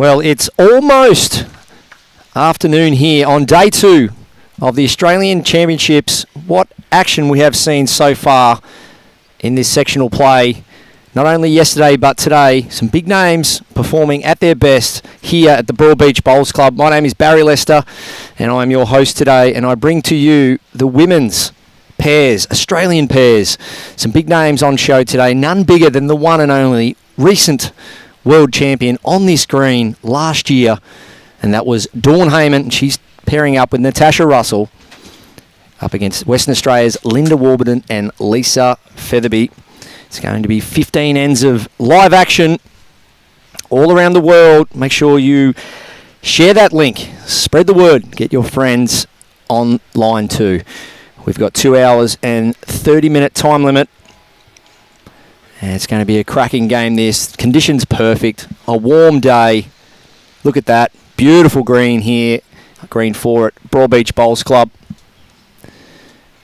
Well, it's almost afternoon here on day 2 of the Australian Championships. What action we have seen so far in this sectional play. Not only yesterday, but today. Some big names performing at their best here at the Broadbeach Bowls Club. My name is Barry Lester, and I'm your host today. And I bring to you the women's pairs, Australian pairs. Some big names on show today. None bigger than the one and only recent world champion on this green last year. And that was Dawn Hayman. She's pairing up with Natasha Russell up against Western Australia's Linda Warburton and Lisa Featherby. It's going to be 15 ends of live action all around the world. Make sure you share that link. Spread the word. Get your friends online too. We've got 2 hours and 30-minute time limit. And it's going to be a cracking game this. Conditions perfect. A warm day. Look at that. Beautiful green here. Green 4 at Broadbeach Bowls Club.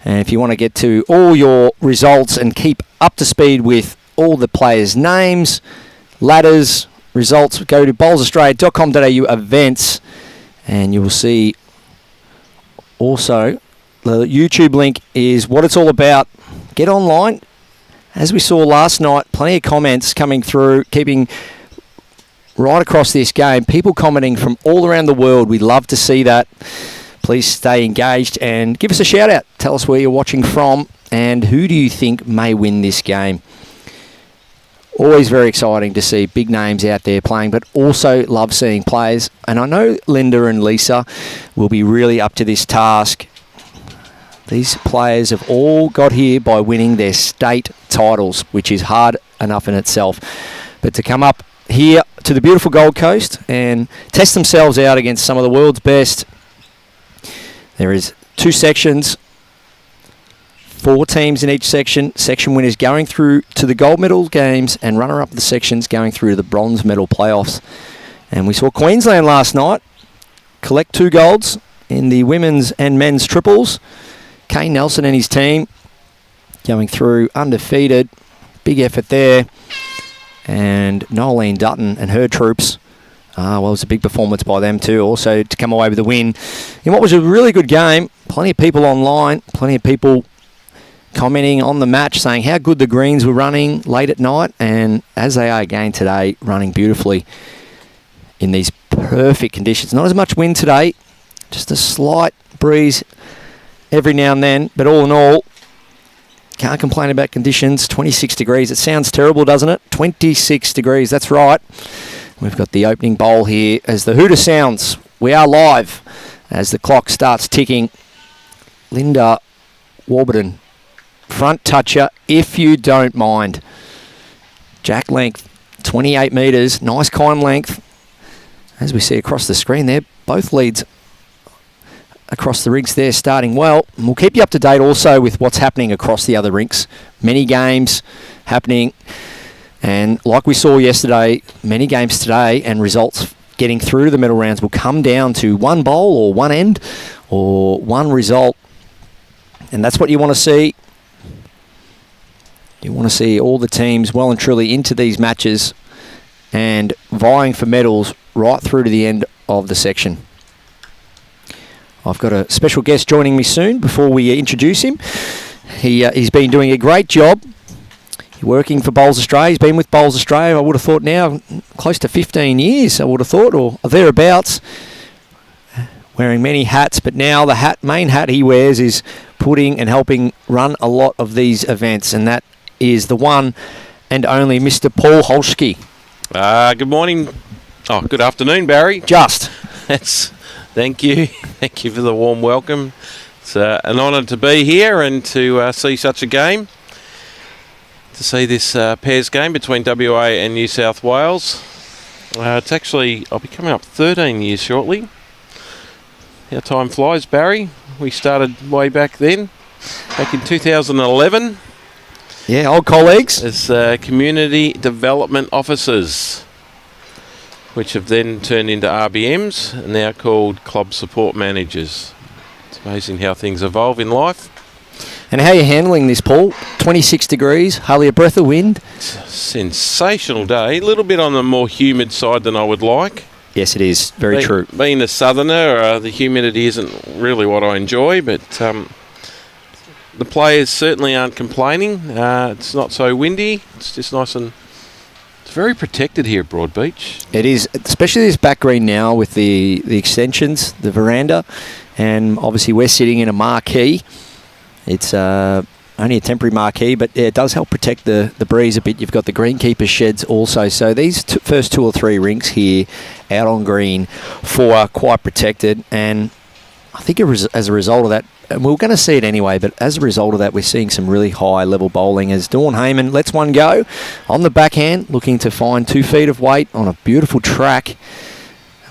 And if you want to get to all your results and keep up to speed with all the players' names, ladders, results, go to bowlsaustralia.com.au events, and you will see also the YouTube link is what it's all about. Get online. As we saw last night, plenty of comments coming through, keeping right across this game. People commenting from all around the world. We'd love to see that. Please stay engaged and give us a shout out. Tell us where you're watching from and who do you think may win this game. Always very exciting to see big names out there playing, but also love seeing players. And I know Linda and Lisa will be really up to this task. These players have all got here by winning their state titles, which is hard enough in itself. But to come up here to the beautiful Gold Coast and test themselves out against some of the world's best. There is 2 sections, 4 teams in each section. Section winners going through to the gold medal games and runner-up the sections going through to the bronze medal playoffs. And we saw Queensland last night collect 2 golds in the women's and men's triples. Kane Nelson and his team going through undefeated. Big effort there. And Nolene Dutton and her troops. It was a big performance by them too, also to come away with a win. In what was a really good game, plenty of people online, plenty of people commenting on the match, saying how good the greens were running late at night, and as they are again today, running beautifully in these perfect conditions. Not as much wind today, just a slight breeze every now and then, but all in all, can't complain about conditions. 26 degrees. It sounds terrible, doesn't it? 26 degrees, that's right. We've got the opening bowl here as the hooter sounds. We are live as the clock starts ticking. Linda Warburton, front toucher, if you don't mind. Jack length, 28 metres. Nice kind length. As we see across the screen there, both leads across the rinks there starting well. And we'll keep you up to date also with what's happening across the other rinks. Many games happening. And like we saw yesterday, many games today and results getting through to the medal rounds will come down to one bowl or one end or one result. And that's what you want to see. You want to see all the teams well and truly into these matches and vying for medals right through to the end of the section. I've got a special guest joining me soon before we introduce him. He's been doing a great job working for Bowls Australia. He's been with Bowls Australia, I would have thought now, close to 15 years, I would have thought, or thereabouts. Wearing many hats, but now the main hat he wears is putting and helping run a lot of these events, and that is the one and only Mr. Paul Holschke. Good morning. Oh, good afternoon, Barry. Thank you. Thank you for the warm welcome. It's an honour to be here and to see such a game. To see this pairs game between WA and New South Wales. It's actually, I'll be coming up 13 years shortly. How time flies, Barry. We started way back then, back in 2011. Yeah, old colleagues. As community development officers, which have then turned into RBMs and now called club support managers. It's amazing how things evolve in life. And how are you handling this, Paul? 26 degrees, hardly a breath of wind. Sensational day. A little bit on the more humid side than I would like. Yes, it is. Very true. Being a southerner, the humidity isn't really what I enjoy, but the players certainly aren't complaining. It's not so windy. It's just nice and... It's very protected here at Broadbeach. It is, especially this back green now with the extensions, the veranda, and obviously we're sitting in a marquee. It's only a temporary marquee, but it does help protect the breeze a bit. You've got the greenkeeper sheds also. So these first 2 or 3 rinks here out on green 4 are quite protected. And I think as a result of that, and we're going to see it anyway, but as a result of that, we're seeing some really high-level bowling as Dawn Hayman lets one go on the backhand, looking to find 2 feet of weight on a beautiful track.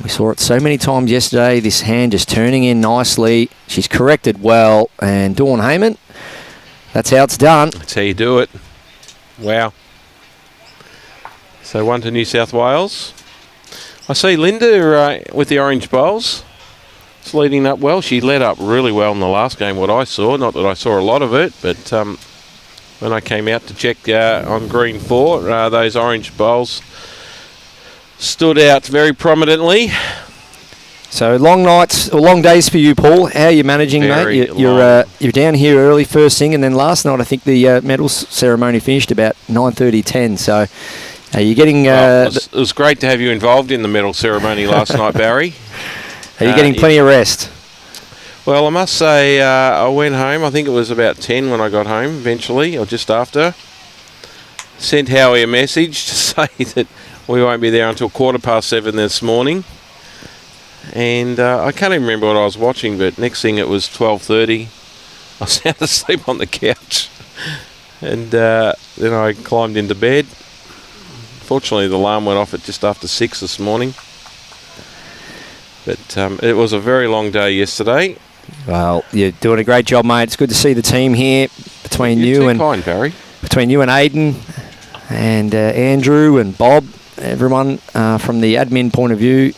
We saw it so many times yesterday, this hand just turning in nicely. She's corrected well, and Dawn Hayman, that's how it's done. That's how you do it. Wow. So 1 to New South Wales. I see Linda with the orange bowls. It's leading up well. She led up really well in the last game, what I saw. Not that I saw a lot of it, but when I came out to check on green 4, those orange bowls stood out very prominently. So long nights or long days for you, Paul. How are you managing, mate? You're down here early first thing, and then last night I think the medals ceremony finished about 9:30, 10. So are you getting... it was great to have you involved in the medal ceremony last night, Barry. Are you getting plenty of rest? Well, I must say I went home. I think it was about 10 when I got home eventually, or just after. Sent Howie a message to say that we won't be there until 7:15 this morning. And I can't even remember what I was watching, but next thing it was 12:30. I was sound asleep on the couch. And then I climbed into bed. Fortunately, the alarm went off at just after 6 this morning. But it was a very long day yesterday. Well, you're doing a great job, mate. It's good to see the team here between you and kind, Barry. Between you and Aidan and Andrew and Bob, everyone from the admin point of view.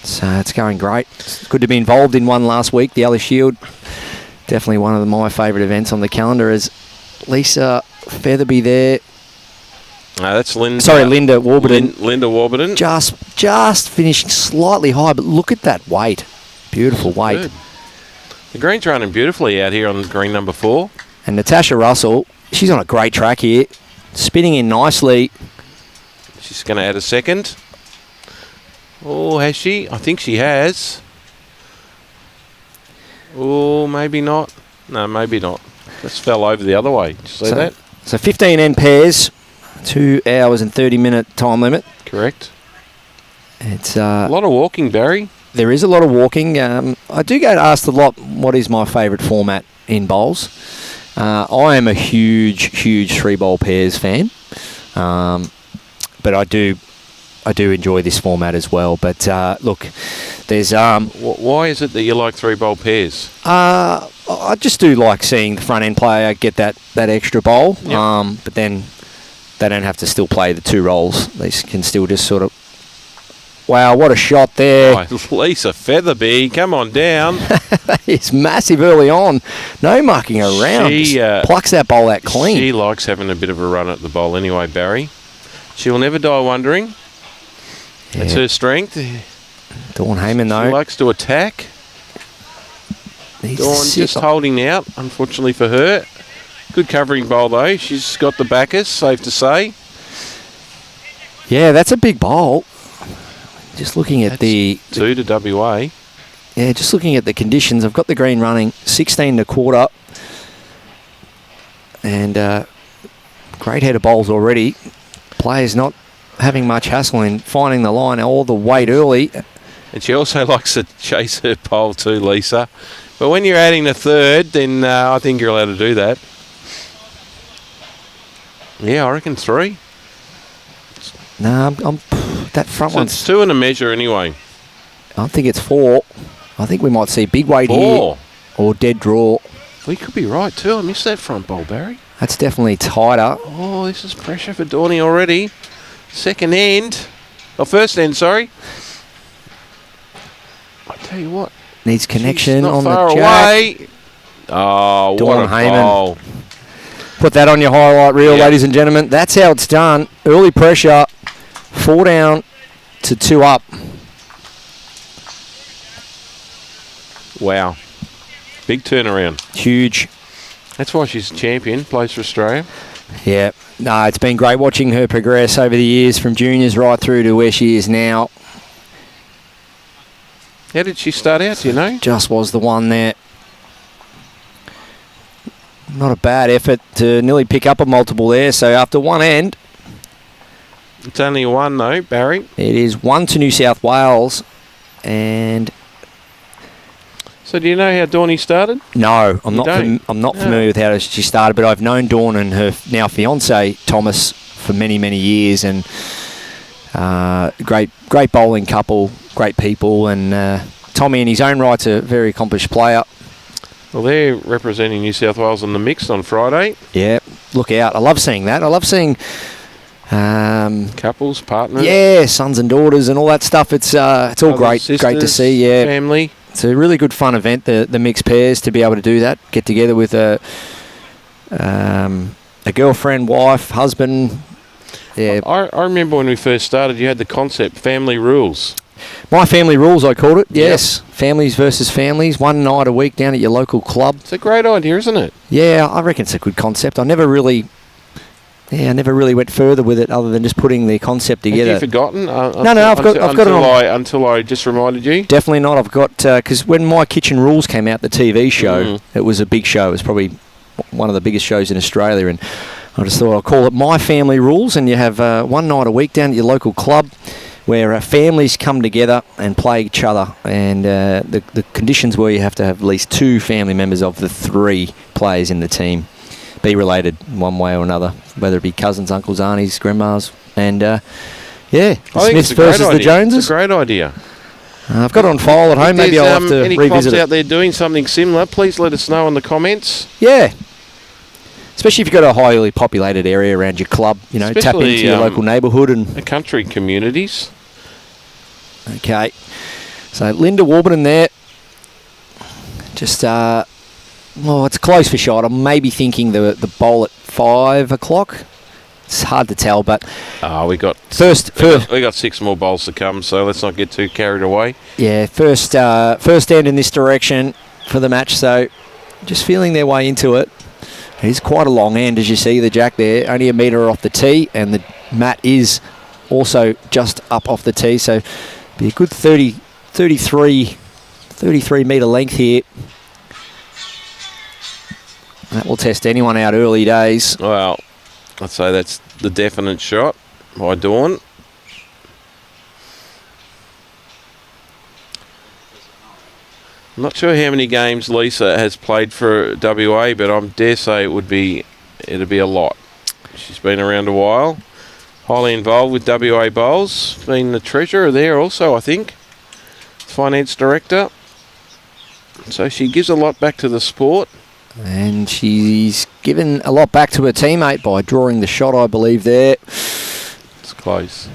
So it's going great. It's good to be involved in one last week, the Alice Shield. Definitely one of my favourite events on the calendar. Is Lisa Featherby there? No, that's Linda. Sorry, Linda Warburton. Linda Warburton. Just finishing slightly high, but look at that weight. Beautiful weight. Good. The green's running beautifully out here on green number 4. And Natasha Russell, she's on a great track here. Spinning in nicely. She's going to add a second. Oh, has she? I think she has. Oh, maybe not. No, maybe not. Just fell over the other way. Did you see that? So 15 end pairs, 2 hours and 30-minute time limit. Correct. It's a lot of walking, Barry. There is a lot of walking. I do get asked a lot, what is my favourite format in bowls? I am a huge 3-bowl pairs fan. But I do enjoy this format as well. But look, there's... why is it that you like 3-bowl pairs? I just do like seeing the front end player get that extra bowl. Yep. But then they don't have to still play the 2 roles. They can still just sort of... Wow, what a shot there. Oh, Lisa Featherby, come on down. It's massive early on. No mucking around. She plucks that bowl out clean. She likes having a bit of a run at the bowl anyway, Barry. She will never die wondering. That's her strength. Dawn Hayman, though. She likes to attack. Dawn just holding out, unfortunately for her. Good covering bowl, though. She's got the backers, safe to say. Yeah, that's a big bowl. Just looking at the 2 to WA. Yeah, just looking at the conditions. I've got the green running 16 to quarter. And great head of bowls already. Players not having much hassle in finding the line, all the weight early. And she also likes to chase her pole too, Lisa. But when you're adding a third, then I think you're allowed to do that. Yeah, I reckon 3. No, I'm that front one's... It's 2 and a measure anyway. I think it's 4. I think we might see big weight 4 here. Or dead draw. We could be right too. I missed that front bowl, Barry. That's definitely tighter. Oh, this is pressure for Dawny already. Second end. Oh, first end, sorry. I tell you what. Needs connection on far the jack. Away. Oh, Dawn what a Hayman. bowl. Put that on your highlight reel, ladies and gentlemen. That's how it's done. Early pressure. 4 down to 2 up. Wow. Big turnaround. Huge. That's why she's a champion, plays for Australia. Yeah. No, it's been great watching her progress over the years from juniors right through to where she is now. How did she start out, do you know? Just was the one there. Not a bad effort to nearly pick up a multiple there. So after one end... It's only one, though, Barry. It is 1 to New South Wales. And... So do you know how Dawnie started? No, I'm not familiar with how she started, but I've known Dawn and her now fiancé, Thomas, for many, many years. And great bowling couple, great people. And Tommy, in his own right's a very accomplished player. Well, they're representing New South Wales in the mixed on Friday. Yeah, look out. I love seeing that. I love seeing... couples, partners. Yeah, sons and daughters and all that stuff. It's all great. Sisters, great to see, yeah. Family. It's a really good fun event, the mixed pairs, to be able to do that. Get together with a girlfriend, wife, husband. Yeah. I remember when we first started, you had the concept, family rules. My family rules, I called it, yes. Yep. Families versus families, one night a week down at your local club. It's a great idea, isn't it? Yeah, I reckon it's a good concept. I never really went further with it other than just putting the concept together. Have you forgotten? No, I've got it on. Until I just reminded you? Definitely not. I've got... Because when My Kitchen Rules came out, the TV show, it was a big show. It was probably one of the biggest shows in Australia, and I just thought I'll call it My Family Rules, and you have one night a week down at your local club where families come together and play each other, and the conditions where you have to have at least 2 family members of the 3 players in the team be related one way or another, whether it be cousins, uncles, aunties, grandmas, and the Smiths versus the Joneses. It's a great idea. I've got it on file at home. Maybe I'll have to any revisit clubs it. out there doing something similar, please let us know in the comments. Yeah. Especially if you've got a highly populated area around your club, tap into your local neighbourhood and the country communities. Okay, so Linda Warburton there. Just it's close for shot. I'm maybe thinking the bowl at 5 o'clock. It's hard to tell, but we got 6 more bowls to come, so let's not get too carried away. Yeah, first end in this direction for the match. So just feeling their way into it. It is quite a long end, as you see the jack there, only a metre off the tee, and the mat is also just up off the tee, so be a good 33 metre length here. That will test anyone out early days. Well, I'd say that's the definite shot by Dawn. I'm not sure how many games Lisa has played for WA, but I dare say it'd be a lot. She's been around a while, highly involved with WA Bowls, been the treasurer there also, I think, finance director. So she gives a lot back to the sport. And she's given a lot back to her teammate by drawing the shot, I believe, there. It's close.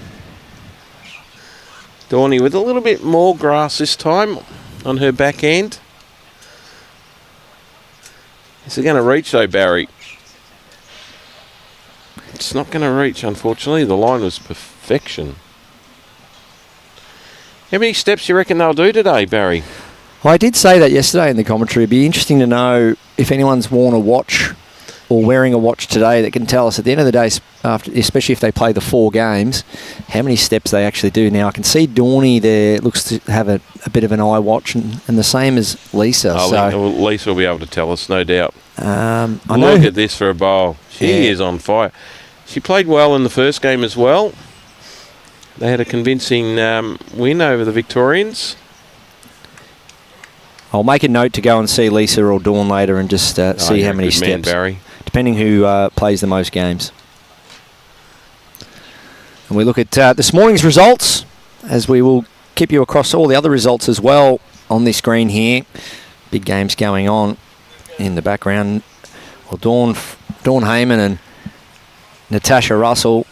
Dawnie with a little bit more grass this time on her back end. Is it going to reach though, Barry? It's not going to reach, unfortunately. The line was perfection. How many steps do you reckon they'll do today, Barry? I did say that yesterday in the commentary. It'd be interesting to know if anyone's worn a watch or wearing a watch today that can tell us at the end of the day, especially if they play the 4 games, how many steps they actually do. Now, I can see Dawnie there looks to have a bit of an eye watch, and the same as Lisa. Lisa will be able to tell us, no doubt. Look at this for a bowl. She is on fire. She played well in the first game as well. They had a convincing win over the Victorians. I'll make a note to go and see Lisa or Dawn later and just see how many steps, Barry. Depending who plays the most games. And we look at this morning's results, as we will keep you across all the other results as well on this screen here. Big games going on in the background. Well, Dawn Hayman and Natasha Russell,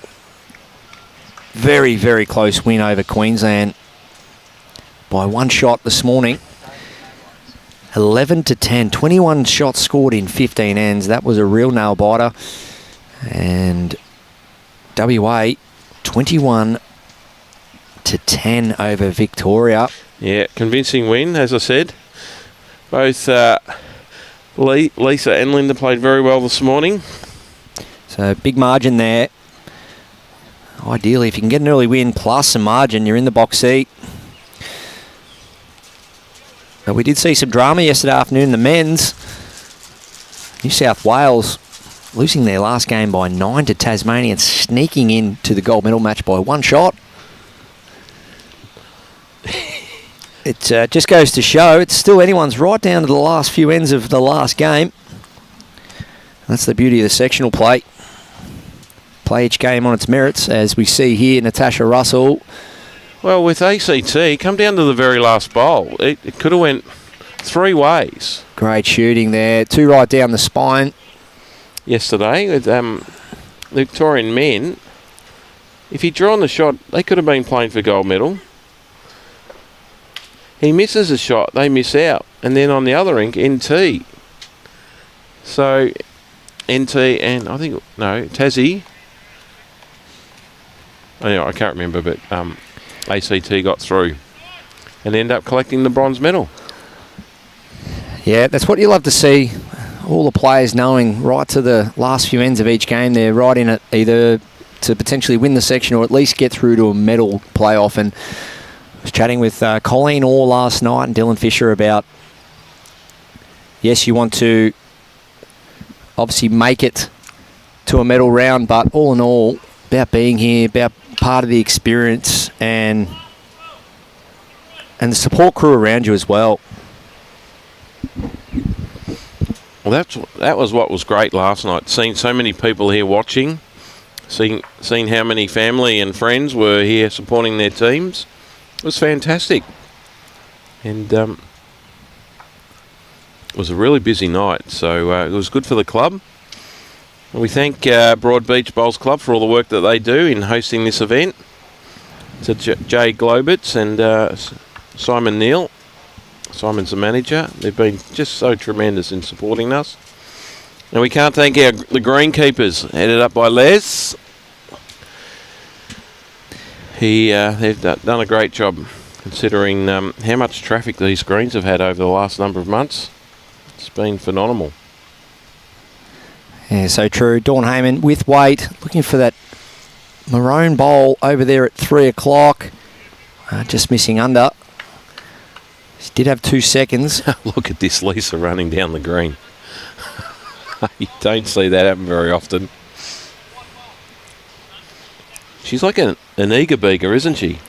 very, very close win over Queensland by 1 shot this morning. 11 to 10, 21 shots scored in 15 ends. That was a real nail biter. And WA 21 to 10 over Victoria. Yeah, convincing win, as I said. Both Lisa and Linda played very well this morning. So big margin there. Ideally, if you can get an early win plus a margin, you're in the box seat. But we did see some drama yesterday afternoon in the men's. New South Wales losing their last game by 9 to Tasmania and sneaking into the gold medal match by 1 shot. It just goes to show it's still anyone's right down to the last few ends of the last game. That's the beauty of the sectional play. Play each game on its merits, as we see here, Natasha Russell. Well, with ACT, come down to the very last bowl. It could have went 3 ways. Great shooting there. 2 right down the spine. Yesterday with the Victorian men, if he'd drawn the shot, they could have been playing for gold medal. He misses a shot, they miss out. And then on the other ink, NT. So, NT and I think, no, Tassie. Anyway, I can't remember, but ACT got through and ended up collecting the bronze medal. Yeah, that's what you love to see. All the players knowing right to the last few ends of each game, they're right in it either to potentially win the section or at least get through to a medal playoff. And I was chatting with Colleen Orr last night and Dylan Fisher about, yes, you want to obviously make it to a medal round, but all in all, about being here, about part of the experience and the support crew around you as well. Well, that was what was great last night. Seeing so many people here watching, seeing how many family and friends were here supporting their teams. It was fantastic. And it was a really busy night, so it was good for the club. And we thank Broadbeach Bowls Club for all the work that they do in hosting this event. To Jay Globitz and Simon Neal. Simon's the manager. They've been just so tremendous in supporting us. And we can't thank the greenkeepers, headed up by Les. They've done a great job considering how much traffic these greens have had over the last number of months. It's been phenomenal. Yeah, so true. Dawn Hayman with weight, looking for that maroon bowl over there at 3 o'clock. Just missing under. She did have 2 seconds. Look at this Lisa running down the green. You don't see that happen very often. She's like an eager beaker, isn't she?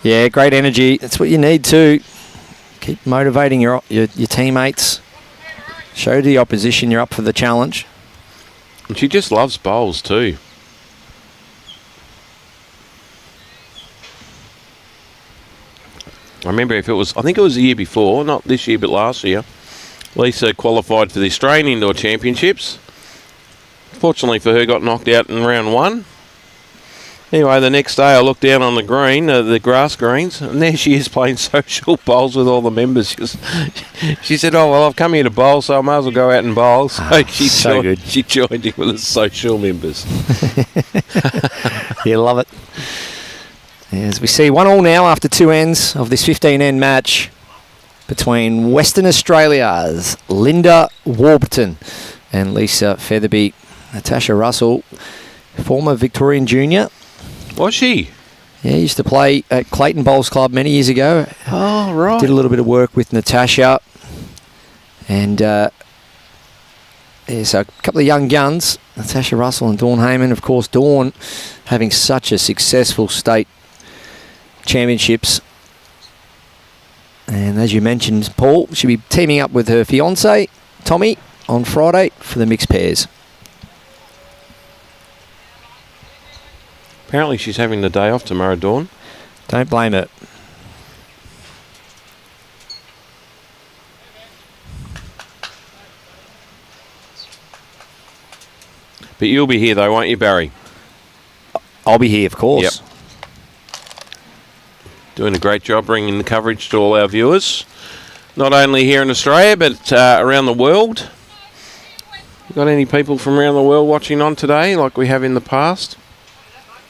Yeah, great energy. That's what you need to keep motivating your teammates. Show the opposition you're up for the challenge. And she just loves bowls too. I remember I think it was the year before, not this year but last year, Lisa qualified for the Australian Indoor Championships. Fortunately for her, got knocked out in round 1. Anyway, the next day I looked down on the green, the grass greens, and there she is playing social bowls with all the members. She said, "Oh, well, I've come here to bowl, so I might as well go out and bowl." So she joined in with the social members. You love it. As we see 1-1 now after 2 ends of this 15-end match between Western Australia's Linda Warburton and Lisa Featherby. Natasha Russell, former Victorian junior. Was she? Yeah, used to play at Clayton Bowls Club many years ago. Oh, right. Did a little bit of work with Natasha. And so a couple of young guns, Natasha Russell and Dawn Hayman. Of course, Dawn having such a successful state championships. And as you mentioned, Paul, she'll be teaming up with her fiancé, Tommy, on Friday for the mixed pairs. Apparently she's having the day off tomorrow, Dawn. Don't blame her. But you'll be here though, won't you, Barry? I'll be here, of course. Yep. Doing a great job bringing the coverage to all our viewers. Not only here in Australia, but around the world. Got any people from around the world watching on today, like we have in the past?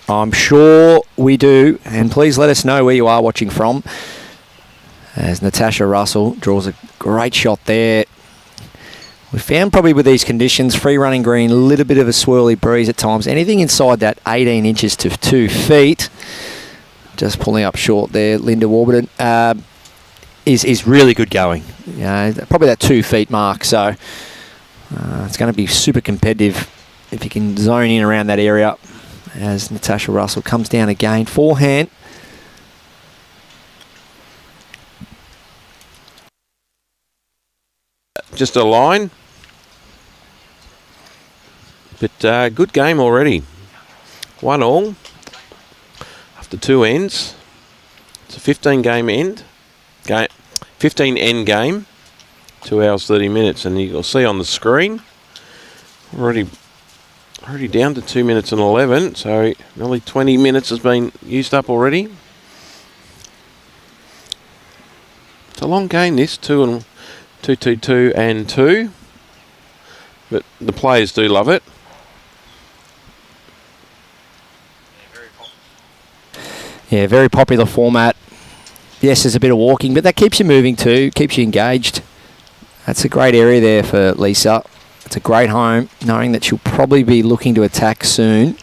I'm sure we do, and please let us know where you are watching from. as Natasha Russell draws a great shot there. We found probably with these conditions, free running green, a little bit of a swirly breeze at times. Anything inside that 18 inches to 2 feet, just pulling up short there, Linda Warburton, is really good going. Probably that 2 feet mark. So it's going to be super competitive if you can zone in around that area as Natasha Russell comes down again. Forehand. Just a line. But good game already. 1-1 after 2 ends. It's a 15-game end. 15-end game. 2 hours, 30 minutes. And you'll see on the screen, already down to 2 minutes and 11. So nearly 20 minutes has been used up already. It's a long game, this. 2, 2, 2, and 2. But the players do love it. Yeah, very popular format. Yes, there's a bit of walking, but that keeps you moving too, keeps you engaged. That's a great area there for Lisa. It's a great home, knowing that she'll probably be looking to attack soon,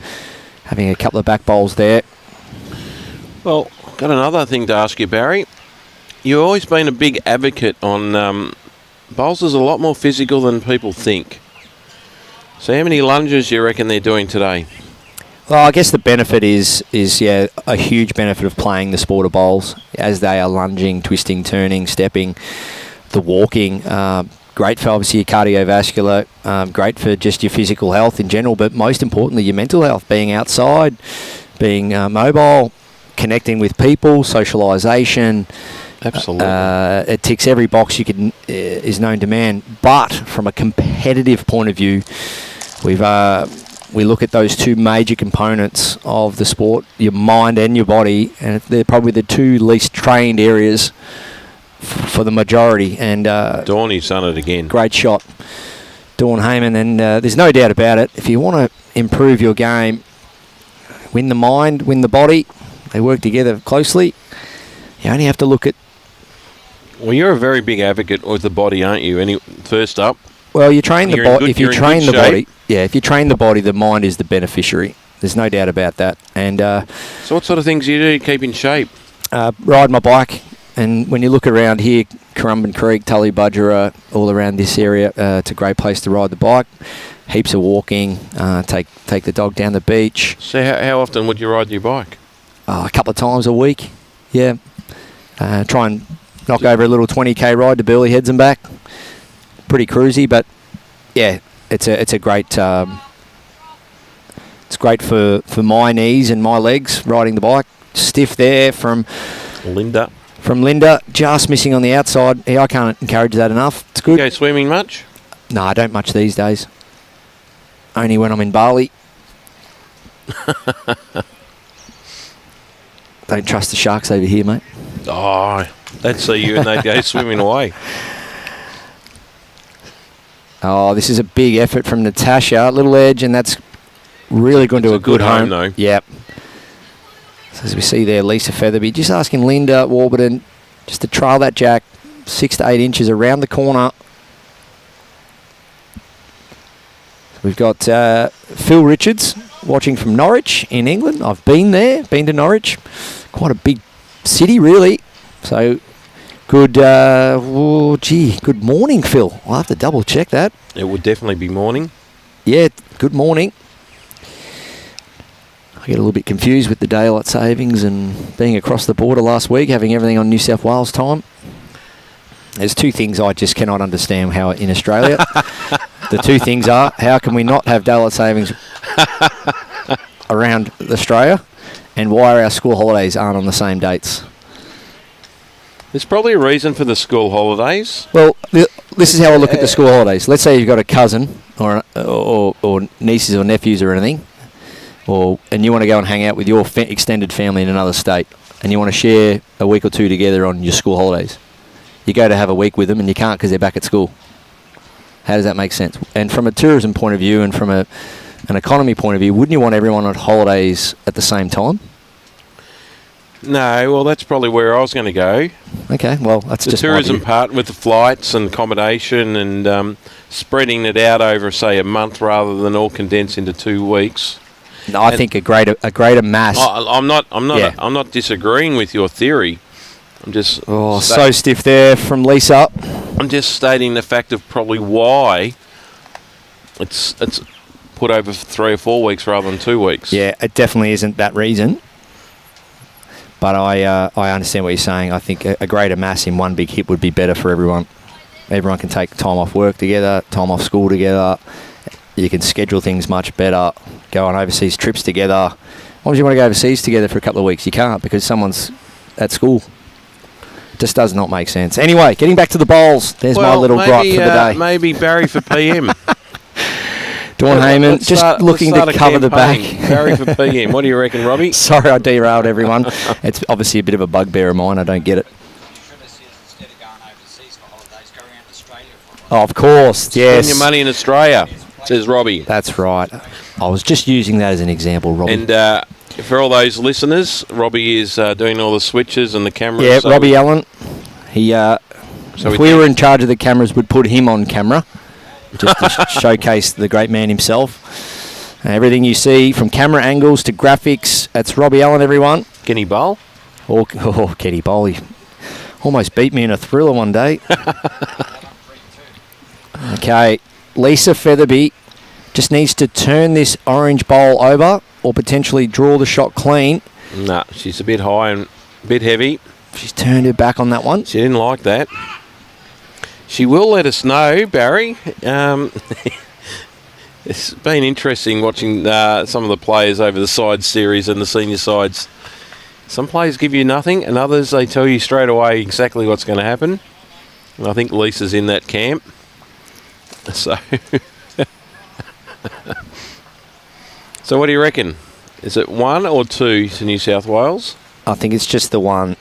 having a couple of back bowls there. Well, got another thing to ask you, Barry. You've always been a big advocate on bowls is a lot more physical than people think. So how many lunges do you reckon they're doing today? Well, I guess the benefit is a huge benefit of playing the sport of bowls, as they are lunging, twisting, turning, stepping, the walking. Great for obviously your cardiovascular, great for just your physical health in general, but most importantly your mental health, being outside, being mobile, connecting with people, socialisation. Absolutely. It ticks every box you can is known to man. But from a competitive point of view, we look at those two major components of the sport, your mind and your body, and they're probably the two least trained areas for the majority. And Dawny's done it again. Great shot, Dawn Hayman. And there's no doubt about it. If you want to improve your game, win the mind, win the body, they work together closely. You only have to look at... Well, you're a very big advocate with the body, aren't you? First up. Well, you train the body. If you train the body, if you train the body, the mind is the beneficiary. There's no doubt about that. And so, what sort of things do you do to keep in shape? Ride my bike, and when you look around here, Currumbin Creek, Tully Budgerah, all around this area, it's a great place to ride the bike. Heaps of walking. Take the dog down the beach. So, how often would you ride your bike? A couple of times a week. Yeah. Try and knock over a little 20k ride to Burleigh Heads and back. Pretty cruisy, but yeah, it's a great it's great for my knees and my legs riding the bike. Stiff there from Linda. Just missing on the outside. Yeah, I can't encourage that enough. It's good. You go swimming much? No, I don't much these days. Only when I'm in Bali. Don't trust the sharks over here, mate. Oh, they'd see you and they'd go swimming away. Oh, this is a big effort from Natasha. Little edge, and that's really going to a good home. Though. Yep. So as we see there, Lisa Featherby just asking Linda Warburton just to trail that jack 6 to 8 inches around the corner. We've got Phil Richards watching from Norwich in England. I've been to Norwich. Quite a big city, really. So good, good morning, Phil. I'll have to double check that. It would definitely be morning. Yeah, good morning. I get a little bit confused with the daylight savings and being across the border last week, having everything on New South Wales time. There's two things I just cannot understand how in Australia. The two things are, how can we not have daylight savings around Australia, and why our school holidays aren't on the same dates? There's probably a reason for the school holidays. Well, this is how I look at the school holidays. Let's say you've got a cousin or nieces or nephews or anything, and you want to go and hang out with your extended family in another state, and you want to share a week or two together on your school holidays. You go to have a week with them, and you can't because they're back at school. How does that make sense? And from a tourism point of view and from an economy point of view, wouldn't you want everyone on holidays at the same time? No, well, that's probably where I was going to go. Okay, well, that's The just tourism part with the flights and accommodation and spreading it out over, say, a month rather than all condensed into 2 weeks. No, I think a greater mass. I'm not disagreeing with your theory. I'm just so stiff there from Lisa. I'm just stating the fact of probably why it's put over for 3 or 4 weeks rather than 2 weeks. Yeah, it definitely isn't that reason. But I understand what you're saying. I think a greater mass in one big hit would be better for everyone. Everyone can take time off work together, time off school together. You can schedule things much better, go on overseas trips together. Why would you want to go overseas together for a couple of weeks? You can't because someone's at school. It just does not make sense. Anyway, getting back to the bowls. There's my little gripe for the day. Maybe Barry for PM. Dawn Hayman, looking to cover the back. Barry for PM. What do you reckon, Robbie? Sorry, I derailed everyone. It's obviously a bit of a bugbear of mine. I don't get it. Oh, of course, yes. Spend your money in Australia, says Robbie. That's right. I was just using that as an example, Robbie. And for all those listeners, Robbie is doing all the switches and the cameras. Yeah, so Robbie Allen. He, if we were in charge of the cameras, we'd put him on camera just to showcase the great man himself. Everything you see from camera angles to graphics, that's Robbie Allen, everyone. Kenny Bowl? Oh, Kenny Bowl. He almost beat me in a thriller one day. Okay, Lisa Featherby just needs to turn this orange bowl over or potentially draw the shot clean. Nah, she's a bit high and a bit heavy. She's turned her back on that one. She didn't like that. She will let us know, Barry. It's been interesting watching some of the players over the side series and the senior sides. Some players give you nothing, and others, they tell you straight away exactly what's going to happen. And I think Lisa's in that camp. So, so what do you reckon? Is it 1 or 2 to New South Wales? I think it's just the 1.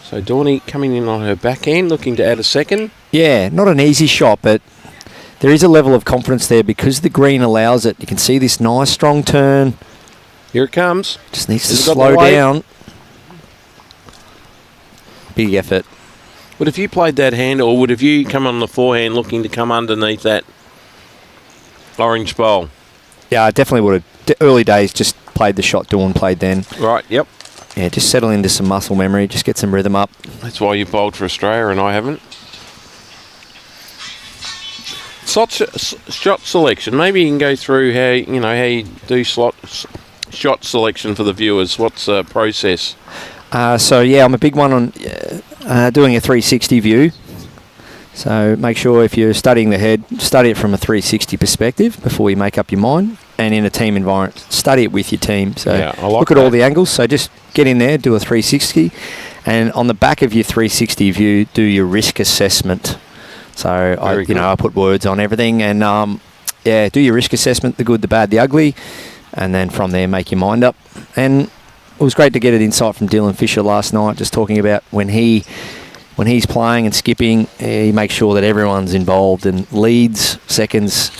So Dawny coming in on her back end, looking to add a second. Yeah, not an easy shot, but there is a level of confidence there because the green allows it. You can see this nice strong turn. Here it comes. Just needs to slow down. Big effort. Would have you played that hand, or would have you come on the forehand looking to come underneath that orange bowl? Yeah, I definitely would have. Early days, just played the shot Dawn played then. Right, yep. Yeah, just settle into some muscle memory, just get some rhythm up. That's why you bowled for Australia and I haven't. Shot selection. Maybe you can go through how you do shot selection for the viewers. What's the process? So yeah, I'm a big one on doing a 360 view. So make sure if you're studying the head, study it from a 360 perspective before you make up your mind. And in a team environment, study it with your team. So yeah, I like look at all the angles. So just get in there, do a 360. And on the back of your 360 view, do your risk assessment. So I put words on everything. And do your risk assessment, the good, the bad, the ugly. And then from there, make your mind up. And it was great to get an insight from Dylan Fisher last night, just talking about when he's playing and skipping, he makes sure that everyone's involved and leads, seconds,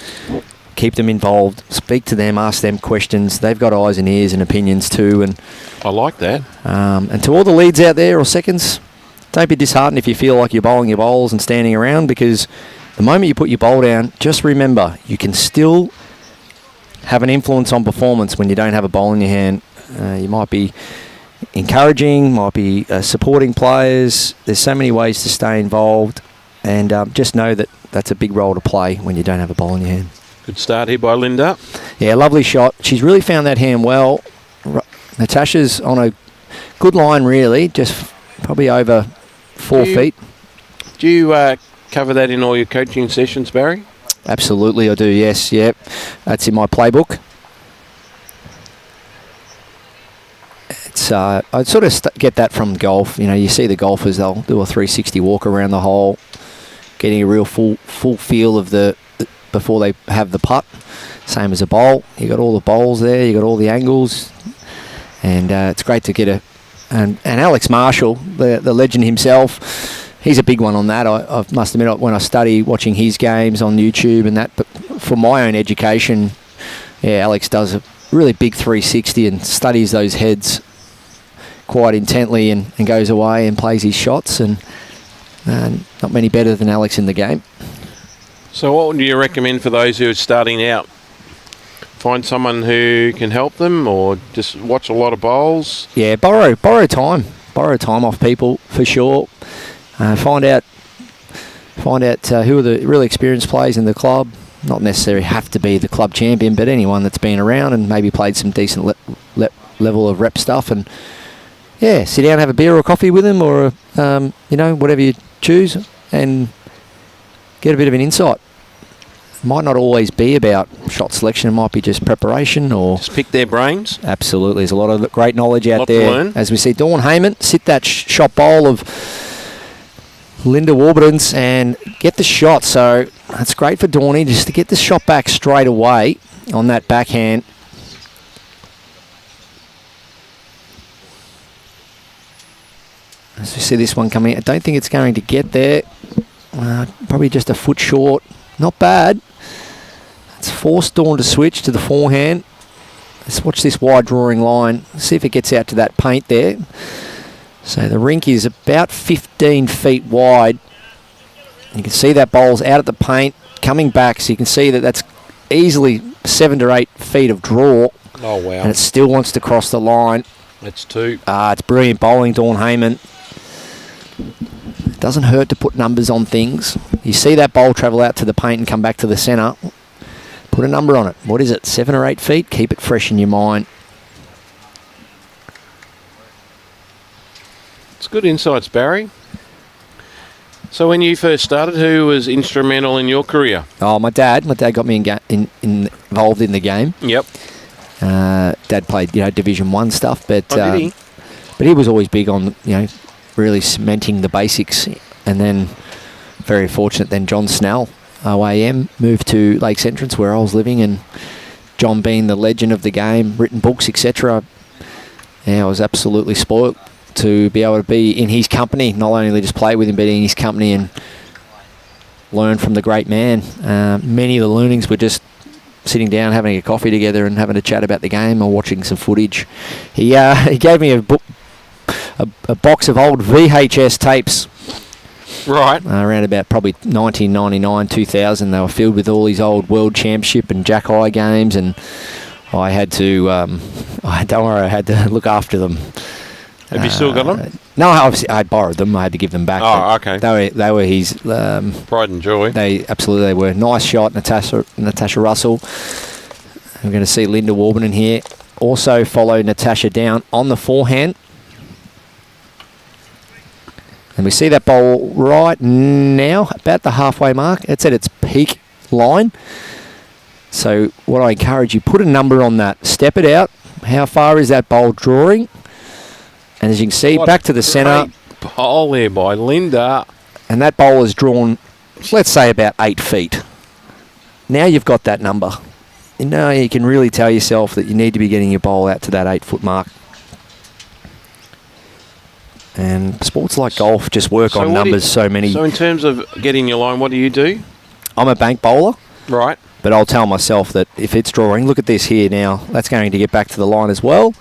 keep them involved, speak to them, ask them questions. They've got eyes and ears and opinions too. And I like that. And to all the leads out there or seconds, don't be disheartened if you feel like you're bowling your bowls and standing around, because the moment you put your bowl down, just remember, you can still have an influence on performance when you don't have a bowl in your hand. You might be encouraging, might be supporting players. There's so many ways to stay involved, and just know that that's a big role to play when you don't have a ball in your hand. Good start here by Linda. Yeah, lovely shot. She's really found that hand well. Natasha's on a good line, really, just probably over 4 feet. Do you cover that in all your coaching sessions, Barry? Absolutely, I do, yes. Yep. That's in my playbook. I sort of get that from golf. You see the golfers, they'll do a 360 walk around the hole, getting a real full feel of before they have the putt. Same as a bowl. You got all the bowls there, you got all the angles, and it's great to get and Alex Marshall, the legend himself, he's a big one on that. I must admit, when I study watching his games on YouTube and that, but for my own education, yeah, Alex does really big 360 and studies those heads quite intently and goes away and plays his shots, and not many better than Alex in the game. So what would you recommend for those who are starting out? Find someone who can help them, or just watch a lot of bowls? Yeah, borrow time. Borrow time off people for sure. Find out who are the really experienced players in the club. Not necessarily have to be the club champion, but anyone that's been around and maybe played some decent level of rep stuff, and yeah, sit down, have a beer or coffee with them, or whatever you choose, and get a bit of an insight. Might not always be about shot selection. It might be just preparation, or just pick their brains. Absolutely, there's a lot of great knowledge out lot there. To learn. As we see, Dawn Hayman sit that shot bowl of Linda Warburton's and get the shot. So that's great for Dawny, just to get the shot back straight away on that backhand. As we see this one coming, I don't think it's going to get there. Probably just a foot short. Not bad. It's forced Dawn to switch to the forehand. Let's watch this wide drawing line. See if it gets out to that paint there. So the rink is about 15 feet wide. You can see that bowl's out at the paint, coming back. So you can see that that's easily 7 to 8 feet of draw. Oh, wow. And it still wants to cross the line. That's 2. It's brilliant bowling, Dawn Hayman. It doesn't hurt to put numbers on things. You see that bowl travel out to the paint and come back to the centre. Put a number on it. What is it, 7 or 8 feet? Keep it fresh in your mind. It's good insights, Barry. So when you first started, who was instrumental in your career? Oh, my dad. My dad got me involved in the game. Yep. Dad played, Division 1 stuff, but did he? But he was always big on, really cementing the basics. And then, very fortunate, then John Snell, OAM, moved to Lakes Entrance where I was living, and John being the legend of the game, written books, etc. Yeah, I was absolutely spoilt to be able to be in his company, not only just play with him, but in his company and learn from the great man. Many of the learnings were just sitting down, having a coffee together and having a chat about the game or watching some footage. He gave me a box of old VHS tapes. Right. Around about probably 1999, 2000. They were filled with all these old World Championship and Jack Eye games, and I had to, I had to look after them. Have you still got them? No, I borrowed them. I had to give them back. Oh, okay. They were his pride and joy. They were. Nice shot, Natasha Russell. I'm going to see Linda Warburton here. Also follow Natasha down on the forehand. And we see that bowl right now, about the halfway mark. It's at its peak line. So what I encourage you, put a number on that. Step it out. How far is that bowl drawing? And as you can see, back to the centre. Bowl there by Linda. And that bowl is drawn, let's say, about 8 feet. Now you've got that number. You can really tell yourself that you need to be getting your bowl out to that 8 foot mark. And sports like golf just work on numbers so many. So in terms of getting your line, what do you do? I'm a bank bowler. Right. But I'll tell myself that if it's drawing, look at this here now, that's going to get back to the line as well.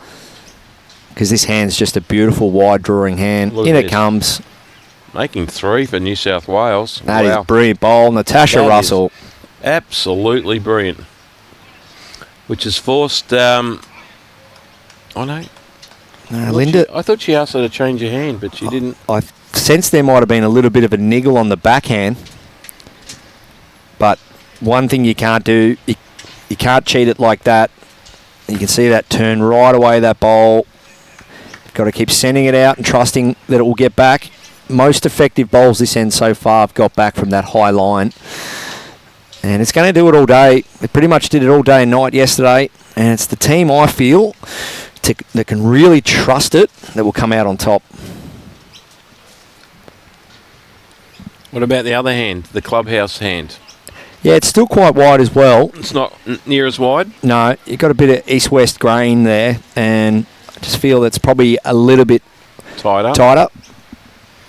Because this hand's just a beautiful wide drawing hand. In it comes. Making 3 for New South Wales. That is brilliant bowl. Natasha Russell. Absolutely brilliant. Which has forced... Linda, I thought she asked her to change her hand, but she didn't. I sensed there might have been a little bit of a niggle on the backhand. But one thing you can't do, you can't cheat it like that. You can see that turn right away, that bowl. You've got to keep sending it out and trusting that it will get back. Most effective bowls this end so far have got back from that high line. And it's going to do it all day. It pretty much did it all day and night yesterday. And it's the team, I feel, that can really trust it, that will come out on top. What about the other hand, the clubhouse hand? Yeah, it's still quite wide as well. It's not near as wide? No, you've got a bit of east-west grain there, and I just feel it's probably a little bit tighter.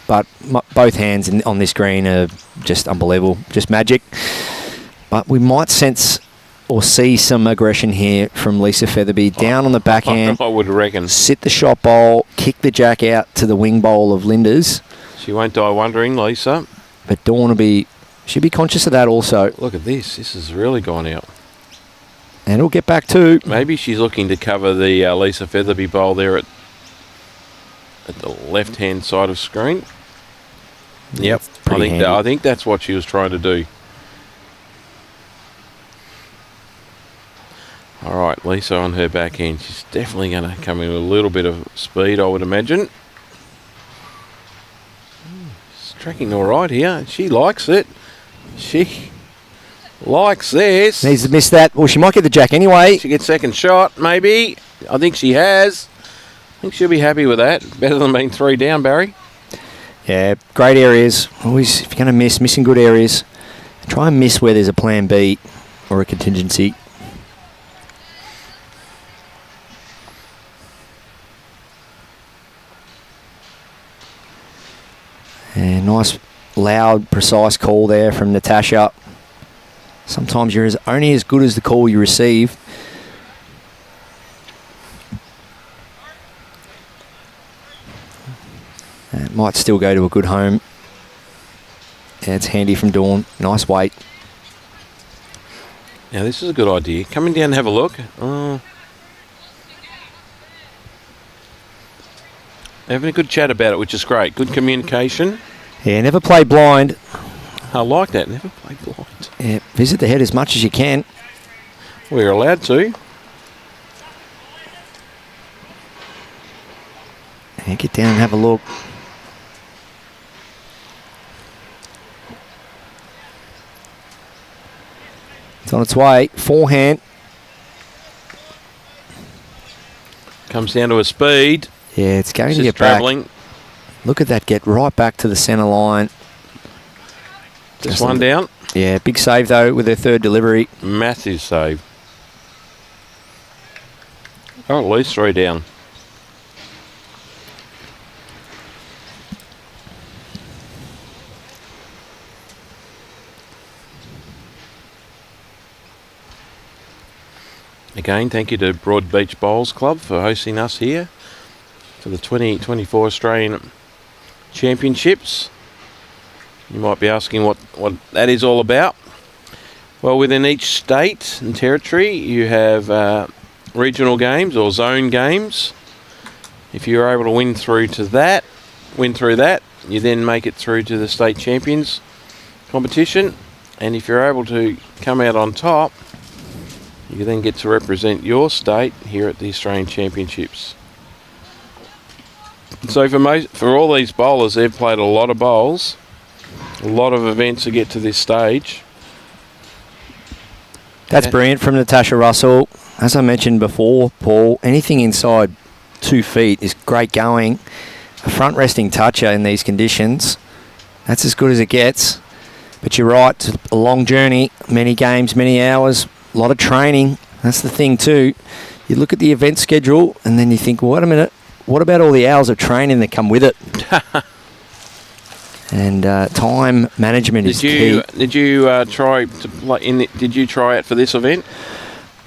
But both hands on this green are just unbelievable, just magic. But we might sense or see some aggression here from Lisa Featherby. Down on the backhand. I would reckon. Sit the shot bowl, kick the jack out to the wing bowl of Linda's. She won't die wondering, Lisa. But Dawn she'll be conscious of that also. Look at this. This has really gone out. And it'll get back to... Maybe she's looking to cover the Lisa Featherby bowl there at the left-hand side of screen. Yep. I think that's what she was trying to do. All right, Lisa on her backhand. She's definitely going to come in with a little bit of speed, I would imagine. She's tracking all right here. She likes it. She likes this. Needs to miss that. Well, she might get the jack anyway. She gets second shot, maybe. I think she has. I think she'll be happy with that. Better than being 3 down, Barry. Yeah, great areas. Always, if you're going to missing good areas, try and miss where there's a plan B or a contingency. And nice, loud, precise call there from Natasha. Sometimes you're only as good as the call you receive. It might still go to a good home. Yeah, it's handy from Dawn. Nice weight. Now this is a good idea. Coming down and have a look. Having a good chat about it, which is great. Good communication. Yeah, never play blind. I like that. Never play blind. Yeah, visit the head as much as you can. We're allowed to. Yeah, get down and have a look. It's on its way. Forehand. Comes down to a speed. Yeah, it's going to get travelling. back. Look at that, get right back to the centre line. Just one down. Yeah, big save though with her third delivery. Massive save. Oh, at least 3 down. Again, thank you to Broadbeach Bowls Club for hosting us here for the 2024 Australian Championships. You might be asking what that is all about. Well, within each state and territory, you have regional games or zone games. If you're able to win through that, you then make it through to the state champions competition. And if you're able to come out on top, you then get to represent your state here at the Australian Championships. So for all these bowlers, they've played a lot of bowls, a lot of events to get to this stage. That's brilliant from Natasha Russell. As I mentioned before, Paul, anything inside 2 feet is great going. A front resting toucher in these conditions, that's as good as it gets. But you're right, it's a long journey, many games, many hours, a lot of training. That's the thing too. You look at the event schedule and then you think, well, wait a minute, what about all the hours of training that come with it? And time management is key. Did you try to play did you try it for this event?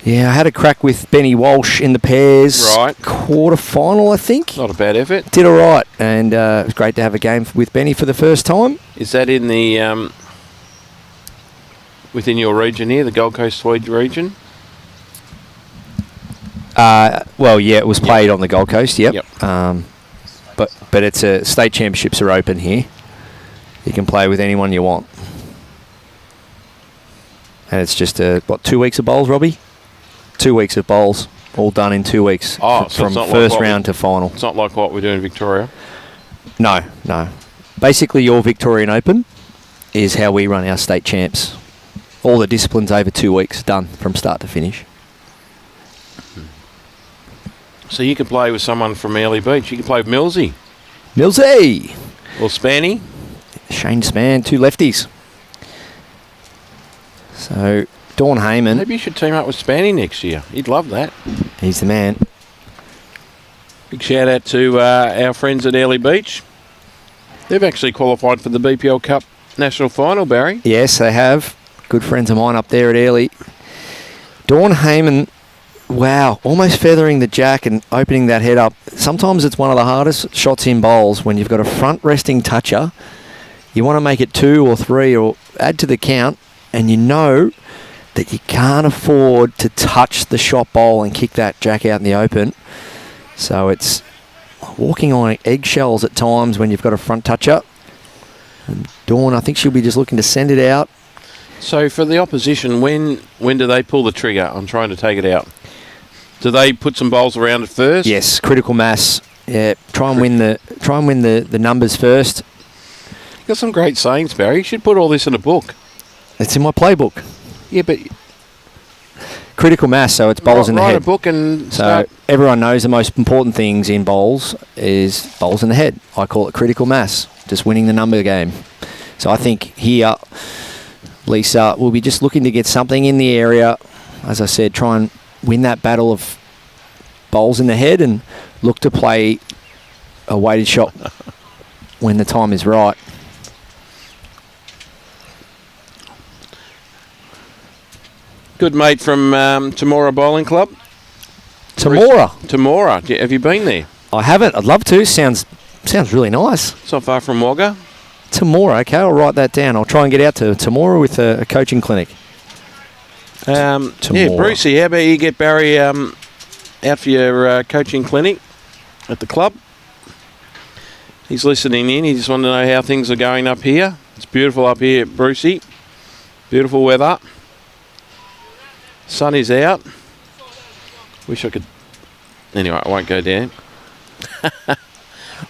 Yeah, I had a crack with Benny Walsh in the pairs. Right. Quarter final, I think. Not a bad effort. Did all right, and it was great to have a game with Benny for the first time. Is that in the within your region here, the Gold Coast Tweed region? Well, yeah, it was played on the Gold Coast. Yep. But it's state championships are open here. You can play with anyone you want, and it's just 2 weeks of bowls, Robbie. 2 weeks of bowls, all done in 2 weeks. Oh, so from first round to final. It's not like what we do in Victoria. No. Basically, your Victorian Open is how we run our state champs. All the disciplines over 2 weeks, done from start to finish. So you can play with someone from Early Beach. You can play with Millsy. Or Spanny. Shane Spann, 2 lefties. So, Dawn Hayman. Maybe you should team up with Spanny next year. He'd love that. He's the man. Big shout out to our friends at Early Beach. They've actually qualified for the BPL Cup National Final, Barry. Yes, they have. Good friends of mine up there at Early. Dawn Hayman, wow, almost feathering the jack and opening that head up. Sometimes it's one of the hardest shots in bowls when you've got a front resting toucher. You want to make it 2 or 3 or add to the count, and you know that you can't afford to touch the shot bowl and kick that jack out in the open. So it's walking on eggshells at times when you've got a front toucher. And Dawn, I think she'll be just looking to send it out. So for the opposition, when do they pull the trigger on trying to take it out? Do they put some bowls around it first? Yes, critical mass. Yeah, try and win the numbers first. You've got some great sayings, Barry. You should put all this in a book. It's in my playbook. Yeah, but critical mass, so it's bowls in the head. Write a book and so everyone knows the most important things in bowls is bowls in the head. I call it critical mass, just winning the number game. So I think here, Lisa will be just looking to get something in the area. As I said, try and win that battle of bowls in the head and look to play a weighted shot when the time is right. Good mate from Temora Bowling Club. Temora. Have you been there? I haven't. I'd love to. Sounds really nice. It's not far from Wagga. Temora. Okay, I'll write that down. I'll try and get out to Temora with a coaching clinic. Yeah, Brucey, how about you get Barry out for your coaching clinic at the club? He's listening in. He just wanted to know how things are going up here. It's beautiful up here, Brucey. Beautiful weather. Sun is out. Wish I could... Anyway, I won't go down.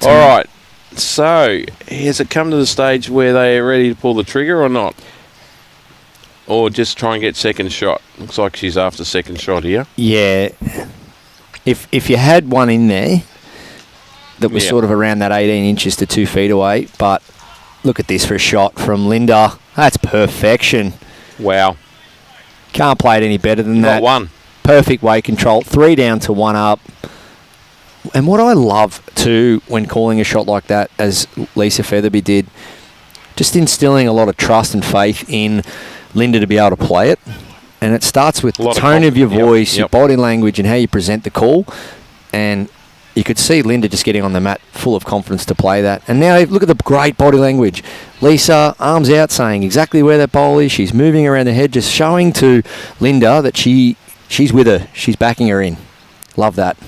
All right. So, has it come to the stage where they are ready to pull the trigger or not? Or just try and get second shot? Looks like she's after second shot here. Yeah. If you had one in there that was sort of around that 18 inches to 2 feet away, but look at this for a shot from Linda. That's perfection. Wow. Can't play it any better than that. Not one. Perfect weight control. 3 down to 1 up. And what I love, too, when calling a shot like that, as Lisa Featherby did, just instilling a lot of trust and faith in Linda to be able to play it. And it starts with the tone of your voice, your body language, and how you present the call. And you could see Linda just getting on the mat full of confidence to play that. And now look at the great body language. Lisa, arms out, saying exactly where that bowl is. She's moving around the head, just showing to Linda that she's with her. She's backing her in. Love that.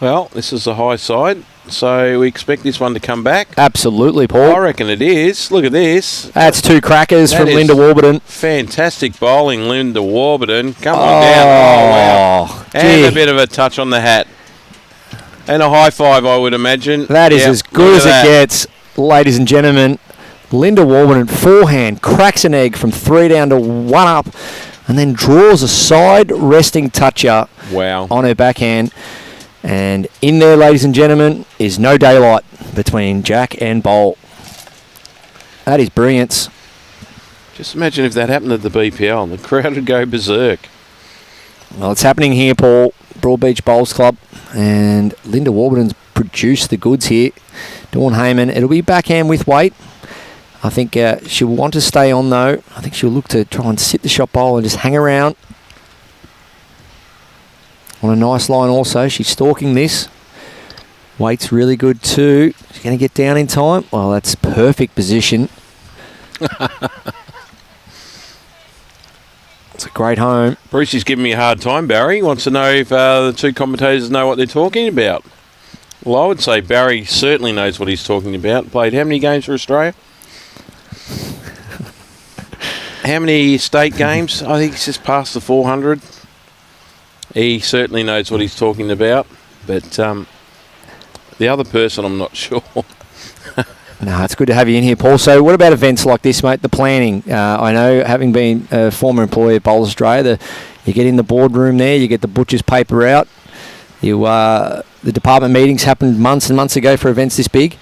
Well, this is the high side, so we expect this one to come back. Absolutely, Paul. I reckon it is. Look at this. That's 2 crackers from Linda Warburton. Fantastic bowling, Linda Warburton. Come on down. Oh, wow. And a bit of a touch on the hat. And a high five, I would imagine. That is as good as it gets, ladies and gentlemen. Linda Warburton, forehand, cracks an egg from 3 down to 1 up, and then draws a side resting toucher on her backhand. And in there, ladies and gentlemen, is no daylight between jack and bowl. That is brilliance. Just imagine if that happened at the BPL. The crowd would go berserk. Well, it's happening here, Paul. Broadbeach Bowls Club. And Linda Warburton's produced the goods here. Dawn Hayman. It'll be backhand with weight. I think she'll want to stay on, though. I think she'll look to try and sit the shot bowl and just hang around. On a nice line also. She's stalking this. Weight's really good too. She's going to get down in time. Well, that's perfect position. It's a great home. Brucey's giving me a hard time, Barry. He wants to know if the 2 commentators know what they're talking about. Well, I would say Barry certainly knows what he's talking about. Played how many games for Australia? How many state games? I think he's just past the 400. He certainly knows what he's talking about, but the other person, I'm not sure. No, it's good to have you in here, Paul. So what about events like this, mate? The planning. I know, having been a former employee at Bowls Australia, you get in the boardroom there, you get the butcher's paper out. The department meetings happened months and months ago for events this big.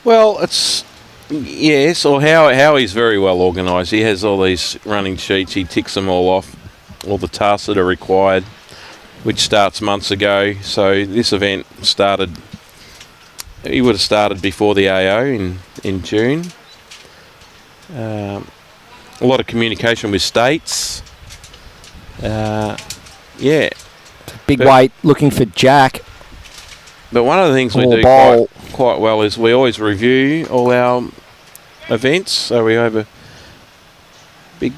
Well, it's... Yes, or Howie's very well organised. He has all these running sheets. He ticks them all off. All the tasks that are required, which starts months ago. So this event started, he would have started before the AO in June. A lot of communication with states. Yeah. Big weight looking for Jack. But one of the things we do quite well is we always review all our events. So we have a big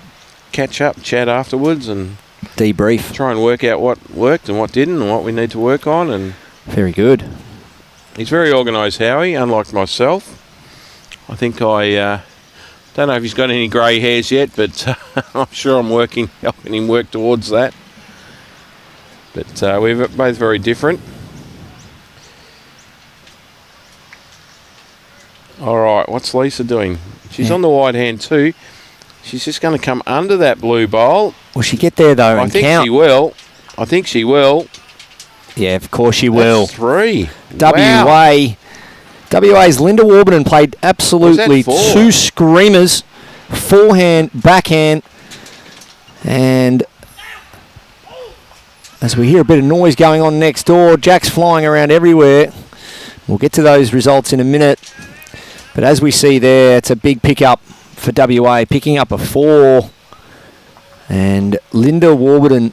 catch-up chat afterwards and debrief. Try and work out what worked and what didn't and what we need to work on. And very good. He's very organised, Howie, unlike myself. I think don't know if he's got any grey hairs yet, but I'm sure I'm helping him work towards that. But we're both very different. All right, what's Lisa doing? She's on the wide hand too. She's just going to come under that blue bowl. Will she get there though and count? I think she will. Yeah, of course she will. That's 3. WA's Linda Warburton played absolutely 2 screamers. Forehand, backhand. And as we hear a bit of noise going on next door, Jack's flying around everywhere. We'll get to those results in a minute. But as we see there, it's a big pickup for WA, picking up a 4. And Linda Warburton,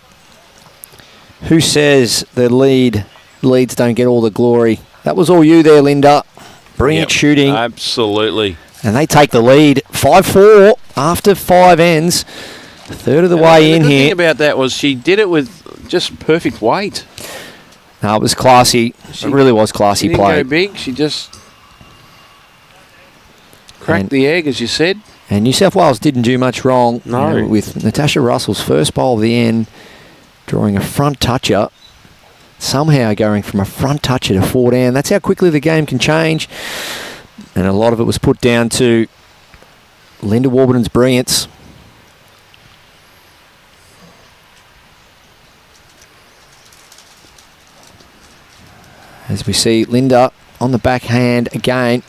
who says the leads don't get all the glory. That was all you there, Linda. Brilliant shooting. Absolutely. And they take the lead, 5-4 after 5 ends. A third of the way in here. The thing about that was she did it with just perfect weight. No, it was classy. It really was classy play. She didn't go big. She just cracked the egg, as you said. And New South Wales didn't do much wrong. No. With Natasha Russell's first bowl of the end, drawing a front toucher. Somehow going from a front toucher to 4 down. That's how quickly the game can change. And a lot of it was put down to Linda Warburton's brilliance. As we see Linda on the backhand again.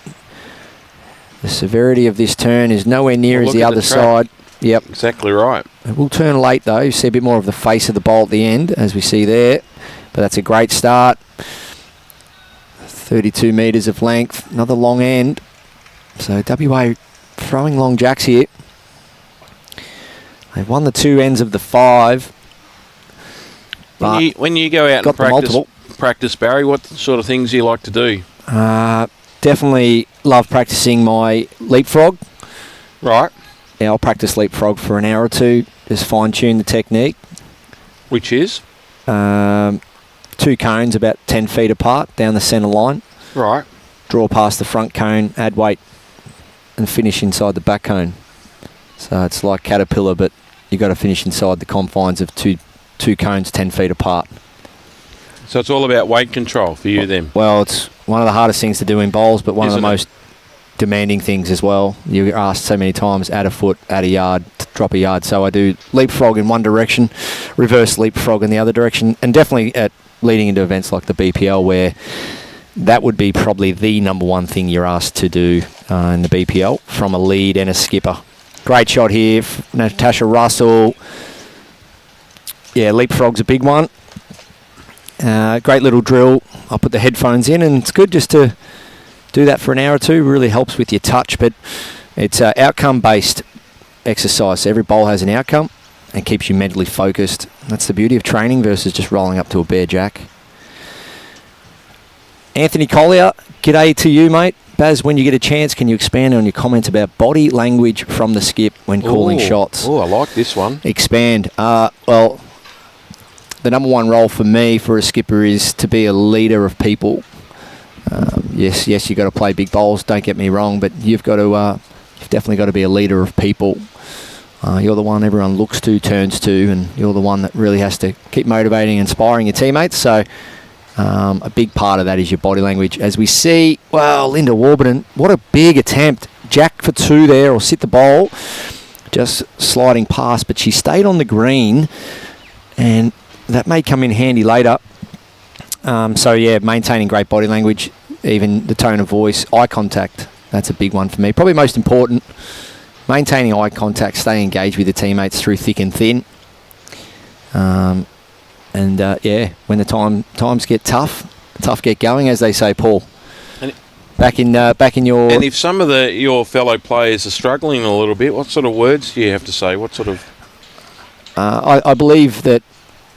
The severity of this turn is nowhere near as the other side. Yep. Exactly right. It will turn late though. You see a bit more of the face of the bowl at the end, as we see there. But that's a great start. 32 metres of length. Another long end. So WA throwing long jacks here. They've won the 2 ends of the 5. When you go out and practice, Barry, what sort of things do you like to do? Definitely love practicing my leapfrog. Right. Yeah, I'll practice leapfrog for an hour or 2. Just fine-tune the technique. Which is? 2 cones about 10 feet apart down the centre line. Right. Draw past the front cone, add weight, and finish inside the back cone. So it's like caterpillar, but you've got to finish inside the confines of two cones 10 feet apart. So it's all about weight control for you then? Well, it's one of the hardest things to do in bowls, but one of the most demanding things as well. You're asked so many times, add a foot, add a yard, drop a yard. So I do leapfrog in one direction, reverse leapfrog in the other direction, and definitely at leading into events like the BPL where that would be probably the number one thing you're asked to do in the BPL from a lead and a skipper. Great shot here, Natasha Russell. Yeah, leapfrog's a big one. Great little drill. I'll put the headphones in, and it's good just to do that for an hour or 2. Really helps with your touch, but it's outcome-based exercise. So every bowl has an outcome and keeps you mentally focused. That's the beauty of training versus just rolling up to a bare jack. Anthony Collier, g'day to you, mate. Baz, when you get a chance, can you expand on your comments about body language from the skip when calling shots? Oh, I like this one. Expand. Well, the number one role for me for a skipper is to be a leader of people. Yes, you've got to play big bowls, don't get me wrong, but you've definitely got to be a leader of people. You're the one everyone looks to, turns to, and you're the one that really has to keep motivating and inspiring your teammates. So a big part of that is your body language. As we see, well, Linda Warburton, what a big attempt. Jack for 2 there, or sit the bowl. Just sliding past, but she stayed on the green, and that may come in handy later. So, yeah, maintaining great body language, even the tone of voice, eye contact. That's a big one for me. Probably most important, maintaining eye contact, staying engaged with your teammates through thick and thin. When the times get tough get going, as they say, Paul. back in your. And if some of your fellow players are struggling a little bit, what sort of words do you have to say? What sort of? I believe that,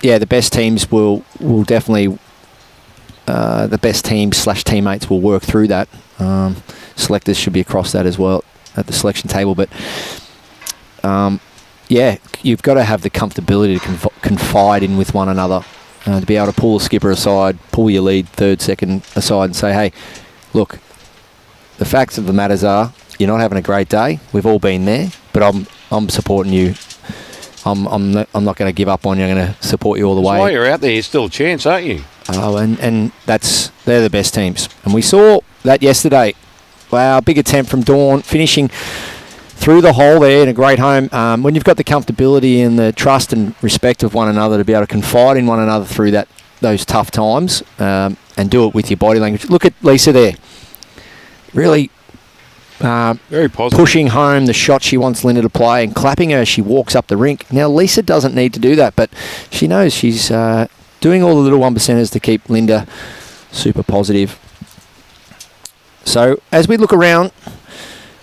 the best teams will definitely. The best teams / teammates will work through that. Selectors should be across that as well at the selection table, but you've got to have the comfortability to confide in with one another, to be able to pull the skipper aside, pull your lead third, second aside, and say, "Hey, look, the facts of the matters are you're not having a great day. We've all been there, but I'm supporting you. I'm not going to give up on you. I'm going to support you all the way." While you're out there, you're still a chance, aren't you? Oh, and they're the best teams. And we saw that yesterday. Wow, big attempt from Dawn, finishing through the hole there in a great home. When you've got the comfortability and the trust and respect of one another to be able to confide in one another through those tough times, and do it with your body language. Look at Lisa there. Really very positive. Pushing home the shot she wants Linda to play and clapping her as she walks up the rink. Now, Lisa doesn't need to do that, but she knows she's doing all the little 1%ers to keep Linda super positive. So as we look around,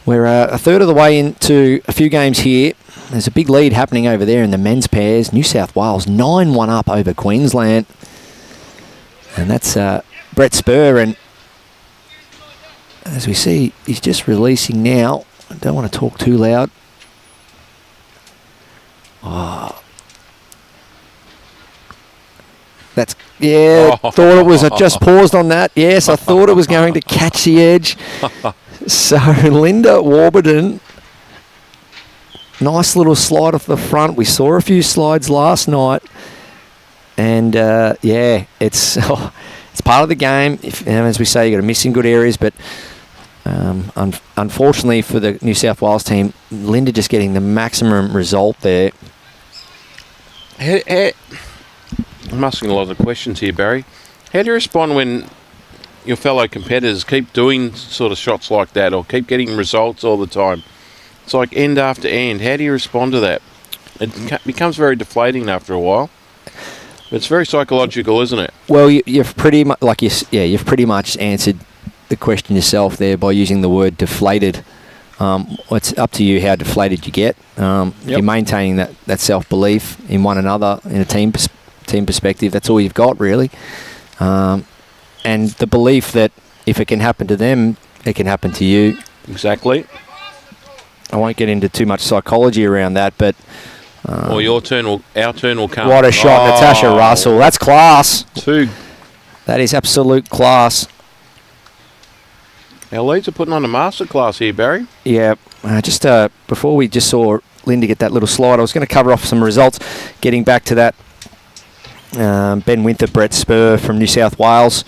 we're a third of the way into a few games here. There's a big lead happening over there in the men's pairs. New South Wales 9-1 up over Queensland. And that's Brett Spur. And as we see, he's just releasing now. I don't want to talk too loud. Thought it was. I just paused on that. Yes, I thought it was going to catch the edge. So Linda Warburton, nice little slide off the front. We saw a few slides last night, and it's part of the game. As we say, you got to miss in good areas, but unfortunately for the New South Wales team, Linda just getting the maximum result there. I'm asking a lot of questions here, Barry. How do you respond when your fellow competitors keep doing sort of shots like that or keep getting results all the time? It's like end after end. How do you respond to that? It becomes very deflating after a while. It's very psychological, isn't it? Well, you've pretty much you've pretty much answered the question yourself there by using the word deflated. It's up to you how deflated you get. You're maintaining that self-belief in one another in a team perspective. That's all you've got, really. And the belief that if it can happen to them, it can happen to you. Exactly. I won't get into too much psychology around that, but... our turn will come. What a shot, Natasha Russell. That's class. 2. That is absolute class. Our leads are putting on a masterclass here, Barry. Yeah. Just before we just saw Linda get that little slide, I was going to cover off some results, getting back to that. Ben Winther, Brett Spur from New South Wales,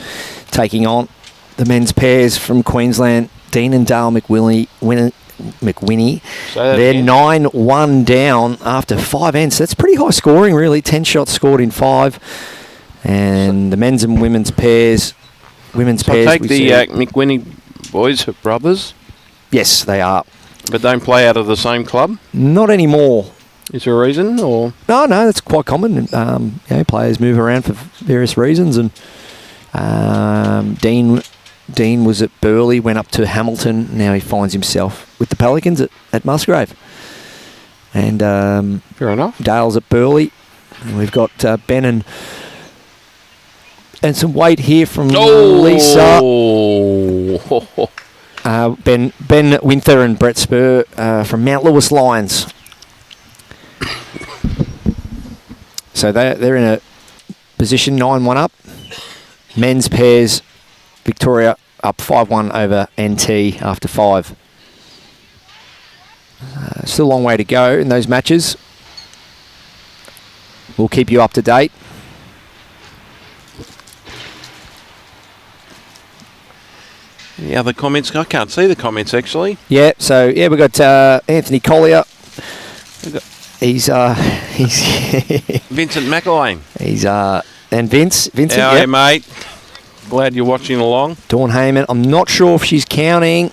taking on the men's pairs from Queensland, Dean and Dale McWhinney. They're 9-1 down after 5 ends. That's pretty high scoring, really. 10 shots scored in 5. And the men's and women's pairs. I take the McWhinney boys are brothers? Yes, they are. But don't play out of the same club? Not anymore. Is there a reason, or no? That's quite common. Players move around for various reasons, and Dean was at Burleigh, went up to Hamilton. Now he finds himself with the Pelicans at Musgrave, and fair enough. Dale's at Burleigh, and we've got Ben and some weight here from Lisa. Ben Winther and Brett Spur from Mount Lewis Lions. So they're in a position 9-1 up. Men's pairs, Victoria up 5-1 over NT after 5. Still a long way to go in those matches. We'll keep you up to date. Any other comments? I can't see the comments, actually. Yeah, so we've got Anthony Collier. He's Vincent McElwain. And Vincent. How are you, mate? Glad you're watching along. Dawn Hayman. I'm not sure if she's counting.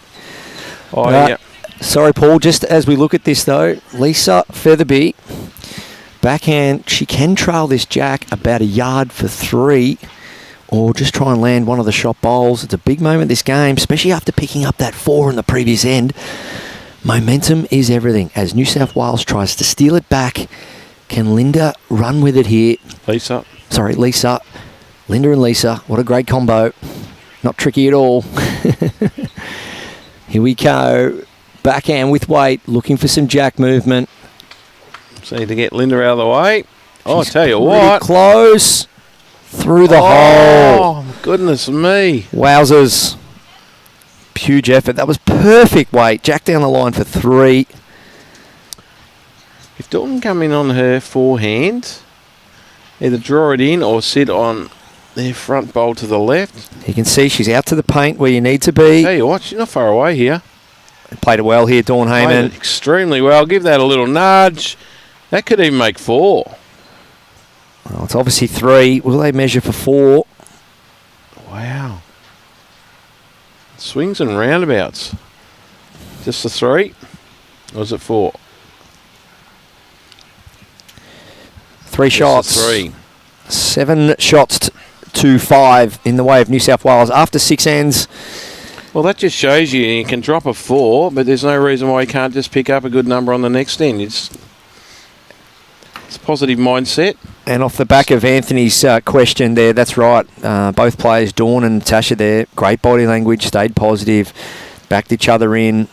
Oh, yeah. Sorry, Paul. Just as we look at this, though, Lisa Featherby, backhand, she can trail this jack about a yard for 3, or just try and land one of the shot bowls. It's a big moment this game, especially after picking up that 4 in the previous end. Momentum is everything as New South Wales tries to steal it back. Can Linda run with it here? Lisa. Linda and Lisa, what a great combo. Not tricky at all. Here we go. Backhand with weight, looking for some jack movement. So to get Linda out of the way. I'll She's tell you pretty what. Close. Through the hole. Oh, goodness me. Wowzers. Huge effort. That was perfect weight. Jack down the line for 3. If Dalton come in on her forehand, either draw it in or sit on their front bowl to the left. You can see she's out to the paint where you need to be. Tell you what, she's not far away here. Played it well here, Dawn Played Hayman. it extremely well. Give that a little nudge. That could even make 4. Well, it's obviously 3. Will they measure for 4? Wow. Swings and roundabouts. Just a 3? Or is it 4? 3 shots. Just a 3. 7 shots to 5 in the way of New South Wales after 6 ends. Well, that just shows you can drop a 4, but there's no reason why you can't just pick up a good number on the next end. It's a positive mindset. And off the back of Anthony's question there, that's right. Both players, Dawn and Natasha there, great body language, stayed positive, backed each other in.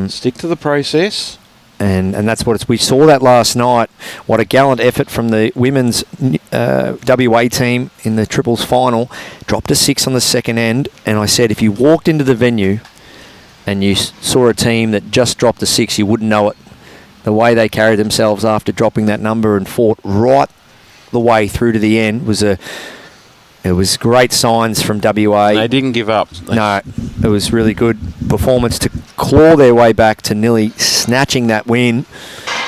Stick to the process. And that's what we saw that last night. What a gallant effort from the women's WA team in the triples final. Dropped a 6 on the second end. And I said if you walked into the venue and you saw a team that just dropped a 6, you wouldn't know it. The way they carried themselves after dropping that number and fought right the way through to the end it was great signs from WA. They didn't give up. No, it was really good performance to claw their way back to nearly snatching that win.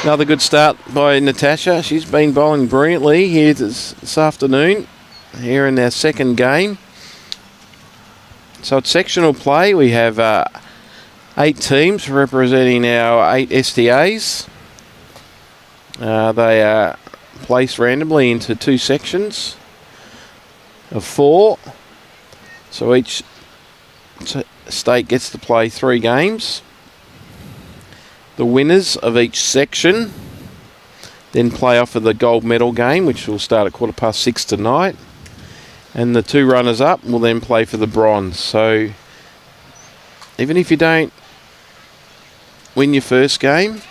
Another good start by Natasha. She's been bowling brilliantly here this afternoon, here in our second game. So it's sectional play. We have 8 teams representing our 8 STAs. They are placed randomly into 2 sections of 4. So each state gets to play 3 games. The winners of each section then play off of the gold medal game, which will start at 6:15 tonight. And the 2 runners-up will then play for the bronze. So even if you don't win your first game,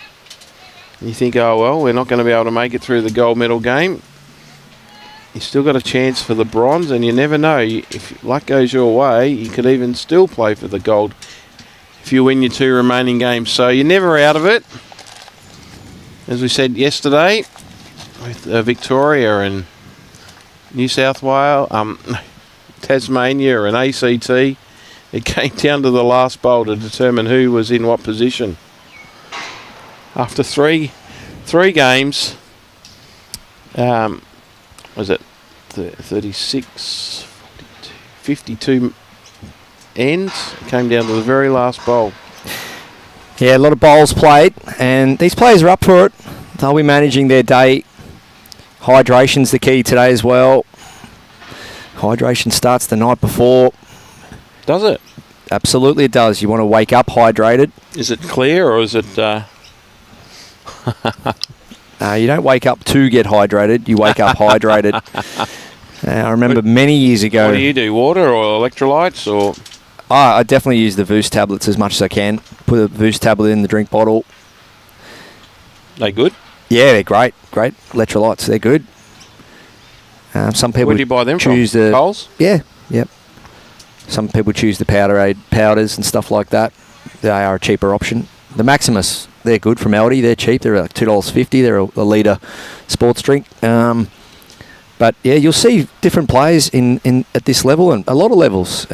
and you think, oh, well, we're not going to be able to make it through the gold medal game, you still got a chance for the bronze, and you never know. If luck goes your way, you could even still play for the gold if you win your 2 remaining games. So you're never out of it. As we said yesterday, with Victoria and New South Wales, Tasmania and ACT, it came down to the last bowl to determine who was in what position. After three games, was it 36, 52 ends? It came down to the very last bowl. Yeah, a lot of bowls played, and these players are up for it. They'll be managing their day. Hydration's the key today as well. Hydration starts the night before. Does it? Absolutely it does. You want to wake up hydrated. Is it clear or is it... You don't wake up to get hydrated. You wake up hydrated. I remember many years ago... What do you do? Water or electrolytes or... I definitely use the Voost tablets as much as I can. Put a Voost tablet in the drink bottle. They good? Yeah, they're great. Great electrolytes. They're good. Some people Where do you buy them choose from? Coles? Yeah, yep. Some people choose the Powerade powders and stuff like that. They are a cheaper option. The Maximus, they're good from Aldi. They're cheap. They're like $2.50. They're a litre sports drink. But yeah, you'll see different players in at this level and a lot of levels.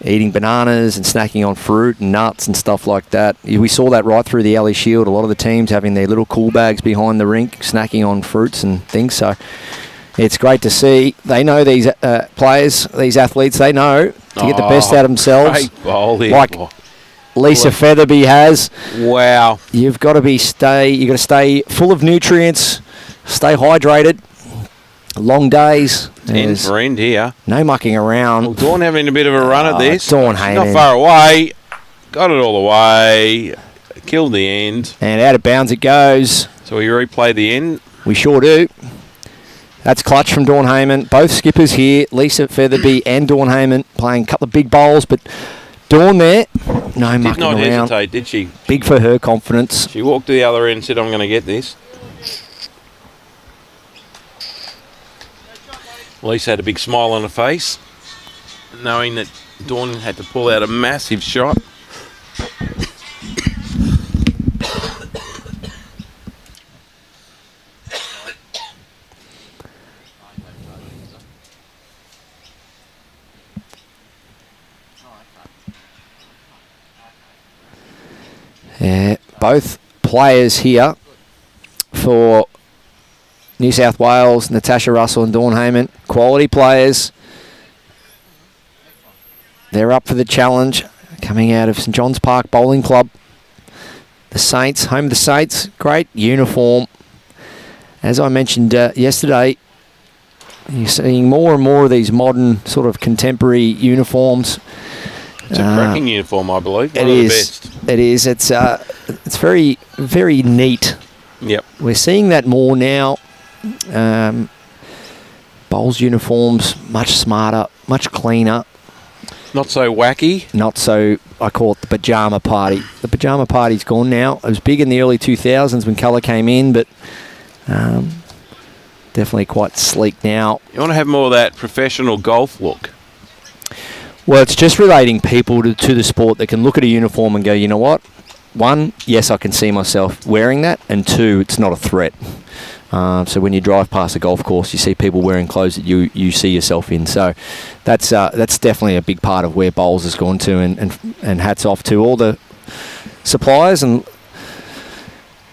Eating bananas and snacking on fruit and nuts and stuff like that. We saw that right through the Alley Shield. A lot of the teams having their little cool bags behind the rink, snacking on fruits and things. So it's great to see. They know these players, these athletes. They know to get the best out of themselves. Great bowling. Like Lisa Featherby has. Wow. You've got to stay full of nutrients, stay hydrated. Long days. End for end here. No mucking around. Well, Dawn having a bit of a run at this. Dawn She's Hayman. not far away. Got it all the way. Killed the end. And out of bounds it goes. So we replay the end. We sure do. That's clutch from Dawn Hayman. Both skippers here, Lisa Featherby and Dawn Hayman, playing a couple of big bowls, but Dawn there, no mucking around. Did not hesitate, did she? Big for her confidence. She walked to the other end and said, I'm going to get this. Lisa had a big smile on her face, knowing that Dawn had to pull out a massive shot. Yeah, both players here for New South Wales, Natasha Russell and Dawn Hayman, quality players. They're up for the challenge, coming out of St John's Park Bowling Club. The Saints, home of the Saints, great uniform. As I mentioned yesterday, you're seeing more and more of these modern sort of contemporary uniforms. It's a cracking uniform, I believe. It is. It is. It's very, very neat. Yep. We're seeing that more now. Bowls uniforms, much smarter, much cleaner. Not so wacky. Not so, I call it the pyjama party. The pyjama party's gone now. It was big in the early 2000s when colour came in, but definitely quite sleek now. You want to have more of that professional golf look. Well, it's just relating people to the sport that can look at a uniform and go, you know what? One, yes, I can see myself wearing that, and two, it's not a threat. So when you drive past a golf course, you see people wearing clothes that you see yourself in. So that's definitely a big part of where bowls has gone to, and hats off to all the suppliers and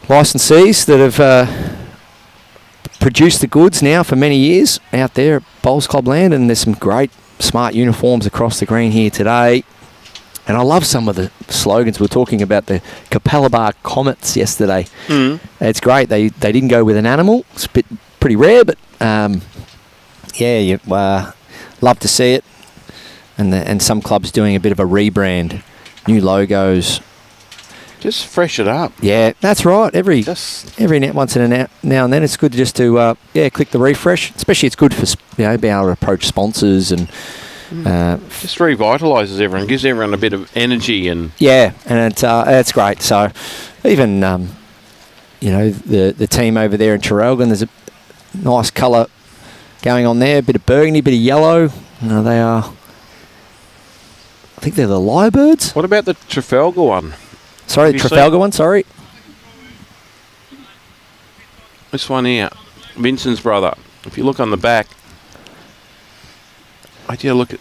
licensees that have produced the goods now for many years out there at Bowls Club Land, and there's some great smart uniforms across the green here today. And I love some of the slogans. We were talking about the Capella Comets yesterday. It's great. They didn't go with an animal. It's pretty rare, but yeah, you love to see it. And some clubs doing a bit of a rebrand, new logos. Just fresh it up. Yeah, that's right. Every once in a now and then, it's good just to click the refresh. Especially, it's good for being able to approach sponsors and. Just revitalises everyone, gives everyone a bit of energy and and it's great. So even the team over there in Traralgon, there's a nice colour going on there, a bit of burgundy, a bit of yellow. They are, I think they're the Lyrebirds. What about the Trafalgar one? Sorry, the Trafalgar one. Sorry, this one here, Vincent's brother. If you look on the back. Look at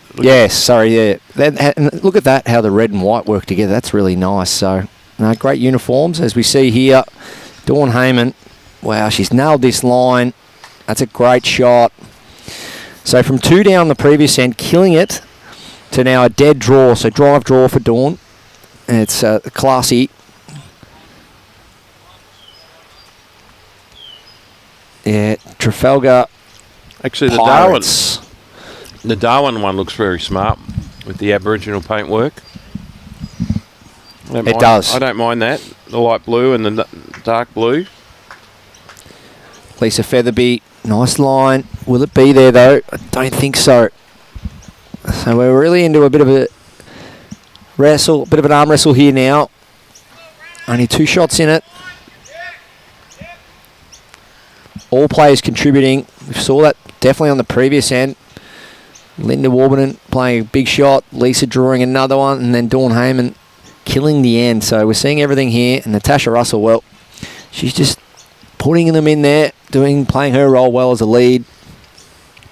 that, how the red and white work together. That's really nice. So, great uniforms, as we see here. Dawn Hayman, wow, she's nailed this line. That's a great shot. So, from 2 down the previous end, killing it, to now a dead draw. So, drive draw for Dawn. And it's classy. Yeah, Trafalgar. Actually, the Darwin one looks very smart with the Aboriginal paintwork. It does. I don't mind that. The light blue and the dark blue. Lisa Featherby, nice line. Will it be there though? I don't think so. So we're really into a bit of a wrestle, a bit of an arm wrestle here now. Only 2 shots in it. All players contributing. We saw that definitely on the previous end. Linda Warburton playing a big shot, Lisa drawing another one, and then Dawn Hayman killing the end. So we're seeing everything here. And Natasha Russell, well, she's just putting them in there, playing her role well as a lead.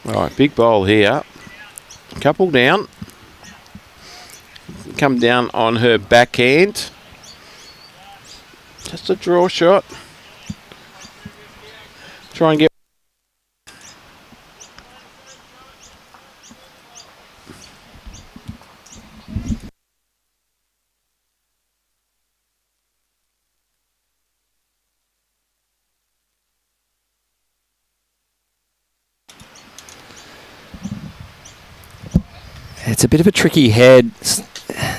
All right, big bowl here. Couple down. Come down on her backhand. Just a draw shot. Try and get. It's a bit of a tricky head.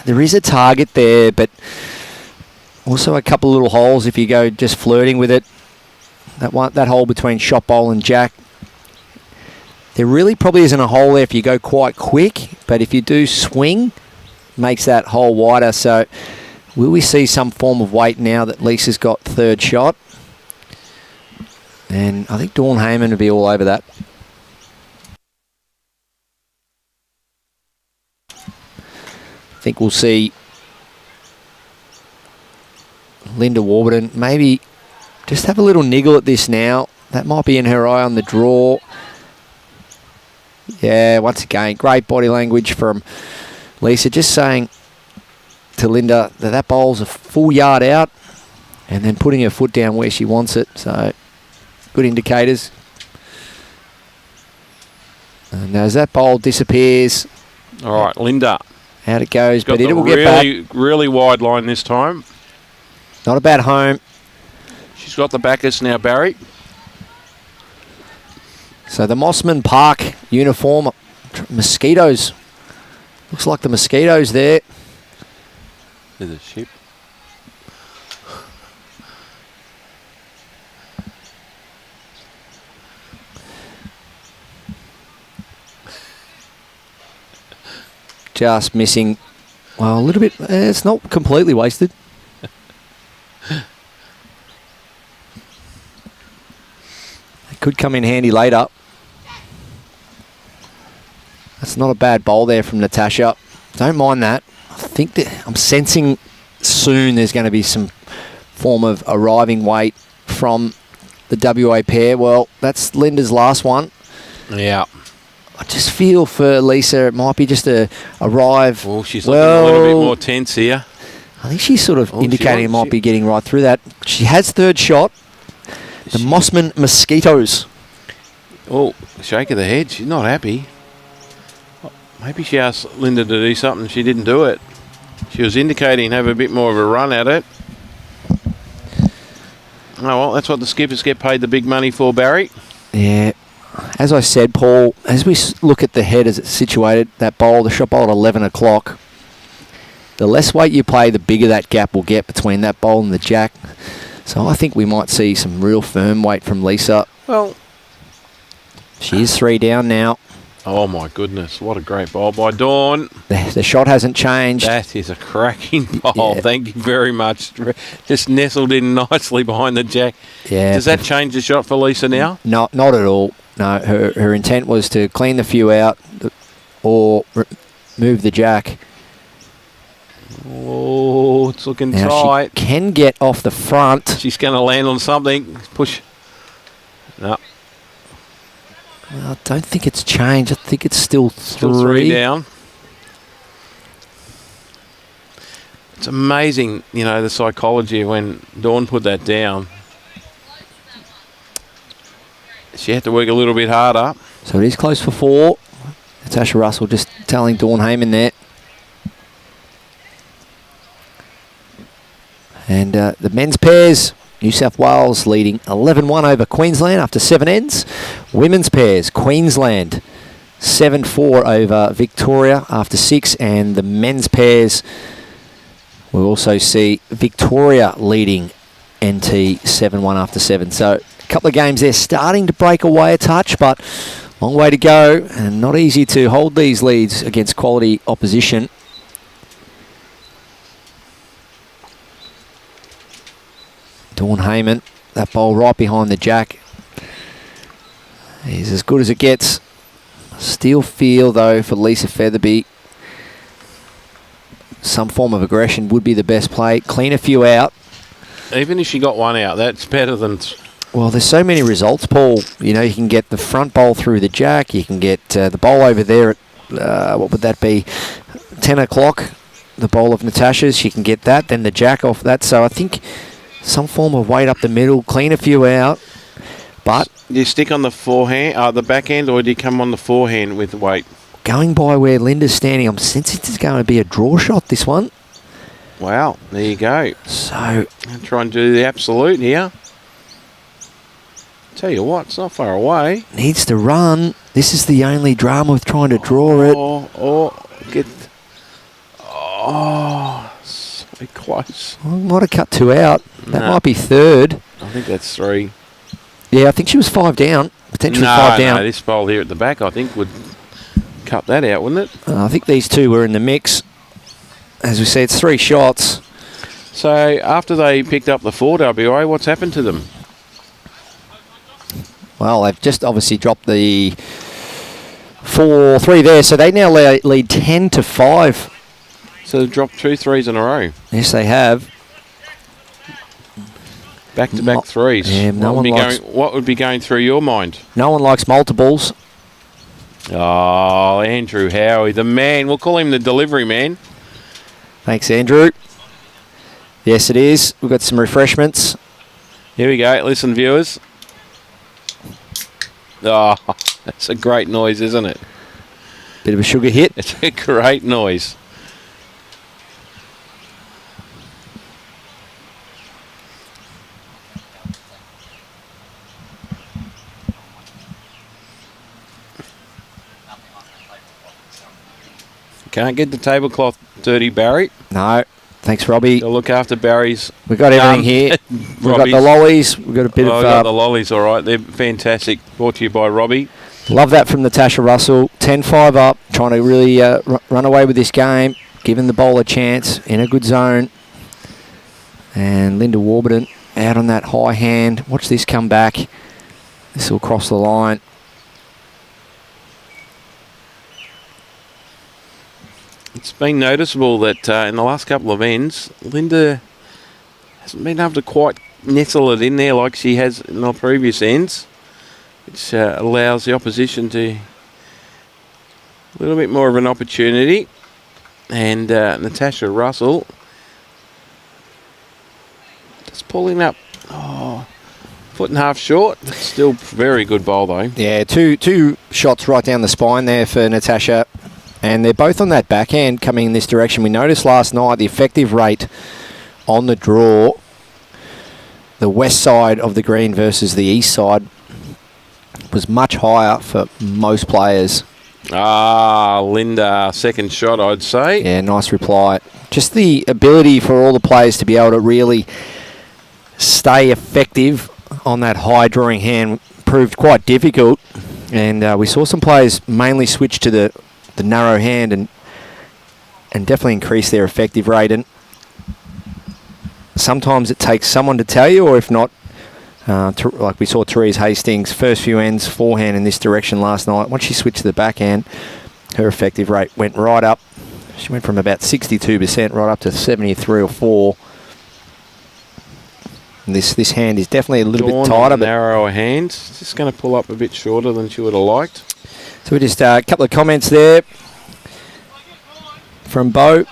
There is a target there, but also a couple of little holes if you go just flirting with it. That hole between shot bowl and jack. There really probably isn't a hole there if you go quite quick, but if you do swing, makes that hole wider. So will we see some form of weight now that Lisa's got third shot? And I think Dawn Hayman will be all over that. I think we'll see Linda Warburton maybe just have a little niggle at this now. That might be in her eye on the draw. Yeah, once again, great body language from Lisa. Just saying to Linda that bowl's a full yard out and then putting her foot down where she wants it. So, good indicators. And as that bowl disappears... All right, Linda. Out it goes, but it will get back. Really wide line this time. Not a bad home. She's got the backers now, Barry. So the Mossman Park uniform, mosquitoes. Looks like the mosquitoes there. There's a ship. Just missing, well, a little bit. It's not completely wasted. It could come in handy later. That's not a bad bowl there from Natasha. Don't mind that. I think that I'm sensing soon there's going to be some form of arriving weight from the WA pair. Well, that's Linda's last one. Yeah. I just feel for Lisa it might be just a arrive. Well, she's looking a little bit more tense here. I think she's sort of indicating it might be getting right through that. She has third shot. The Mossman Mosquitoes. Oh, shake of the head. She's not happy. Maybe she asked Linda to do something. She didn't do it. She was indicating have a bit more of a run at it. Oh, well, that's what the skippers get paid the big money for, Barry. Yeah. As I said, Paul, as we look at the head as it's situated, that bowl, the shot bowl at 11 o'clock, the less weight you play, the bigger that gap will get between that bowl and the jack. So I think we might see some real firm weight from Lisa. Well, she is 3 down now. Oh, my goodness. What a great bowl by Dawn. The shot hasn't changed. That is a cracking bowl. Yeah. Thank you very much. Just nestled in nicely behind the jack. Yeah. Does that change the shot for Lisa now? Not at all. No, her intent was to clean the few out or move the jack. Oh, it's looking now tight. She can get off the front. She's going to land on something. Push. No. Well, I don't think it's changed. I think it's still 3. Still 3 down. It's amazing, you know, the psychology when Dawn put that down. She had to work a little bit harder. So it is close for 4. Natasha Russell just telling Dawn Hayman there. And the men's pairs, New South Wales leading 11-1 over Queensland after 7 ends. Women's pairs, Queensland 7-4 over Victoria after 6. And the men's pairs, we'll also see Victoria leading NT 7-1 after 7. So a couple of games there starting to break away a touch, but long way to go and not easy to hold these leads against quality opposition. Dawn Hayman, that bowl right behind the jack. He's as good as it gets. Still feel, though, for Lisa Featherby, some form of aggression would be the best play. Clean a few out. Even if she got one out, that's better than... Well, there's so many results, Paul. You know, you can get the front bowl through the jack. You can get the bowl over there at, what would that be, 10 o'clock, the bowl of Natasha's. She can get that, then the jack off that. So I think some form of weight up the middle, clean a few out. But do you stick on the forehand, the backhand, or do you come on the forehand with weight? Going by where Linda's standing, I'm sensing it's going to be a draw shot, this one. Wow, there you go. So I'll try and do the absolute here. Tell you what, it's not far away. Needs to run. This is the only drama with trying to draw it. Get. Oh, so close. I might have cut 2 out. That No. might be third. I think that's 3. Yeah, I think she was 5 down. Potentially 5 down. No, this bowl here at the back, I think, would cut that out, wouldn't it? I think these two were in the mix. As we said, it's 3 shots. So after they picked up the 4 WA, what's happened to them? Well, they've just obviously dropped the 4-3 there, so they now lead 10-5. So they've dropped 2 threes in a row. Yes, they have. Back-to-back threes. Yeah, What would be going through your mind? No one likes multiples. Oh, Andrew Howie, the man. We'll call him the delivery man. Thanks, Andrew. Yes, it is. We've got some refreshments. Here we go. Listen, viewers. Oh, that's a great noise, isn't it? Bit of a sugar hit. It's a great noise. Can't get the tablecloth dirty, Barry. No. Thanks, Robbie. They'll look after Barry's. We've got everything here. We've got the lollies. We've got a bit of... I got the lollies, all right. They're fantastic. Brought to you by Robbie. Love that from Natasha Russell. 10-5 up, trying to really run away with this game, giving the bowler a chance in a good zone. And Linda Warburton out on that high hand. Watch this come back. This will cross the line. It's been noticeable that in the last couple of ends, Linda hasn't been able to quite nestle it in there like she has in the previous ends, which allows the opposition to a little bit more of an opportunity. And Natasha Russell just pulling up, 1.5 foot short. Still very good bowl though. Yeah, two shots right down the spine there for Natasha. And they're both on that backhand coming in this direction. We noticed last night the effective rate on the draw, the west side of the green versus the east side, was much higher for most players. Linda, second shot, I'd say. Yeah, nice reply. Just the ability for all the players to be able to really stay effective on that high drawing hand proved quite difficult. And we saw some players mainly switch to the narrow hand and definitely increase their effective rate. And sometimes it takes someone to tell you, or if not, like we saw Therese Hastings, first few ends, forehand in this direction last night. Once she switched to the backhand, her effective rate went right up. She went from about 62% right up to 73 or 4. And this hand is definitely a little bit tighter. Narrower hand. It's just going to pull up a bit shorter than she would have liked. So we just a couple of comments there from Bo.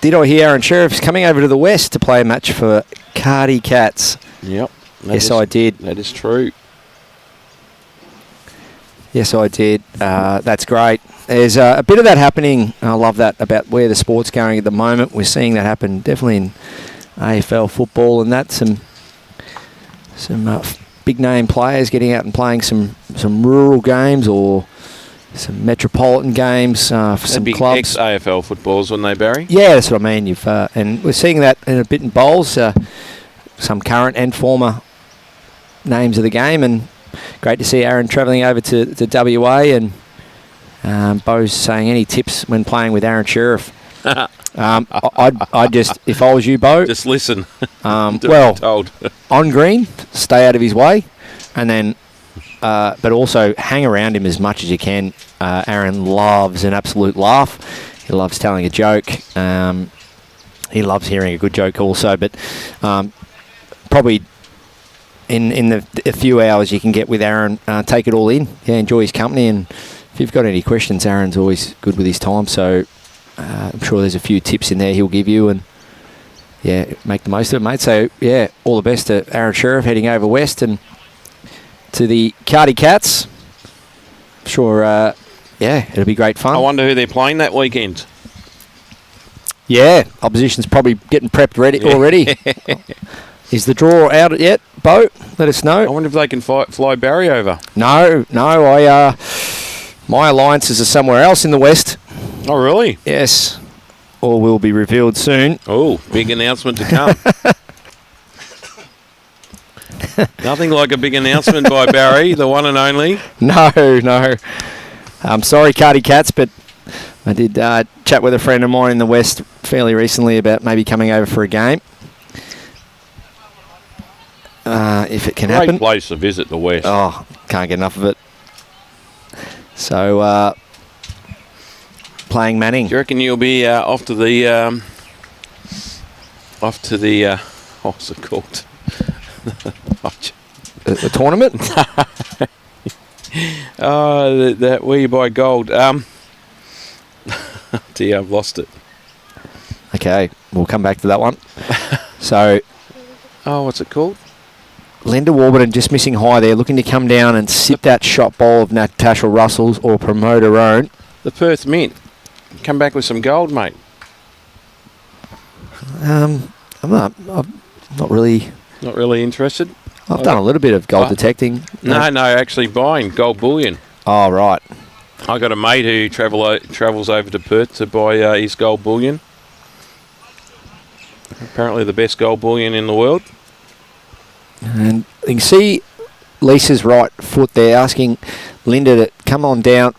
Did I hear Aaron Sheriff's coming over to the west to play a match for Cardi Cats? Yep. Yes, I did. That is true. Yes, I did. That's great. There's a bit of that happening. I love that about where the sport's going at the moment. We're seeing that happen definitely in AFL football, and that some big name players getting out and playing some rural games or some metropolitan games for some clubs. Ex-AFL footballers, wouldn't they, Barry? Yeah, that's what I mean. And we're seeing that in a bit in bowls. Some current and former names of the game, and great to see Aaron travelling over to WA. And Bo's saying, any tips when playing with Aaron Sheriff? I'd just, if I was you, Bo, just listen. Told. On green, stay out of his way, and then, but also hang around him as much as you can. Aaron loves an absolute laugh. He loves telling a joke. He loves hearing a good joke also, but probably in the a few hours you can get with Aaron, take it all in. Yeah, enjoy his company, and if you've got any questions, Aaron's always good with his time. So I'm sure there's a few tips in there he'll give you, and yeah, make the most of it, mate. So yeah, all the best to Aaron Sheriff heading over west and to the Cardi Cats. I'm sure, yeah, it'll be great fun. I wonder who they're playing that weekend. Yeah, opposition's probably getting prepped ready already. Is the draw out yet, Bo? Let us know. I wonder if they can fly Barry over. No. My alliances are somewhere else in the west. Oh, really? Yes. All will be revealed soon. Oh, big announcement to come. Nothing like a big announcement by Barry, the one and only. No. I'm sorry, Cardi Cats, but I did chat with a friend of mine in the West fairly recently about maybe coming over for a game. If it can happen. Great place to visit the West. Oh, can't get enough of it. So, playing Manning. Do you reckon you'll be off to the what's it called? The tournament? That where you buy gold. Dear, I've lost it. Okay, we'll come back to that one. So, what's it called? Linda Warburton just missing high there, looking to come down and sip that shot bowl of Natasha Russell's or promote her own. The Perth Mint. Come back with some gold, mate. I'm not really. Not really interested. I've done a little bit of gold detecting. No, actually buying gold bullion. Oh, right. I got a mate who travels over to Perth to buy his gold bullion. Apparently the best gold bullion in the world. And you can see Lisa's right foot there asking Linda to come on down,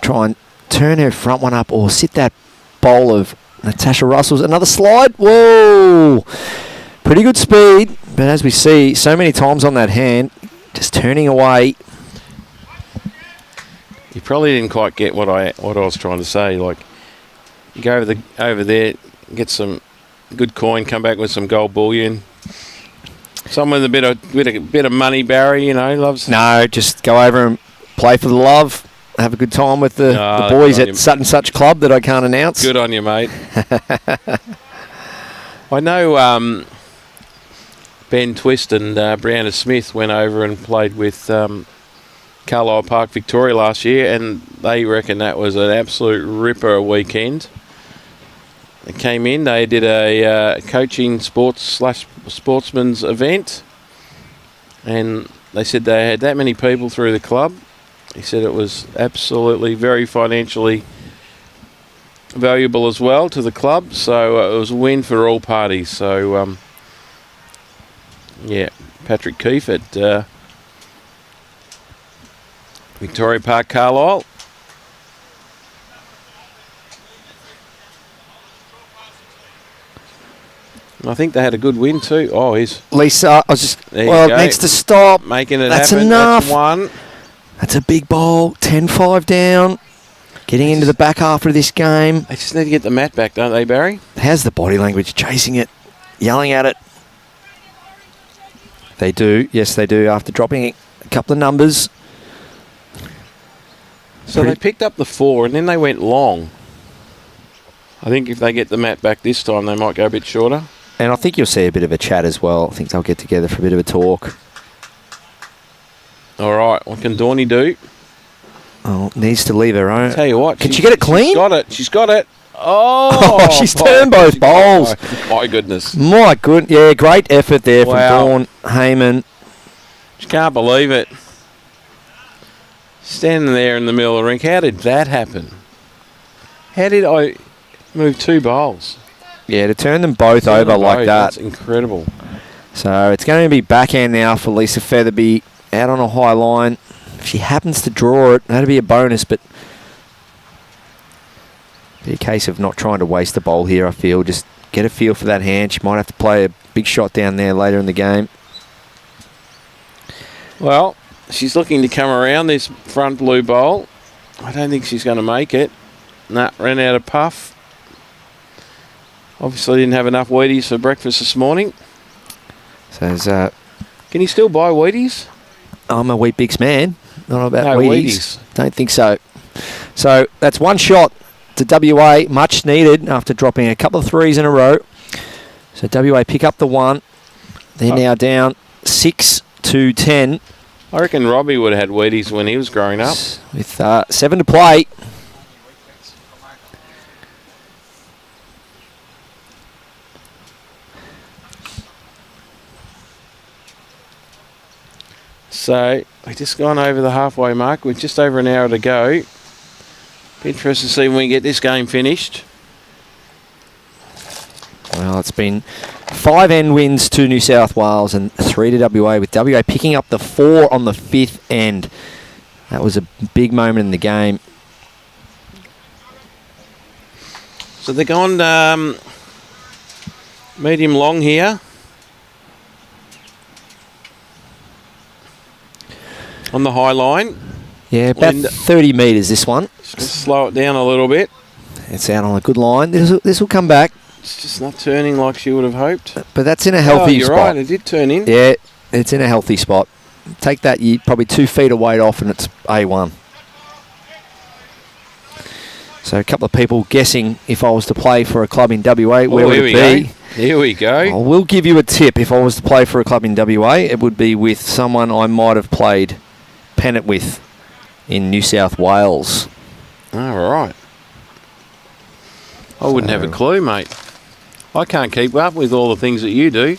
try and turn her front one up or sit that bowl of Natasha Russell's. Another slide. Whoa! Pretty good speed, but as we see so many times on that hand, just turning away. You probably didn't quite get what I was trying to say. Like, you go over there, get some good coin, come back with some gold bullion. Someone with a bit of money, Barry, loves. No, just go over and play for the love. Have a good time with the boys at such and such club that I can't announce. Good on you, mate. I know Ben Twist and Brianna Smith went over and played with Carlisle Park, Victoria last year, and they reckon that was an absolute ripper weekend. They came in, they did a coaching sportsman's event, and they said they had that many people through the club. He said it was absolutely very financially valuable as well to the club, so it was a win for all parties. So, Patrick Keefe at Victoria Park, Carlisle. I think they had a good win too. Oh, he's Lisa. I was just needs to stop. Making it That's happen. enough. That's one. That's a big bowl. 10-5 down. Getting into the back half of this game. They just need to get the mat back, don't they, Barry? How's the body language? Chasing it, yelling at it. They do. Yes, they do. After dropping a couple of numbers. So they picked up the 4 and then they went long. I think if they get the mat back this time, they might go a bit shorter. And I think you'll see a bit of a chat as well. I think they'll get together for a bit of a talk. All right. What can Dawny do? Oh, needs to leave her own. Tell you what. Can she get it clean? She's got it. Oh, she's turned both bowls. My goodness. My goodness. Yeah, great effort there from Dawn Hayman. Just can't believe it. Standing there in the middle of the rink. How did that happen? How did I move 2 bowls? Yeah, to turn them both over like that. That's incredible. So it's going to be backhand now for Lisa Featherby out on a high line. If she happens to draw it, that'd be a bonus, but be a case of not trying to waste the bowl here, I feel. Just get a feel for that hand. She might have to play a big shot down there later in the game. Well, she's looking to come around this front blue bowl. I don't think she's going to make it. Nah, ran out of puff. Obviously didn't have enough Wheaties for breakfast this morning. So can you still buy Wheaties? I'm a Wheat Bix man. Not about Wheaties. Don't think so. So that's one shot to WA, much needed after dropping a couple of 3s in a row. So WA pick up the 1. They're now down 6-10. I reckon Robbie would have had Wheaties when he was growing up. With 7 to play. So we've just gone over the halfway mark with just over an hour to go. Interested to see when we get this game finished. Well, it's been 5 end wins to New South Wales and 3 to WA, with WA picking up the 4 on the 5th end. That was a big moment in the game. So they're gone medium long here. On the high line. Yeah, about 30 metres this one. Just slow it down a little bit. It's out on a good line. This will come back. It's just not turning like she would have hoped. But that's in a healthy you're spot. Right, it did turn in. Yeah, it's in a healthy spot. Take that, you probably 2 feet of weight off and it's A1. So a couple of people guessing if I was to play for a club in WA, where would it be? Here we go. I will give you a tip. If I was to play for a club in WA, it would be with someone I might have played pennant with in New South Wales. All right. I wouldn't have a clue, mate. I can't keep up with all the things that you do.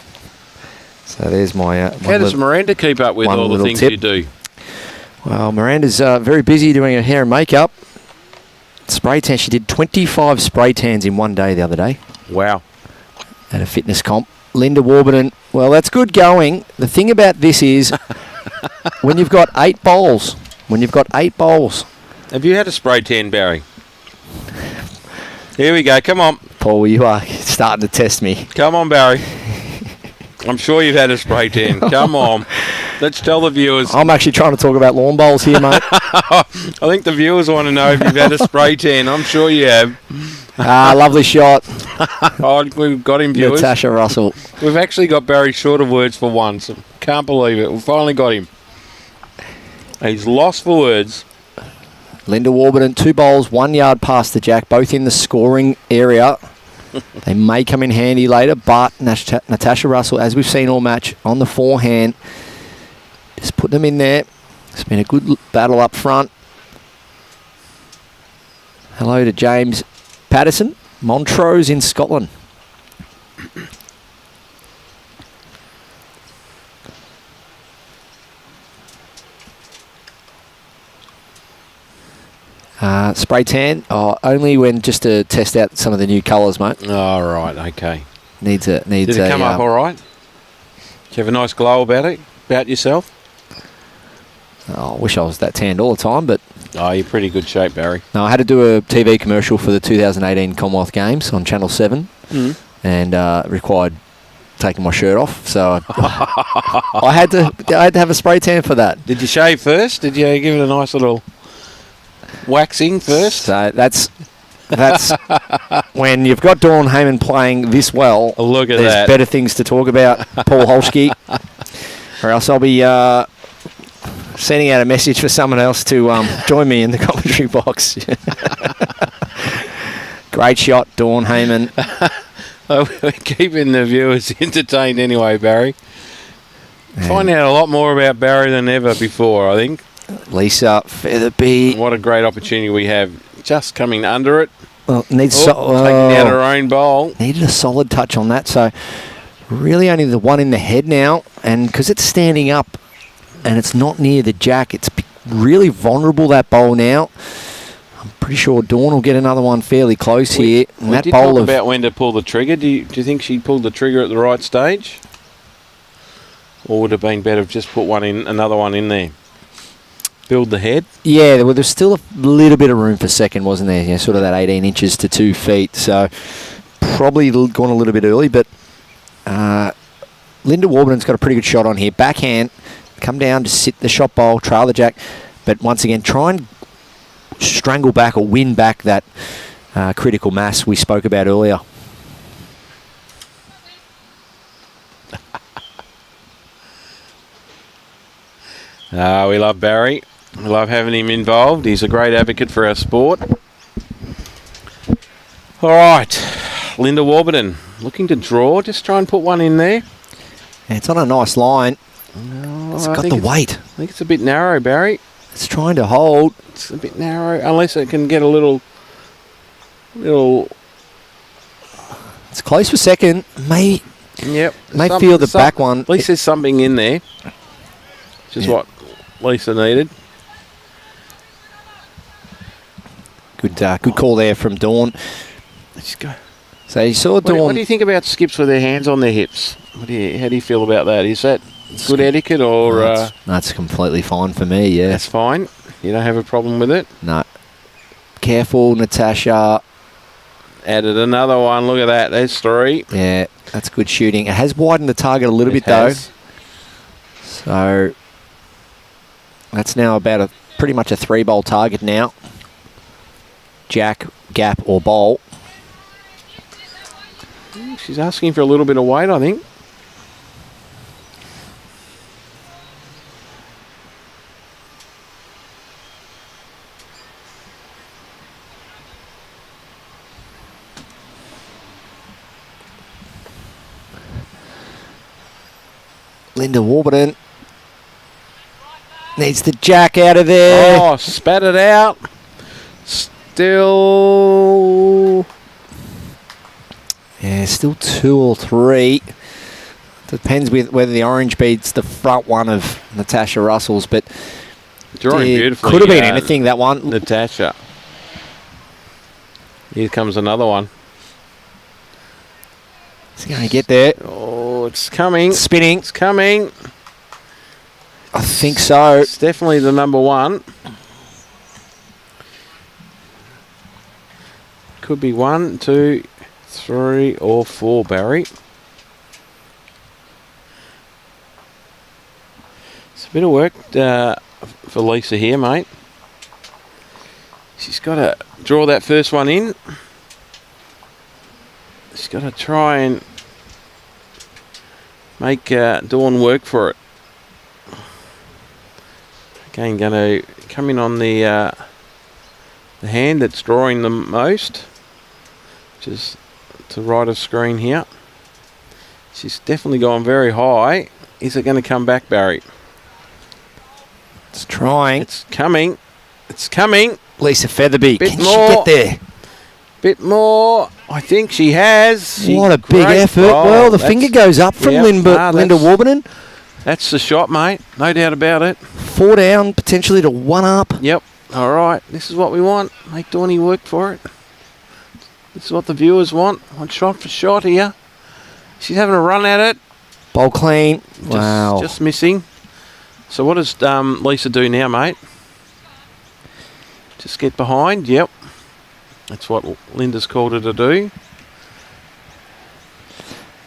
So there's my... How does Miranda keep up with all the things you do? Well, Miranda's very busy doing her hair and makeup. Spray tan. She did 25 spray tans in one day the other day. Wow. At a fitness comp. Linda Warburton. Well, that's good going. The thing about this is when you've got 8 bowls. Have you had a spray tan, Barry? Here we go. Come on. Paul, you are starting to test me. Come on, Barry. I'm sure you've had a spray tan. Come on. Let's tell the viewers. I'm actually trying to talk about lawn bowls here, mate. I think the viewers want to know if you've had a spray tan. I'm sure you have. Lovely shot. Oh, we've got him, viewers. Natasha Russell. We've actually got Barry short of words for once. Can't believe it. We finally got him. He's lost for words. Linda Warburton, 2 bowls, 1 yard past the jack, both in the scoring area. They may come in handy later, but Natasha Russell, as we've seen all match, on the forehand, just put them in there. It's been a good battle up front. Hello to James Patterson, Montrose in Scotland. Spray tan, only when just to test out some of the new colours, mate. Oh, right, okay. Did it come up all right? Did you have a nice glow about yourself? I wish I was that tanned all the time, but... Oh, you're pretty good shape, Barry. No, I had to do a TV commercial for the 2018 Commonwealth Games on Channel 7 and required taking my shirt off, so I had to have a spray tan for that. Did you shave first? Did you give it a nice little... waxing first? So that's when you've got Dawn Hayman playing this well. Look at there's that. Better things to talk about, Paul Holschke, or else I'll be sending out a message for someone else to join me in the commentary box. Great shot, Dawn Hayman. We're keeping the viewers entertained anyway, Barry. Find out a lot more about Barry than ever before, I think. Lisa Featherby. What a great opportunity we have. Just coming under it. Well, needs taking out her own bowl. Needed a solid touch on that. So really only the one in the head now. And because it's standing up and it's not near the jack, it's really vulnerable, that bowl now. I'm pretty sure Dawn will get another one fairly close here. And we did talk about when to pull the trigger. Do you think she pulled the trigger at the right stage? Or would it have been better to just put another one in there? Build the head? Yeah, well, there's still a little bit of room for second, wasn't there? Yeah, sort of that 18 inches to 2 feet. So probably gone a little bit early, but Linda Warburton's got a pretty good shot on here. Backhand, come down to sit the shot bowl, trail the jack, but once again, try and strangle back or win back that critical mass we spoke about earlier. We love Barry. We love having him involved. He's a great advocate for our sport. All right, Linda Warburton looking to draw. Just try and put one in there. Yeah, it's on a nice line. No, it's got the weight. I think it's a bit narrow, Barry. It's trying to hold. It's a bit narrow, unless it can get a little. It's close for second. May feel the back one. At least there's something in there. Which is what Lisa needed. Good call there from Dawn. Let's go. So you saw Dawn. What do you think about skips with their hands on their hips? How do you feel about that? Is that good etiquette or... That's completely fine for me, yeah. That's fine. You don't have a problem with it? No. Careful, Natasha. Added another one. Look at that. There's 3. Yeah, that's good shooting. It has widened the target a little bit, though. So that's now about pretty much a 3-bowl target now. Jack, gap, or bowl. She's asking for a little bit of weight, I think. Linda Warburton needs the jack out of there. Oh, spat it out. Still... Yeah, still 2 or 3. Depends with whether the orange beats the front one of Natasha Russell's, but drawing beautifully. Could have been anything, that one. Natasha. Here comes another one. It's going to get there. Oh, it's coming. Spinning. It's coming. I think so. It's definitely the number 1. Could be 1, 2, 3 or 4, Barry. It's a bit of work for Lisa here, mate. She's got to draw that first one in. She's got to try and make Dawn work for it. Again, going to come in on the hand that's drawing the most, which is to right of screen here. She's definitely gone very high. Is it going to come back, Barry? It's trying. It's coming. It's coming. Lisa Featherby. Bit Can more. she get there? Bit more. I think she has. What a big effort. Well, the finger goes up from Linda Warburton. That's the shot, mate. No doubt about it. 4 down, potentially to 1 up. Yep. All right. This is what we want. Make Dawny work for it. This is what the viewers want. One shot for shot here. She's having a run at it. Bowl clean. Wow. Just missing. So what does Lisa do now, mate? Just get behind. Yep. That's what Linda's called her to do.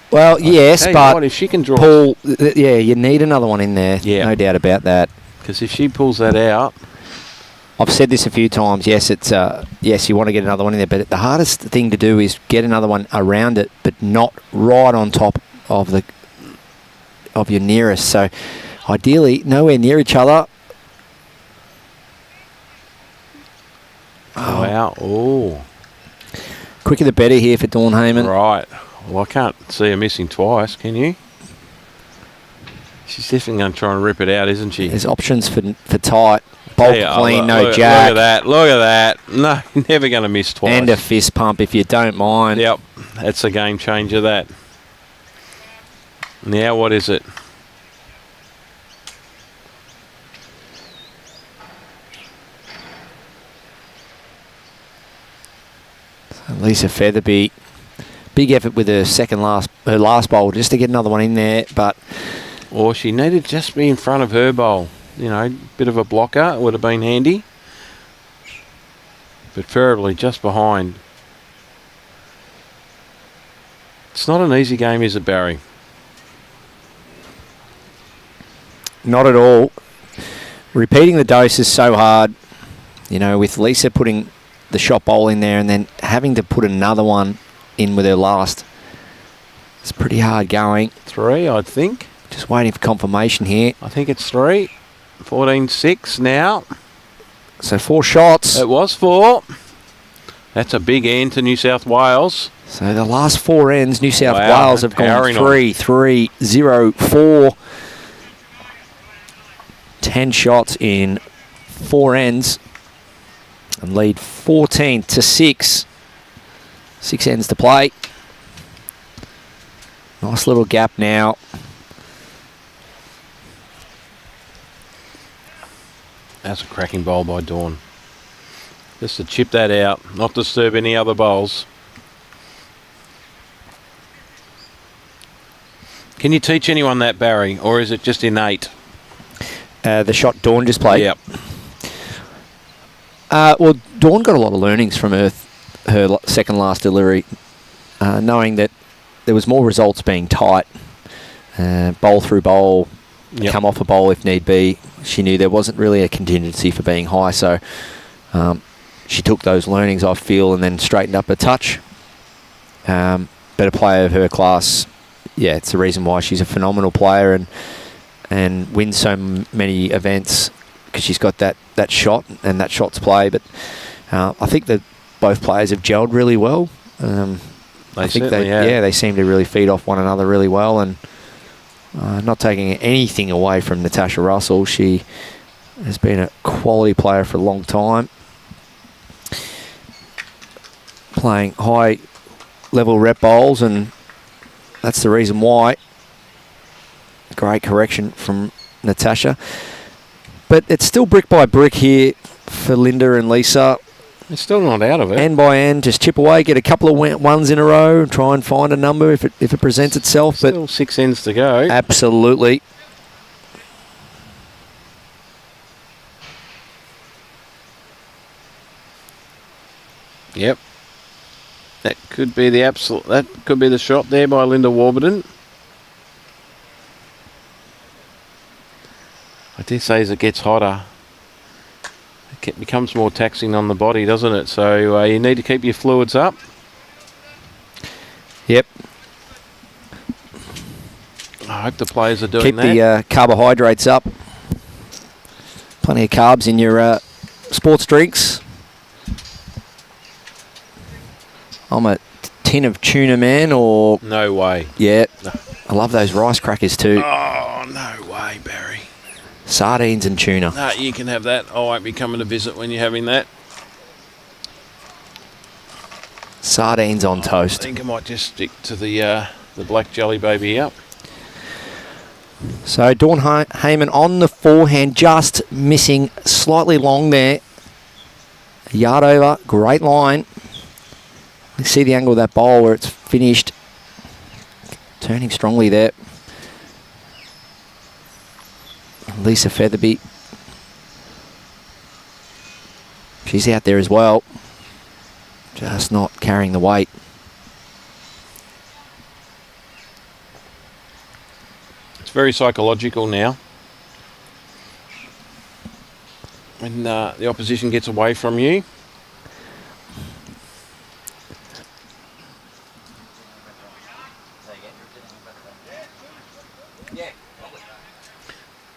Well, yes, but what, if she can draw, Paul, yeah, you need another one in there. Yeah. No doubt about that. Because if she pulls that out, I've said this a few times. Yes, it's yes, you want to get another one in there, but the hardest thing to do is get another one around it, but not right on top of your nearest. So, ideally, nowhere near each other. Oh, wow! Oh, quicker the better here for Dawn Hayman. Right. Well, I can't see her missing twice. Can you? She's definitely going to try and rip it out, isn't she? There's options for tight. Bolt clean, no jack. Look at that. Look at that. No, never going to miss twice. And a fist pump if you don't mind. Yep. That's a game changer, that. Now what is it? So Lisa Featherby. Big effort with her last bowl just to get another one in there, but... Or she needed to just be in front of her bowl. You know, bit of a blocker would have been handy. But preferably just behind. It's not an easy game, is it, Barry? Not at all. Repeating the dose is so hard. You know, with Lisa putting the shot bowl in there and then having to put another one in with her last. It's pretty hard going. 3, I think. Just waiting for confirmation here. I think it's 3. 14-6 now. So 4 shots. It was 4. That's a big end to New South Wales. So the last 4 ends, New South Wales have gone 3, 3, 0, 4. 10 shots in 4 ends. And lead 14-6. 6 ends to play. Nice little gap now. That's a cracking bowl by Dawn. Just to chip that out, not disturb any other bowls. Can you teach anyone that, Barry, or is it just innate? The shot Dawn just played? Yep. Well, Dawn got a lot of learnings from her second last delivery, knowing that there was more results being tight, bowl through bowl, come off a bowl if need be. She knew there wasn't really a contingency for being high, so she took those learnings, I feel, and then straightened up her touch. But a player of her class, yeah, it's the reason why she's a phenomenal player and wins so many events, because she's got that shot and that shot's play. But I think that both players have gelled really well. I think they seem to really feed off one another really well. And not taking anything away from Natasha Russell, she has been a quality player for a long time, playing high level rep bowls, and that's the reason why. Great correction from Natasha. But it's still brick by brick here for Linda and Lisa. They're still not out of it. End by end, just chip away, get a couple of ones in a row, and try and find a number if it presents itself. Still 6 ends to go. Absolutely. Yep. That could be the shot there by Linda Warburton. I dare say as it gets hotter, it becomes more taxing on the body, doesn't it? So you need to keep your fluids up. Yep. I hope the players are doing keep that. Keep the carbohydrates up. Plenty of carbs in your sports drinks. I'm a tin of tuna man, or... No way. Yeah. No. I love those rice crackers too. Oh, no way, Barry. Sardines and tuna. No, you can have that. I won't be coming to visit when you're having that. Sardines on toast. I think I might just stick to the black jelly baby up. So Dawn Hayman on the forehand, just missing slightly long there. A yard over, great line. You see the angle of that bowl where it's finished. Turning strongly there. Lisa Featherby. She's out there as well. Just not carrying the weight. It's very psychological now. When the opposition gets away from you.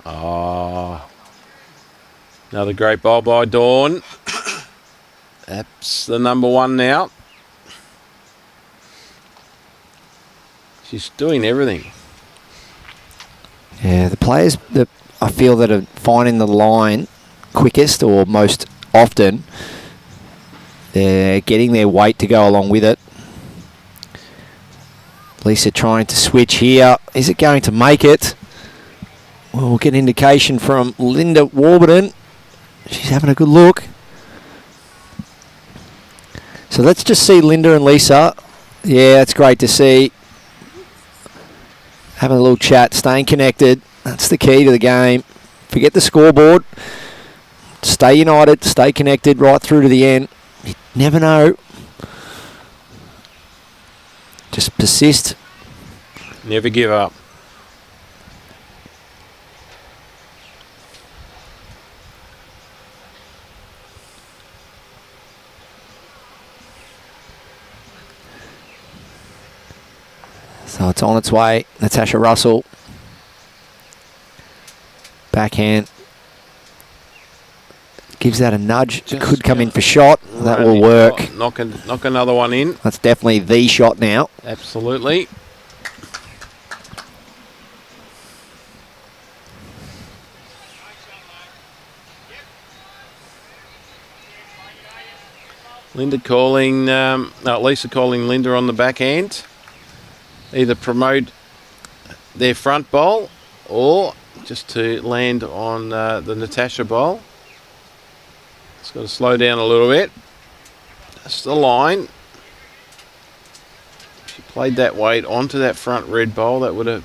Oh, another great bowl by Dawn. That's the number one now. She's doing everything. Yeah, the players that I feel that are finding the line quickest or most often, they're getting their weight to go along with it. Lisa trying to switch here. Is it going to make it? We'll get an indication from Linda Warburton. She's having a good look. So let's just see Linda and Lisa. Yeah, it's great to see. Having a little chat, staying connected. That's the key to the game. Forget the scoreboard. Stay united, stay connected right through to the end. You never know. Just persist. Never give up. So it's on its way. Natasha Russell. Backhand. Gives that a nudge. It could come in for shot. That will work. Knock another one in. That's definitely the shot now. Absolutely. Lisa calling Linda on the backhand. Either promote their front bowl or just to land on the Natasha bowl. It's Just got to slow down a little bit. That's the line. If she played that weight onto that front red bowl, that would have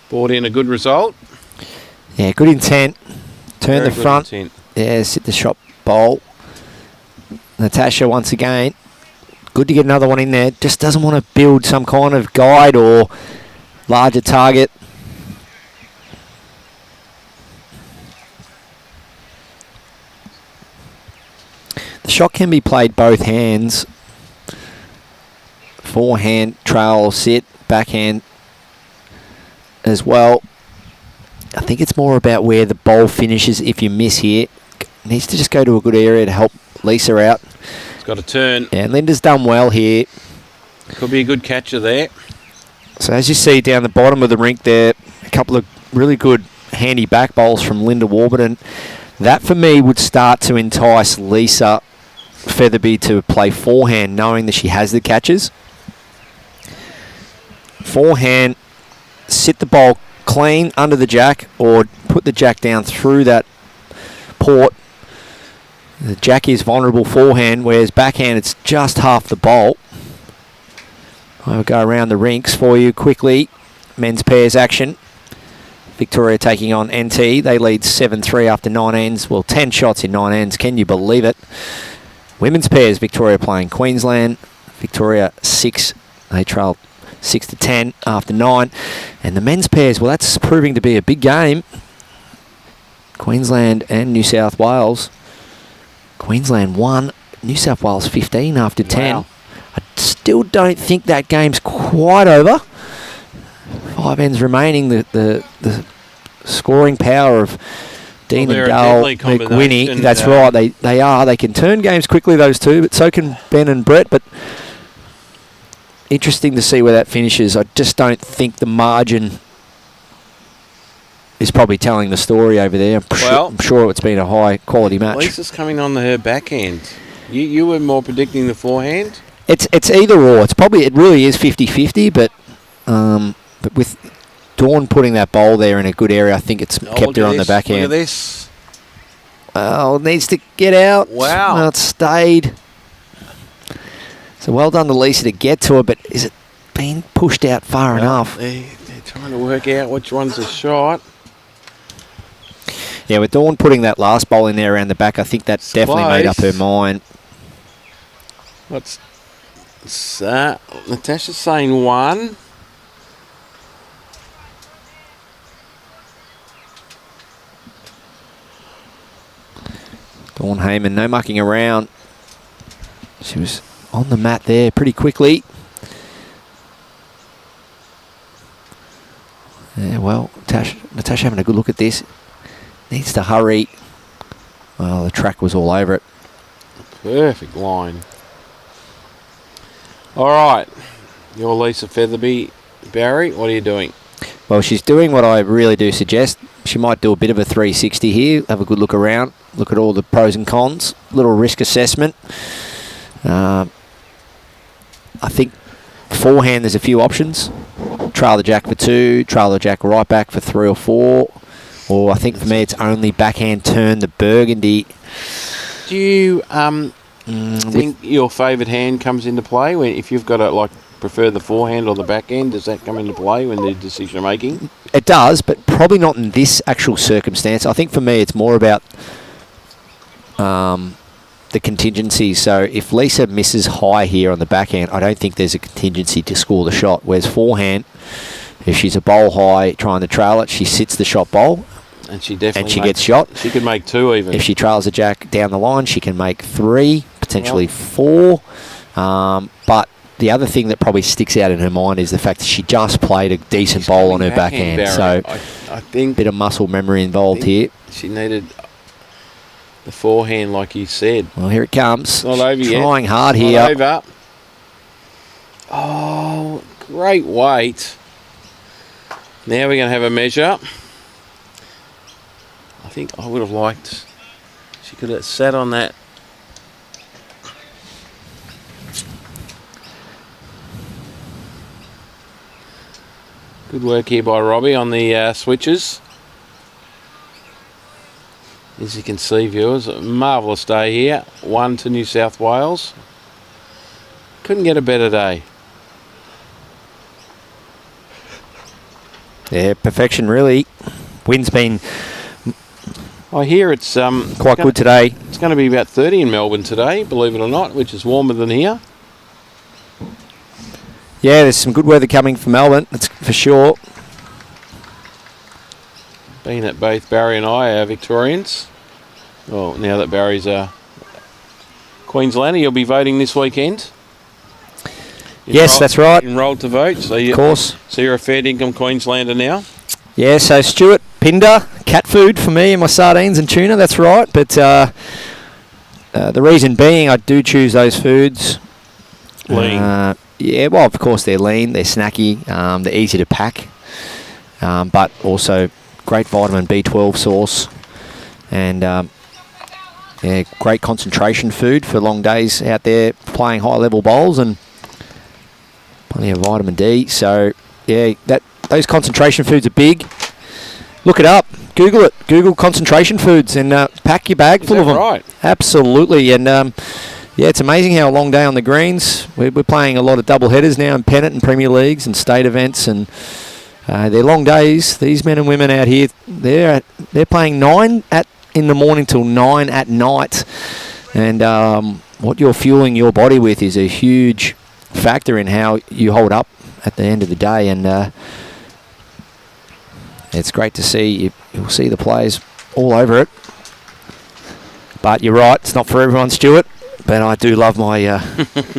brought in a good result. Yeah, good intent. Turn Very the good front. intent. Yeah, sit the shot bowl. Natasha once again. Good to get another one in there. Just doesn't want to build some kind of guide or larger target. The shot can be played both hands. Forehand, trail, sit, backhand as well. I think it's more about where the bowl finishes if you miss here. Needs to just go to a good area to help Lisa out. It's got a turn. Yeah, Linda's done well here. Could be a good catcher there. So as you see down the bottom of the rink there, a couple of really good handy back bowls from Linda Warburton. That for me would start to entice Lisa Featherby to play forehand, knowing that she has the catches. Forehand, sit the bowl clean under the jack or put the jack down through that port. The jack is vulnerable forehand, whereas backhand it's just half the bowl. I'll go around the rinks for you quickly. Men's pairs action. Victoria taking on NT. They lead 7-3 after 9 ends. Well, 10 shots in 9 ends. Can you believe it? Women's pairs, Victoria playing Queensland. Victoria 6. They trailed 6-10 after 9. And the men's pairs, well, that's proving to be a big game. Queensland and New South Wales. Queensland 1, New South Wales 15 after 10. Wow. I still don't think that game's quite over. 5 ends remaining. The scoring power of Dean and Dale McWinney. That's right. They are. They can turn games quickly, those two, but so can Ben and Brett. But interesting to see where that finishes. I just don't think the margin is probably telling the story over there. I'm sure it's been a high quality match. Lisa's coming on her backhand. You were more predicting the forehand? It's either or. It really is 50-50, but with Dawn putting that bowl there in a good area, I think it's kept her on the backhand. Look at this. Oh, it needs to get out. Wow. Well, it stayed. So well done to Lisa to get to it, but is it being pushed out far enough? They're trying to work out which one's a shot. Yeah, with Dawn putting that last bowl in there around the back, I think that definitely made up her mind. What's that? Natasha's saying 1. Dawn Hayman, no mucking around. She was on the mat there pretty quickly. Yeah, well, Natasha having a good look at this. Needs to hurry. Well, the track was all over it. Perfect line. All right. You're Lisa Featherby. Barry, what are you doing? Well, she's doing what I really do suggest. She might do a bit of a 360 here. Have a good look around. Look at all the pros and cons. Little risk assessment. I think forehand there's a few options. Trail the jack for 2. Trail the jack right back for 3 or 4. Or I think for me it's only backhand turn the burgundy. Do you think your favourite hand comes into play if you've got to prefer the forehand or the backhand? Does that come into play when the decision making? It does, but probably not in this actual circumstance. I think for me it's more about the contingency. So if Lisa misses high here on the backhand, I don't think there's a contingency to score the shot. Whereas forehand, if she's a bowl high trying to trail it, she sits the shot bowl. And she definitely gets shot. She could make 2 even. If she trails a jack down the line, she can make 3, potentially 4. But the other thing that probably sticks out in her mind is the fact that she just played a decent bowl on her backhand. So I think a bit of muscle memory involved here. She needed the forehand, like you said. Well, here it comes. Not over yet. Trying hard here. Not over. Oh, great weight. Now we're going to have a measure. I think I would have liked... She could have sat on that. Good work here by Robbie on the switches. As you can see, viewers, a marvellous day here. 1 to New South Wales. Couldn't get a better day. Yeah, perfection really. Wind's been I hear it's quite good today. It's going to be about 30 in Melbourne today, believe it or not, which is warmer than here. Yeah, there's some good weather coming from Melbourne, that's for sure. Being that both Barry and I are Victorians. Well, now that Barry's a Queenslander, you'll be voting this weekend. Yes, that's right. Enrolled to vote. So of course. So you're a fair income Queenslander now? Yeah, so Stuart, Pinder, cat food for me and my sardines and tuna, that's right. But the reason being I do choose those foods. Lean. Yeah, well, of course they're lean, they're snacky, they're easy to pack, but also great vitamin B12 source and yeah, great concentration food for long days out there playing high-level bowls and plenty of vitamin D. So, yeah, those concentration foods are big. Look it up. Google it. Google concentration foods and pack your bag full of them. Right? Absolutely. And, yeah, it's amazing how a long day on the greens. We're playing a lot of double headers now in pennant and Premier Leagues and state events, and they're long days. These men and women out here, they're playing 9 in the morning till 9 at night. And what you're fueling your body with is a huge factor in how you hold up at the end of the day, and it's great to see. You'll see the players all over it. But you're right, it's not for everyone, Stuart. But I do love my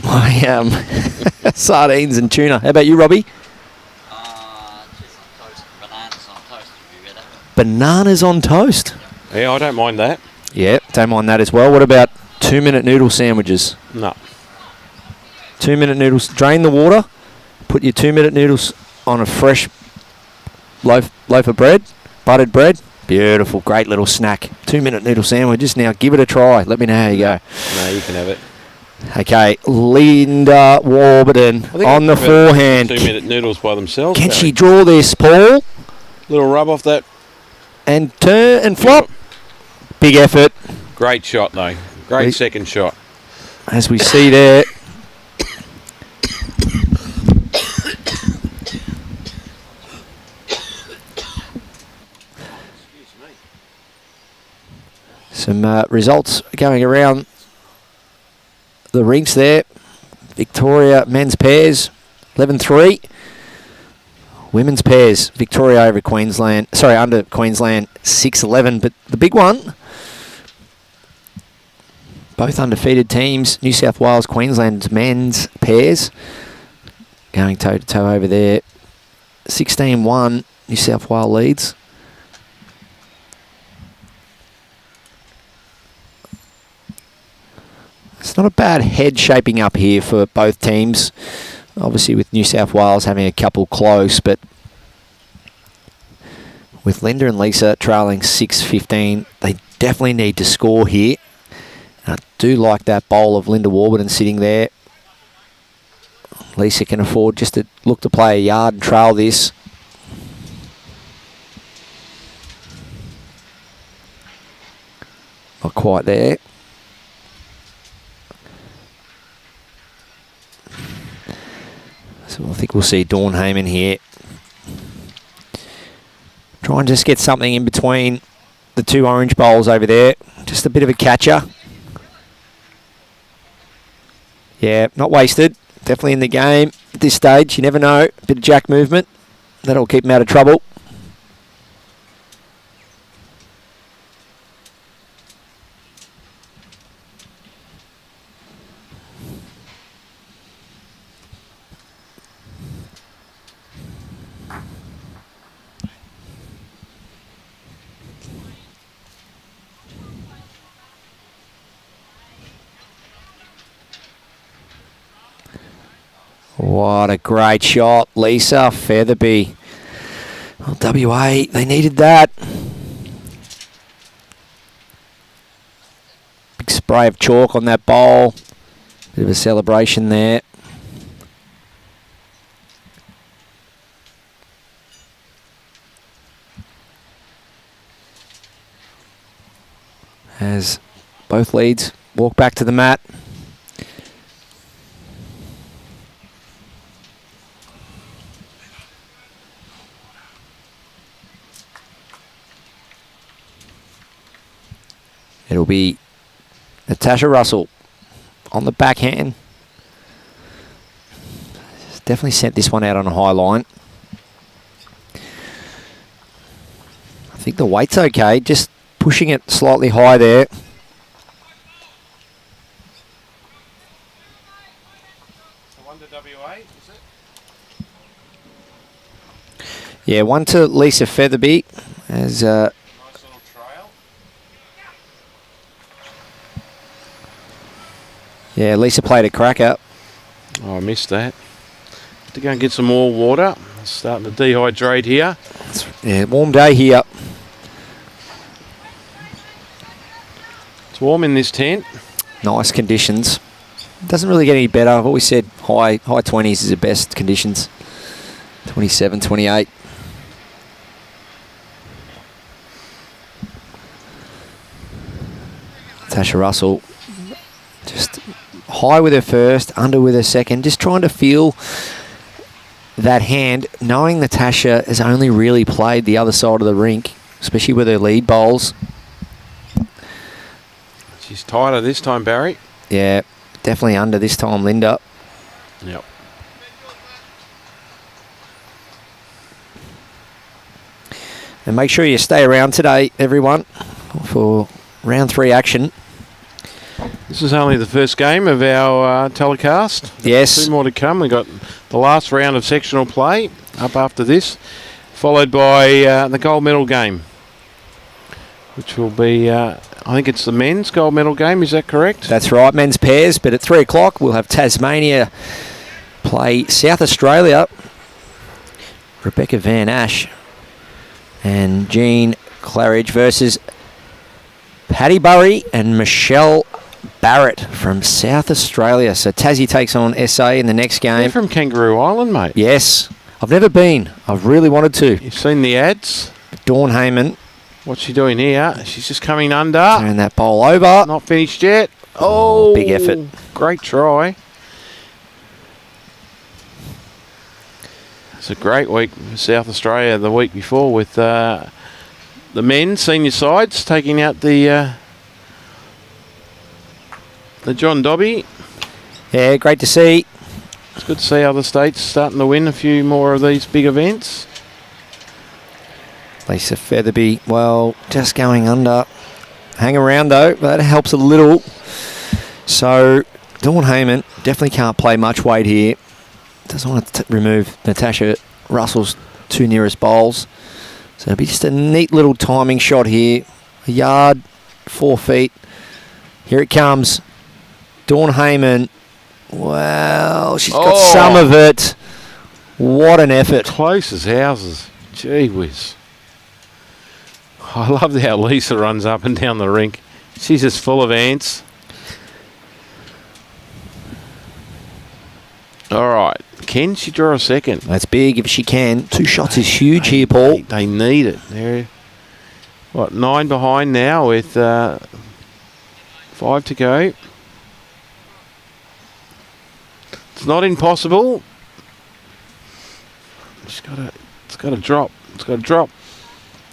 my sardines and tuna. How about you, Robbie? Just toast, bananas on toast would be better. Bananas on toast? Yeah, I don't mind that. Yeah, don't mind that as well. What about 2-minute noodle sandwiches? No. 2-minute noodles. Drain the water. Put your 2-minute noodles on a fresh loaf of bread, buttered bread. Beautiful, great little snack. 2-minute noodle sandwiches. Now give it a try. Let me know how you go. No, you can have it. Okay, Linda Warburton on the forehand. 2-minute noodles by themselves. Can she draw this, Paul? Little rub off that. And turn and flop. Big effort. Great shot, though. Great second shot. As we see there. Some results going around the rinks there. Victoria men's pairs, 11-3. Women's pairs, Victoria over Queensland. Sorry, under Queensland, 6-11. But the big one, both undefeated teams, New South Wales, Queensland men's pairs, going toe-to-toe over there. 16-1, New South Wales leads. It's not a bad head shaping up here for both teams. Obviously with New South Wales having a couple close, but with Linda and Lisa trailing 6-15, they definitely need to score here. And I do like that bowl of Linda Warburton sitting there. Lisa can afford just to look to play a yard and trail this. Not quite there. So I think we'll see Dawn Hayman here. Try and just get something in between the two orange bowls over there. Just a bit of a catcher. Yeah, not wasted. Definitely in the game at this stage. You never know. A bit of jack movement. That'll keep him out of trouble. What a great shot, Lisa Featherby. Well, WA, they needed that. Big spray of chalk on that bowl. Bit of a celebration there. as both leads walk back to the mat. It'll be Natasha Russell on the backhand. Definitely sent this one out on a high line. I think the weight's okay, just pushing it slightly high there. One to WA, is it? Yeah, one to Lisa Featherby as Nice little trail. yeah, Lisa played a cracker. Oh, I missed that. Have to go and get some more water. It's starting to dehydrate here. Yeah, warm day here. It's warm in this tent. Nice conditions. Doesn't really get any better. I've always said high 20s is the best conditions. 27, 28. Natasha Russell just high with her first, under with her second, just trying to feel that hand, knowing Natasha has only really played the other side of the rink, especially with her lead bowls. She's tighter this time, Barry. Yeah, definitely under this time, Linda. Yep. And make sure you stay around today, everyone, for round 3 action. This is only the first game of our telecast. Yes. 2 more to come. We've got the last round of sectional play up after this, followed by the gold medal game, which will be, I think it's the men's gold medal game. Is that correct? That's right, men's pairs. But at 3 o'clock, we'll have Tasmania play South Australia. Rebecca Van Ash and Jean Claridge versus Paddy Burry and Michelle Barrett from South Australia. So Tassie takes on SA in the next game. They're from Kangaroo Island, mate. Yes. I've never been. I've really wanted to. You've seen the ads. Dawn Hayman. What's she doing here? She's just coming under. Turn that bowl over. Not finished yet. Oh, big effort. Great try. It's a great week for South Australia the week before with the men senior sides taking out the John Dobby. Yeah, great to see. It's good to see other states starting to win a few more of these big events. Lisa Featherby, well, just going under. Hang around though, that helps a little. So Dawn Hayman definitely can't play much weight here. Doesn't want to remove Natasha Russell's 2 nearest bowls. So it'll be just a neat little timing shot here. A yard, 4 feet. Here it comes. Dawn Hayman. Well, she's got some of it. What an effort. Close as houses. Gee whiz. I love how Lisa runs up and down the rink. She's just full of ants. All right. Can she draw a second? That's big if she can. 2 shots is huge here, Paul. They need it. They're, 9 behind now with 5 to go. It's not impossible. It's got to drop. It's got to drop.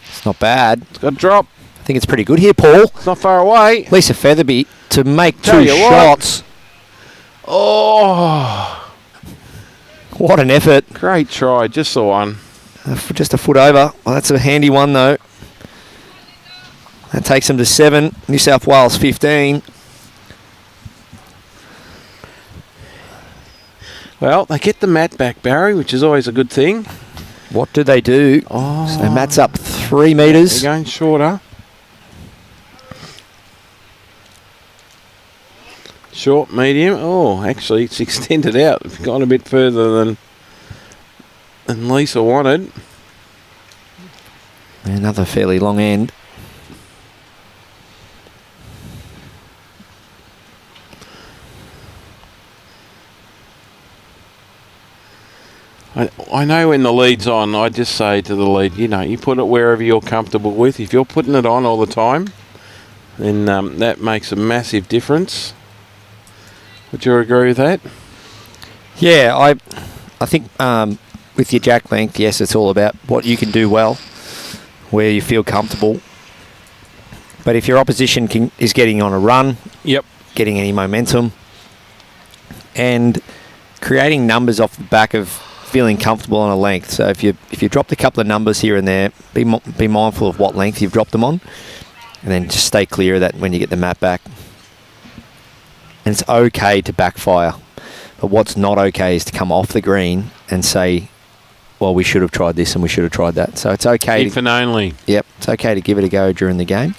It's not bad. It's got to drop. I think it's pretty good here, Paul. It's not far away. Lisa Featherby to make Tell 2 you what. shots. Oh, What an effort. great try. Just the one. Just a foot over. Well, that's a handy one, though. That takes them to 7. New South Wales 15. Well, they get the mat back, Barry, which is always a good thing. What do they do? Oh, So Matt's up 3 metres. they're going shorter. Short, medium. Oh, actually, it's extended out. It's gone a bit further than Lisa wanted. Another fairly long end. I know when the lead's on, I just say to the lead, you put it wherever you're comfortable with. If you're putting it on all the time, then that makes a massive difference. Would you agree with that? Yeah, I think with your jack length, yes, it's all about what you can do well, where you feel comfortable. But if your opposition is getting on a run, Yep. getting any momentum, and creating numbers off the back of feeling comfortable on a length. So if you dropped a couple of numbers here and there, be mindful of what length you've dropped them on, and then just stay clear of that when you get the mat back. And it's okay to backfire, but what's not okay is to come off the green and say, well, we should have tried this and we should have tried that. So it's okay. If and only. Yep, it's okay to give it a go during the game.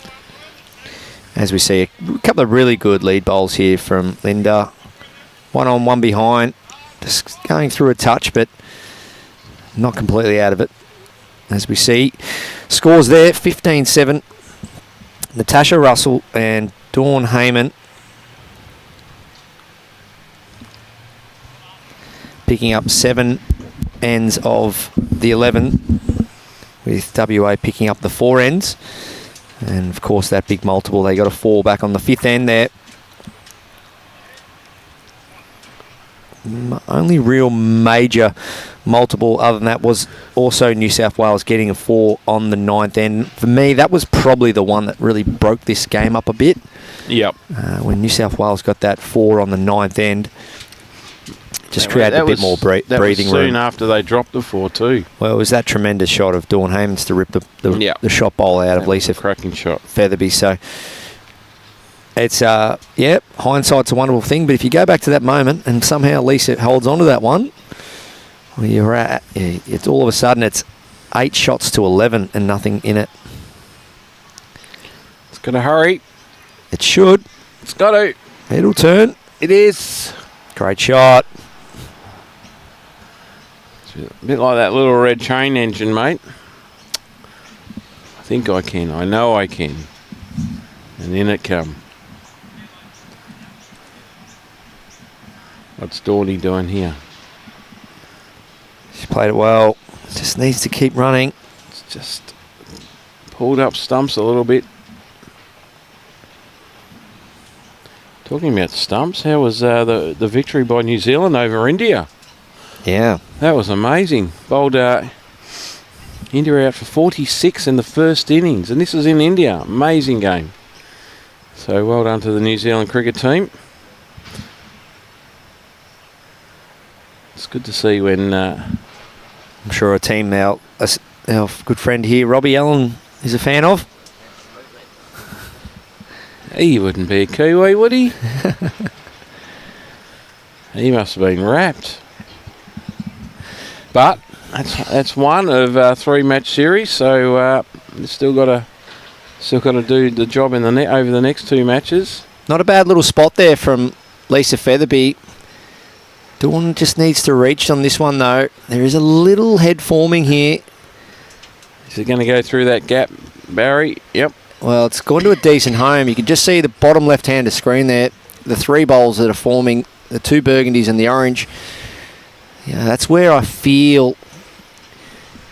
As we see a couple of really good lead bowls here from Linda. One on, one behind. Just going through a touch, but not completely out of it. As we see, scores there, 15-7. Natasha Russell and Dawn Hayman picking up 7 ends of the 11, with WA picking up the 4 ends. And of course that big multiple, they got a 4 back on the 5th end there. Only real major multiple other than that was also New South Wales getting a 4 on the 9th end. For me, that was probably the one that really broke this game up a bit. Yep. When New South Wales got that 4 on the 9th end, just created a bit more breathing room. Soon after they dropped the 4 too. Well, it was that tremendous shot of Dawn Haymans to rip the shot bowl out of Lisa cracking shot. Featherby. So it's hindsight's a wonderful thing. But if you go back to that moment and somehow Lisa holds on to that one, well, it's all of a sudden it's 8 shots to 11 and nothing in it. It's got to hurry. It should. It's got to. It'll turn. It is. Great shot. A bit like that little red chain engine, mate. I think I can. I know I can. And in it come. What's Dawny doing here? She played it well. Just needs to keep running. It's just pulled up stumps a little bit. Talking about stumps, how was the victory by New Zealand over India? Yeah. That was amazing. Bowled India out for 46 in the first innings, and this is in India. Amazing game. So well done to the New Zealand cricket team. It's good to see when... I'm sure a team now, our good friend here, Robbie Allen, is a fan of. He wouldn't be a Kiwi, would he? He must have been wrapped. But that's one of 3-match series, so still got to do the job in the over the next 2 matches. Not a bad little spot there from Lisa Featherby. Dawn just needs to reach on this one though. There is a little head forming here. Is it going to go through that gap, Barry? Yep. Well, it's gone to a decent home. You can just see the bottom left-hander screen there. The 3 bowls that are forming, the 2 burgundies and the orange. Yeah, that's where I feel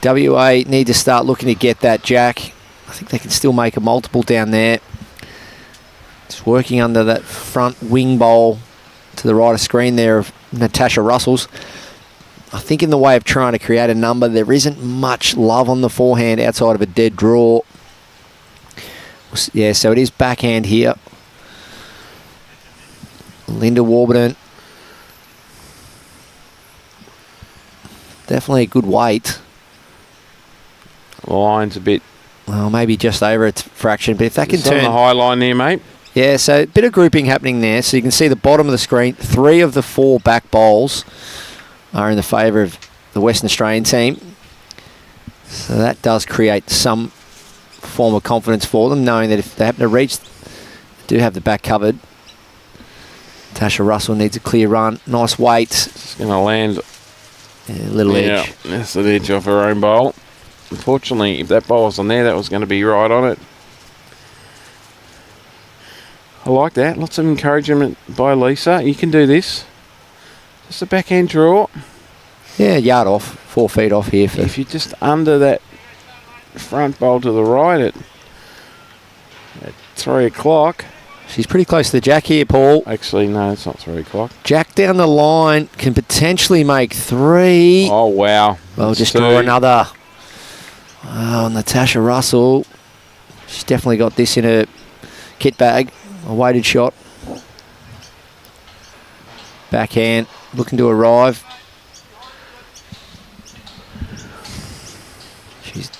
WA need to start looking to get that jack. I think they can still make a multiple down there. Just working under that front wing bowl to the right of screen there of Natasha Russell's. I think in the way of trying to create a number, there isn't much love on the forehand outside of a dead draw. Yeah, so it is backhand here. Linda Warburton. Definitely a good weight. The line's a bit... Well, maybe just over its fraction, but if that can turn... turn... on the high line there, mate. Yeah, so a bit of grouping happening there. So you can see the bottom of the screen. 3 of the 4 back bowls are in the favour of the Western Australian team. So that does create some form of confidence for them, knowing that if they happen to reach, they do have the back covered. Tasha Russell needs a clear run. Nice weight. Just going to land... Yeah, little edge. That's the edge of her own bowl. Unfortunately, if that bowl was on there, that was going to be right on it. I like that. Lots of encouragement by Lisa. You can do this. Just a backhand draw. Yeah, yard off. 4 feet off here. If you're just under that front bowl to the right, it 3 o'clock. She's pretty close to the jack here, Paul. Actually, no, it's not 3 o'clock. Jack down the line can potentially make 3. Oh, wow. Well, It's just 2. draw another. Oh, Natasha Russell. She's definitely got this in her kit bag. A weighted shot. Backhand, looking to arrive. She's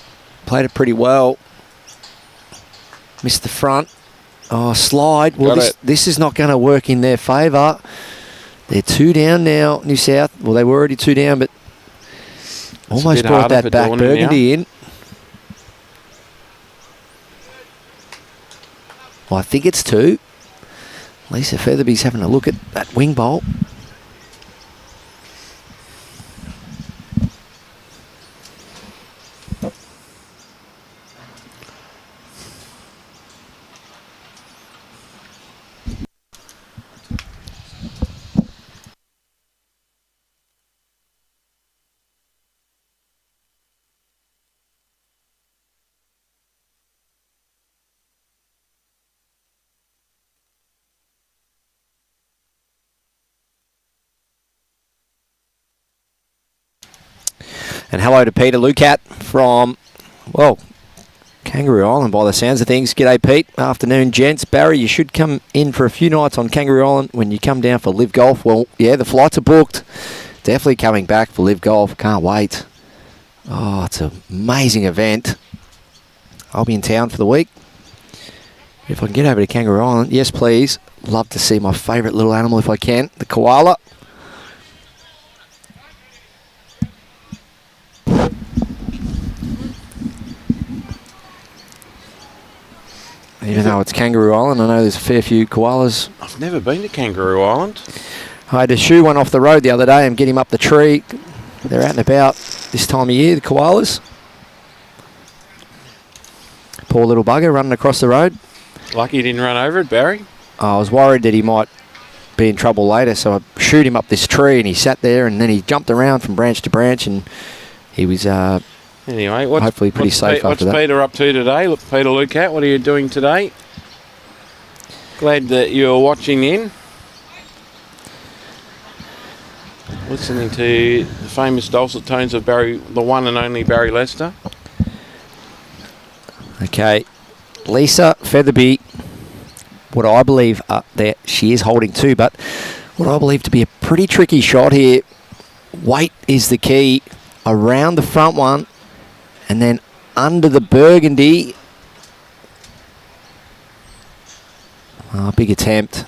played it pretty well. Missed the front. Oh, slide. Well, this is not going to work in their favour. They're 2 down now, New South. Well, they were already 2 down, but almost brought that back. Burgundy in. Well, I think it's 2. Lisa Featherby's having a look at that wing bolt. And hello to Peter Lucat from, well, Kangaroo Island by the sounds of things. G'day, Pete. Afternoon, gents. Barry, you should come in for a few nights on Kangaroo Island when you come down for Live Golf. Well, yeah, the flights are booked. Definitely coming back for Live Golf. Can't wait. Oh, it's an amazing event. I'll be in town for the week. If I can get over to Kangaroo Island, yes, please. Love to see my favourite little animal if I can, the koala. Even though it's Kangaroo Island, I know there's a fair few koalas. I've never been to Kangaroo Island. I had to shoo one off the road the other day and get him up the tree. They're out and about this time of year, the koalas. Poor little bugger running across the road. Lucky you didn't run over it, Barry. I was worried that he might be in trouble later, so I shooed him up this tree and he sat there and then he jumped around from branch to branch and he was anyway, hopefully pretty safe after that. What's Peter up to today? Look, Peter Lucat, what are you doing today? Glad that you're watching in. Listening to the famous dulcet tones of Barry, the one and only Barry Lester. Okay, Lisa Featherby, what I believe that she is holding 2, but what I believe to be a pretty tricky shot here. Weight is the key around the front one and then under the burgundy. Oh, big attempt.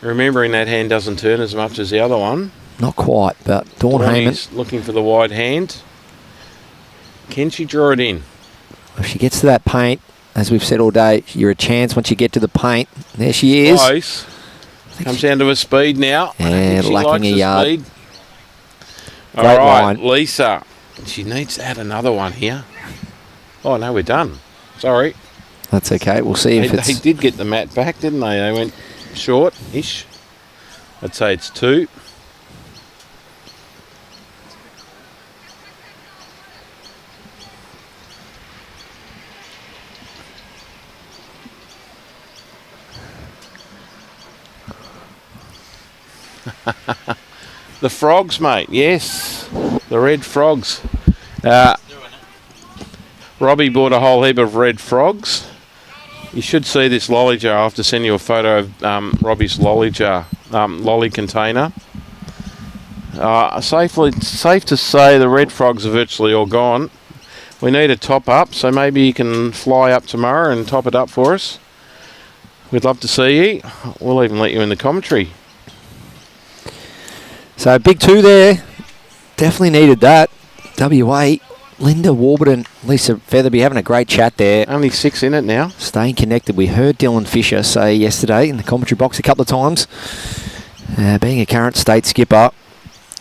Remembering that hand doesn't turn as much as the other one. Not quite, but Dawn Hayman is looking for the wide hand. Can she draw it in? If she gets to that paint, as we've said all day, you're a chance once you get to the paint. There she is. Close. Comes down to her speed now. Yeah, lacking a yard. Speed. All Great right, line. Lisa. She needs to add another one here. Oh, no, we're done. Sorry. That's okay. We'll see if it's... They did get the mat back, didn't they? They went short-ish. I'd say it's 2. The frogs, mate. Yes, the red frogs. Robbie bought a whole heap of red frogs. You should see this lolly jar. I'll have to send you a photo of Robbie's lolly jar, lolly container. Safe to say the red frogs are virtually all gone. We need a top up, so maybe you can fly up tomorrow and top it up for us. We'd love to see you. We'll even let you in the commentary. So big 2 there. Definitely needed that. WA, Linda Warburton, Lisa Featherby having a great chat there. Only 6 in it now. Staying connected. We heard Dylan Fisher say yesterday in the commentary box a couple of times, being a current state skipper,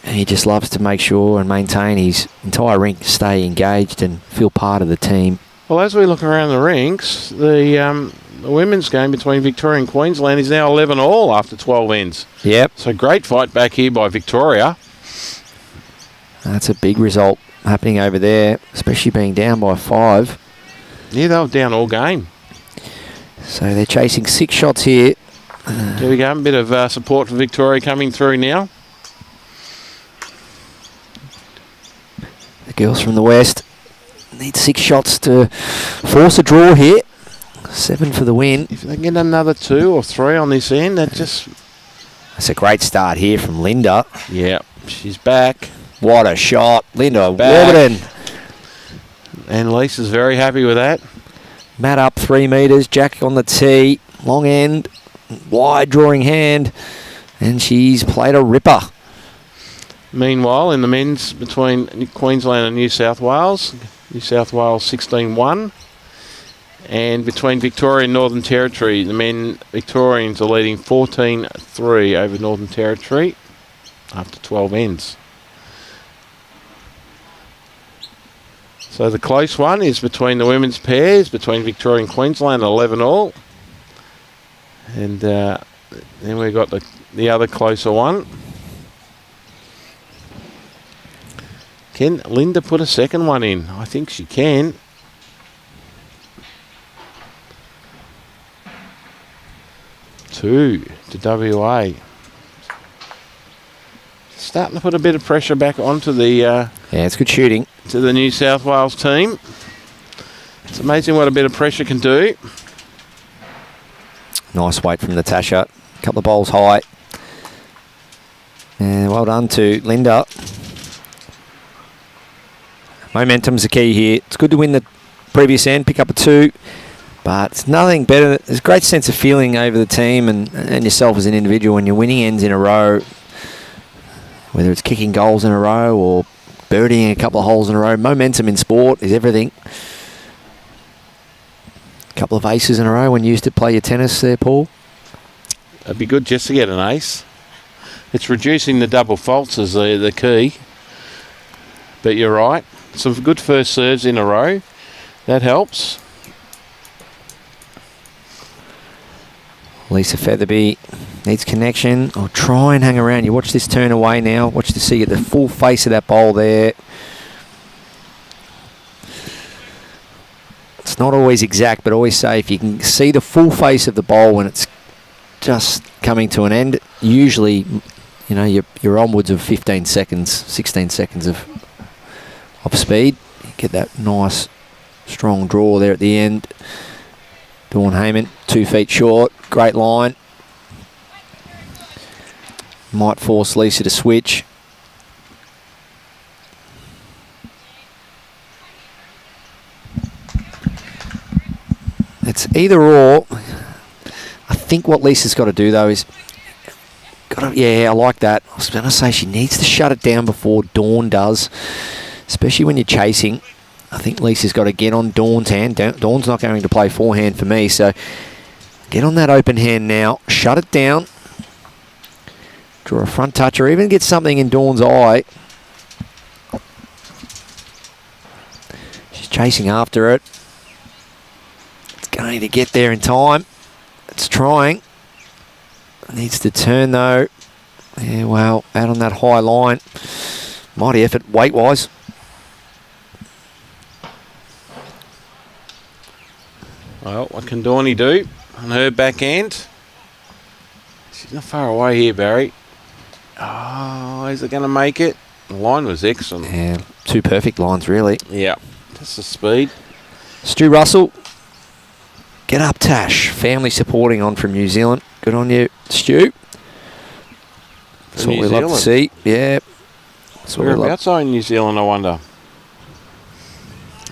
he just loves to make sure and maintain his entire rink stay engaged and feel part of the team. Well, as we look around the rinks, the women's game between Victoria and Queensland is now 11-all after 12 ends. Yep. So great fight back here by Victoria. That's a big result happening over there, especially being down by 5. Yeah, they were down all game. So they're chasing 6 shots here. Here we go. A bit of support for Victoria coming through now. The girls from the west need 6 shots to force a draw here. 7 for the win. If they get another 2 or 3 on this end, that's a great start here from Linda. Yeah, she's back. What a shot. Linda Back. Warburton. And Lisa's very happy with that. Matt up 3 metres. Jack on the tee. Long end. Wide drawing hand. And she's played a ripper. Meanwhile, in the men's between Queensland and New South Wales 16-1. And between Victoria and Northern Territory, the men Victorians are leading 14-3 over Northern Territory after 12 ends. So the close one is between the women's pairs, between Victoria and Queensland, 11 all. And then we've got the other closer one. Can Linda put a second one in? I think she can. Two to WA. Starting to put a bit of pressure back onto the yeah, it's good shooting to the New South Wales team. It's amazing what a bit of pressure can do. Nice weight from Natasha. A couple of bowls high. And well done to Linda. Momentum's the key here. It's good to win the previous end, pick up a 2. But it's nothing better. There's a great sense of feeling over the team and yourself as an individual when you're winning ends in a row, whether it's kicking goals in a row or birdieing a couple of holes in a row. Momentum in sport is everything. A couple of aces in a row when you used to play your tennis there, Paul. It'd be good just to get an ace. It's reducing the double faults is the key. But you're right. Some good first serves in a row. That helps. Lisa Featherby needs connection. I'll try and hang around. You watch this turn away now. Watch to see the full face of that bowl there. It's not always exact, but always say if you can see the full face of the bowl when it's just coming to an end, usually, you know, you're onwards of 15 seconds, 16 seconds of speed. You get that nice, strong draw there at the end. Dawn Hayman, 2 feet short. Great line. Might force Lisa to switch. It's either or. I think what Lisa's got to do, though, is... yeah, I like that. I was going to say she needs to shut it down before Dawn does, especially when you're chasing. I think Lisa's got to get on Dawn's hand. Dawn's not going to play forehand for me, so get on that open hand now. Shut it down. Draw a front touch or even get something in Dawn's eye. She's chasing after it. It's going to get there in time. It's trying. Needs to turn though. Yeah, well, out on that high line. Mighty effort weight-wise. Well, what can Dawny do on her backhand? She's not far away here, Barry. Oh, is it going to make it? The line was excellent. Yeah, 2 perfect lines, really. Yeah, just the speed. Stu Russell. Get up, Tash. Family supporting on from New Zealand. Good on you, Stu. That's what we love to see. Yeah. Whereabouts are in New Zealand, I wonder?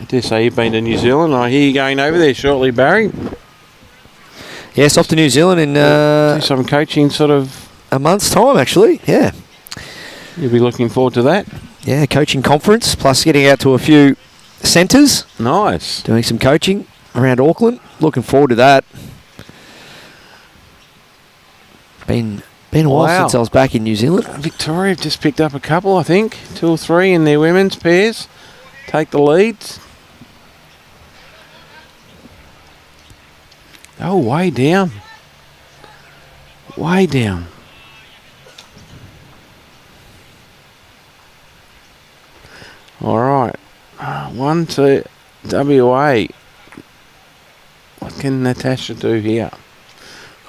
I dare say you've been to New Zealand. I hear you going over there shortly, Barry. Yes, off to New Zealand in... do some coaching sort of... a month's time, actually. Yeah. You'll be looking forward to that. Yeah, coaching conference, plus getting out to a few centres. Nice. Doing some coaching around Auckland. Looking forward to that. Been a while since I was back in New Zealand. Victoria have just picked up a couple, I think. 2 or 3 in their women's pairs. Take the leads. Oh, way down. Way down. All right. 1 to WA. What can Natasha do here?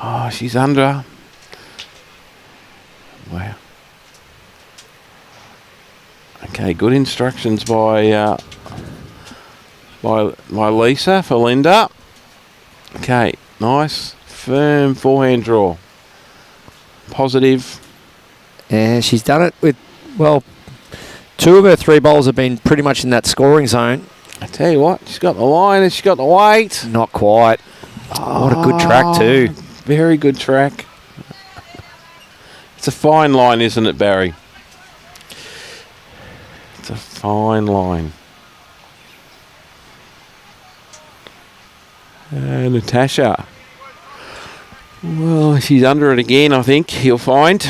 Oh, she's under. Wow. Okay, good instructions by Lisa for Linda. Okay, nice, firm forehand draw. Positive. Yeah, she's done it with, well, 2 of her 3 bowls have been pretty much in that scoring zone. I tell you what, she's got the line and she's got the weight. Not quite. What a good track too. Very good track. It's a fine line, isn't it, Barry? It's a fine line. Natasha. Well, she's under it again, I think, you'll find.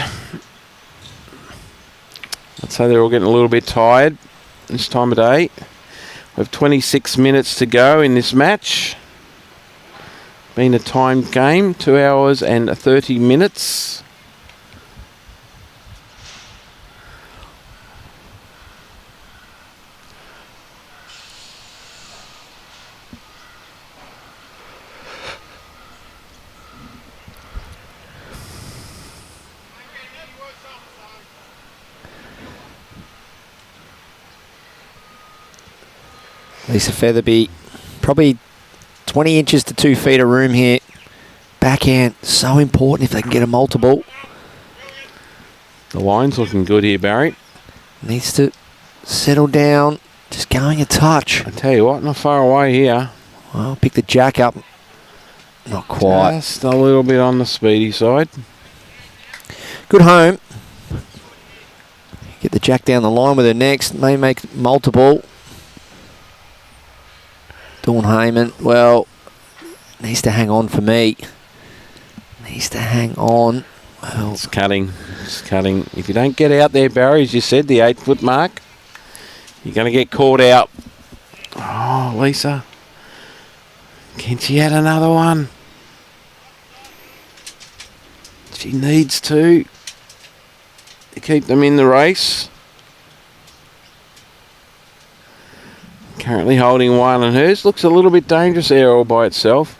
I'd say they're all getting a little bit tired this time of day. We have 26 minutes to go in this match. Been a timed game, 2 hours and 30 minutes. Lisa Featherby, probably 20 inches to 2 feet of room here. Backhand, so important if they can get a multiple. The line's looking good here, Barry. Needs to settle down, just going a touch. I tell you what, not far away here. Well, pick the jack up. Not quite. Just a little bit on the speedy side. Good home. Get the jack down the line with her next. May make multiple. Dawn Hayman, well, needs to hang on for me. Needs to hang on. Well, It's cutting. It's cutting. If you don't get out there, Barry, as you said, the 8-foot mark, you're going to get caught out. Oh, Lisa. Can she add another one? She needs to keep them in the race. Currently holding one, and hers looks a little bit dangerous there all by itself.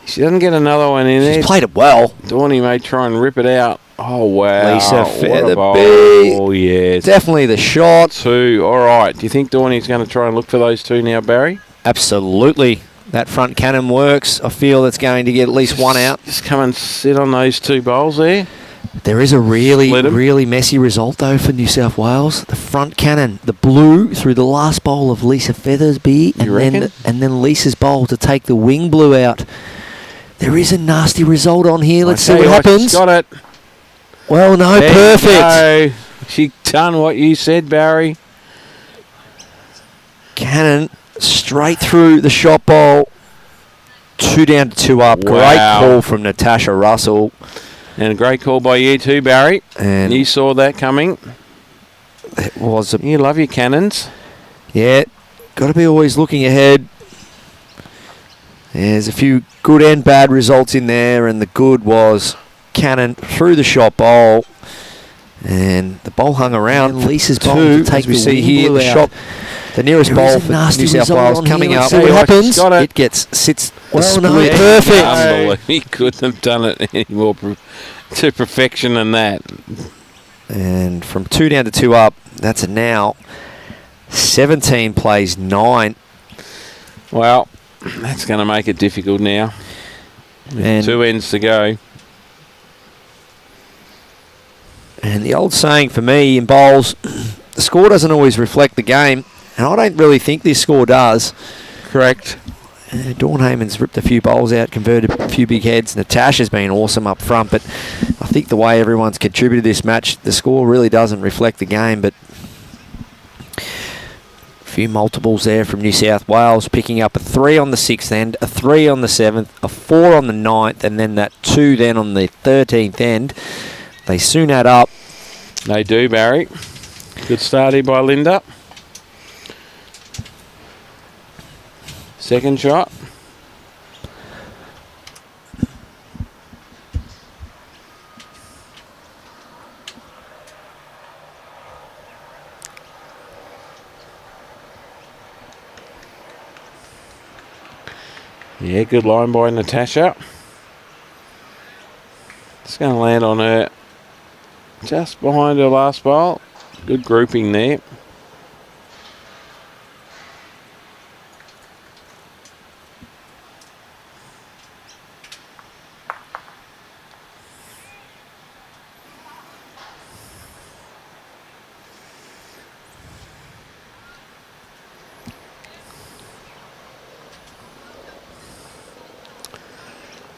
She doesn't get another one in there. she's played it well. Dawny may try and rip it out. Oh, wow. Lisa Featherby. Oh, yes. Definitely the shot. 2. All right. Do you think Dawny's going to try and look for those 2 now, Barry? Absolutely. That front cannon works. I feel it's going to get at least one out. Just come and sit on those 2 bowls there. There is a really messy result, though, for New South Wales. The front cannon, the blue through the last bowl of Lisa Featherby, and then Lisa's bowl to take the wing blue out. There is a nasty result on here. Let's see what happens. She's got it. Well, no, There perfect. you go. She done what you said, Barry. Cannon straight through the shot bowl. 2 down to 2 up. Wow. Great call from Natasha Russell. And a great call by you too, Barry. And you saw that coming. it was a, You love your cannons. yeah, got to be always looking ahead. There's a few good and bad results in there, and the good was cannon through the shot bowl, and the bowl hung around. And Lisa's bowl to take as we the see wing here, blue the out. shot. The nearest There bowl is a for nasty New South result Wales on coming here. up. Let's See see what what she's happens. got it. It sits. Well, split. no, Perfect. Unbelievable. He couldn't have done it any more to perfection than that. And from 2 down to 2 up, that's a now 17 plays 9. Well, that's going to make it difficult now. And 2 ends to go. And the old saying for me in bowls, the score doesn't always reflect the game, and I don't really think this score does. Correct. Dawn Hayman's ripped a few bowls out, converted a few big heads. Natasha's been awesome up front, but I think the way everyone's contributed this match, the score really doesn't reflect the game. But a few multiples there from New South Wales, picking up a 3 on the 6th end, a 3 on the 7th, a 4 on the 9th, and then that 2 then on the 13th end. They soon add up. They do, Barry. Good start here by Linda. Second shot. Yeah, good line by Natasha. It's going to land on her just behind her last bowl. Good grouping there.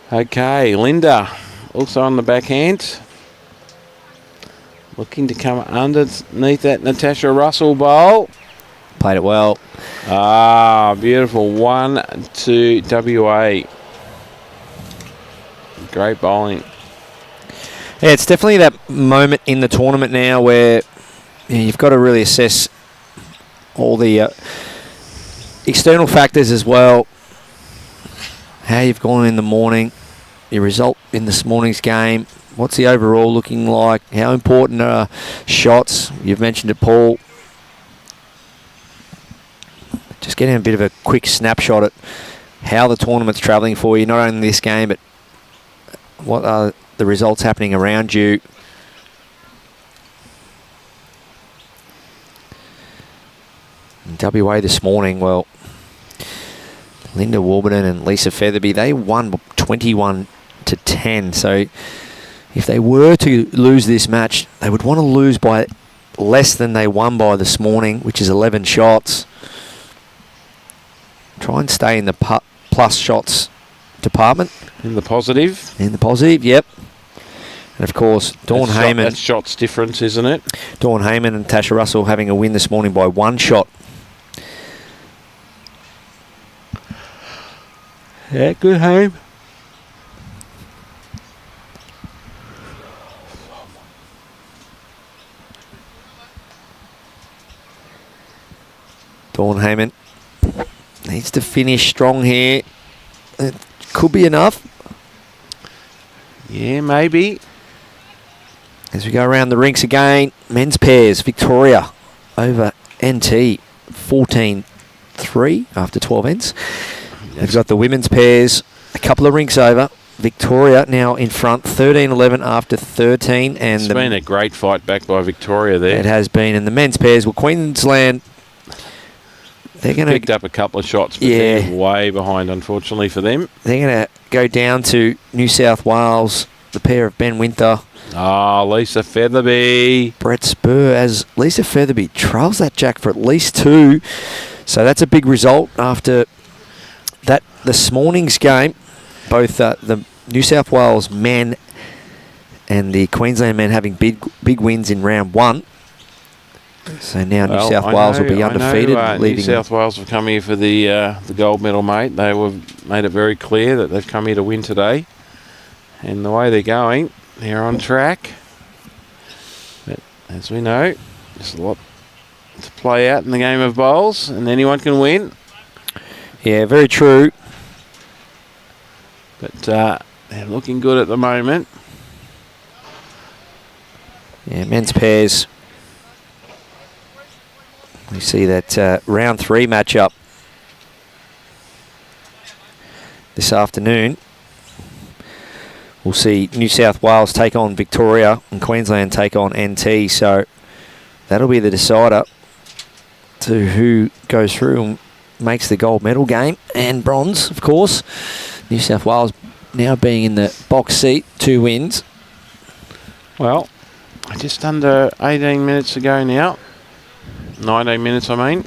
Okay, Linda also on the backhand. Looking to come underneath that Natasha Russell bowl. Played it well. Ah, beautiful. 1-2 WA. Great bowling. Yeah, it's definitely that moment in the tournament now where you've got to really assess all the external factors as well. How you've gone in the morning, your result in this morning's game, what's the overall looking like, how important are shots, you've mentioned it, Paul. Just getting a bit of a quick snapshot at how the tournament's travelling for you, not only this game, but what are the results happening around you. In WA this morning, well, Linda Warburton and Lisa Featherby, they won 21-10. So if they were to lose this match, they would want to lose by less than they won by this morning, which is 11 shots. Try and stay in the plus shots department. In the positive. In the positive, yep. And of course, Dawn Hayman. That's shots difference, isn't it? Dawn Hayman and Natasha Russell having a win this morning by 1 shot. Yeah, good home. Dawn Hayman needs to finish strong here. It could be enough. Yeah, maybe. As we go around the rinks again, men's pairs, Victoria over NT, 14-3 after 12 ends. They've got the women's pairs, a couple of rinks over. Victoria now in front, 13-11 after 13. And it's been a great fight back by Victoria there. It has been. And the men's pairs, well, Queensland, they're going to... Picked up a couple of shots, but they're way behind, unfortunately, for them. They're going to go down to New South Wales, the pair of Ben Winter. Lisa Featherby. Brett Spur, as Lisa Featherby trails that jack for at least 2. So that's a big result after... that this morning's game, both the New South Wales men and the Queensland men having big wins in round 1. So now New South Wales will be undefeated. New South Wales have come here for the gold medal, mate. They made it very clear that they've come here to win today. And the way they're going, they're on track. But as we know, there's a lot to play out in the game of bowls, and anyone can win. Yeah, very true. But they're looking good at the moment. Yeah, men's pairs. We see that round 3 matchup this afternoon. We'll see New South Wales take on Victoria and Queensland take on NT. So that'll be the decider to who goes through and makes the gold medal game and bronze, of course. New South Wales now being in the box seat, 2 wins. Well, just under 18 minutes to go now. 19 minutes, I mean.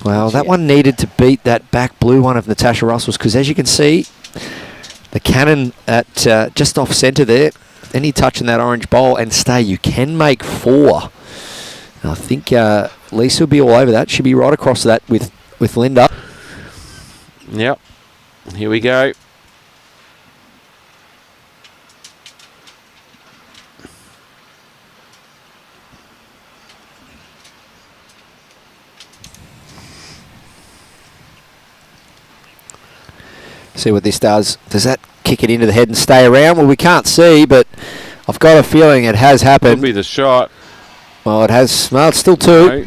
Well, that one needed to beat that back blue one of Natasha Russell's, because as you can see, the cannon at just off centre there, any touch in that orange bowl and stay, you can make 4. I think Lisa will be all over that. She'll be right across that with Linda. Yep. Here we go. See what this does. Does that kick it into the head and stay around? Well, we can't see, but I've got a feeling it has happened. Could be the shot. Well, it has. Well, it's still 2. No.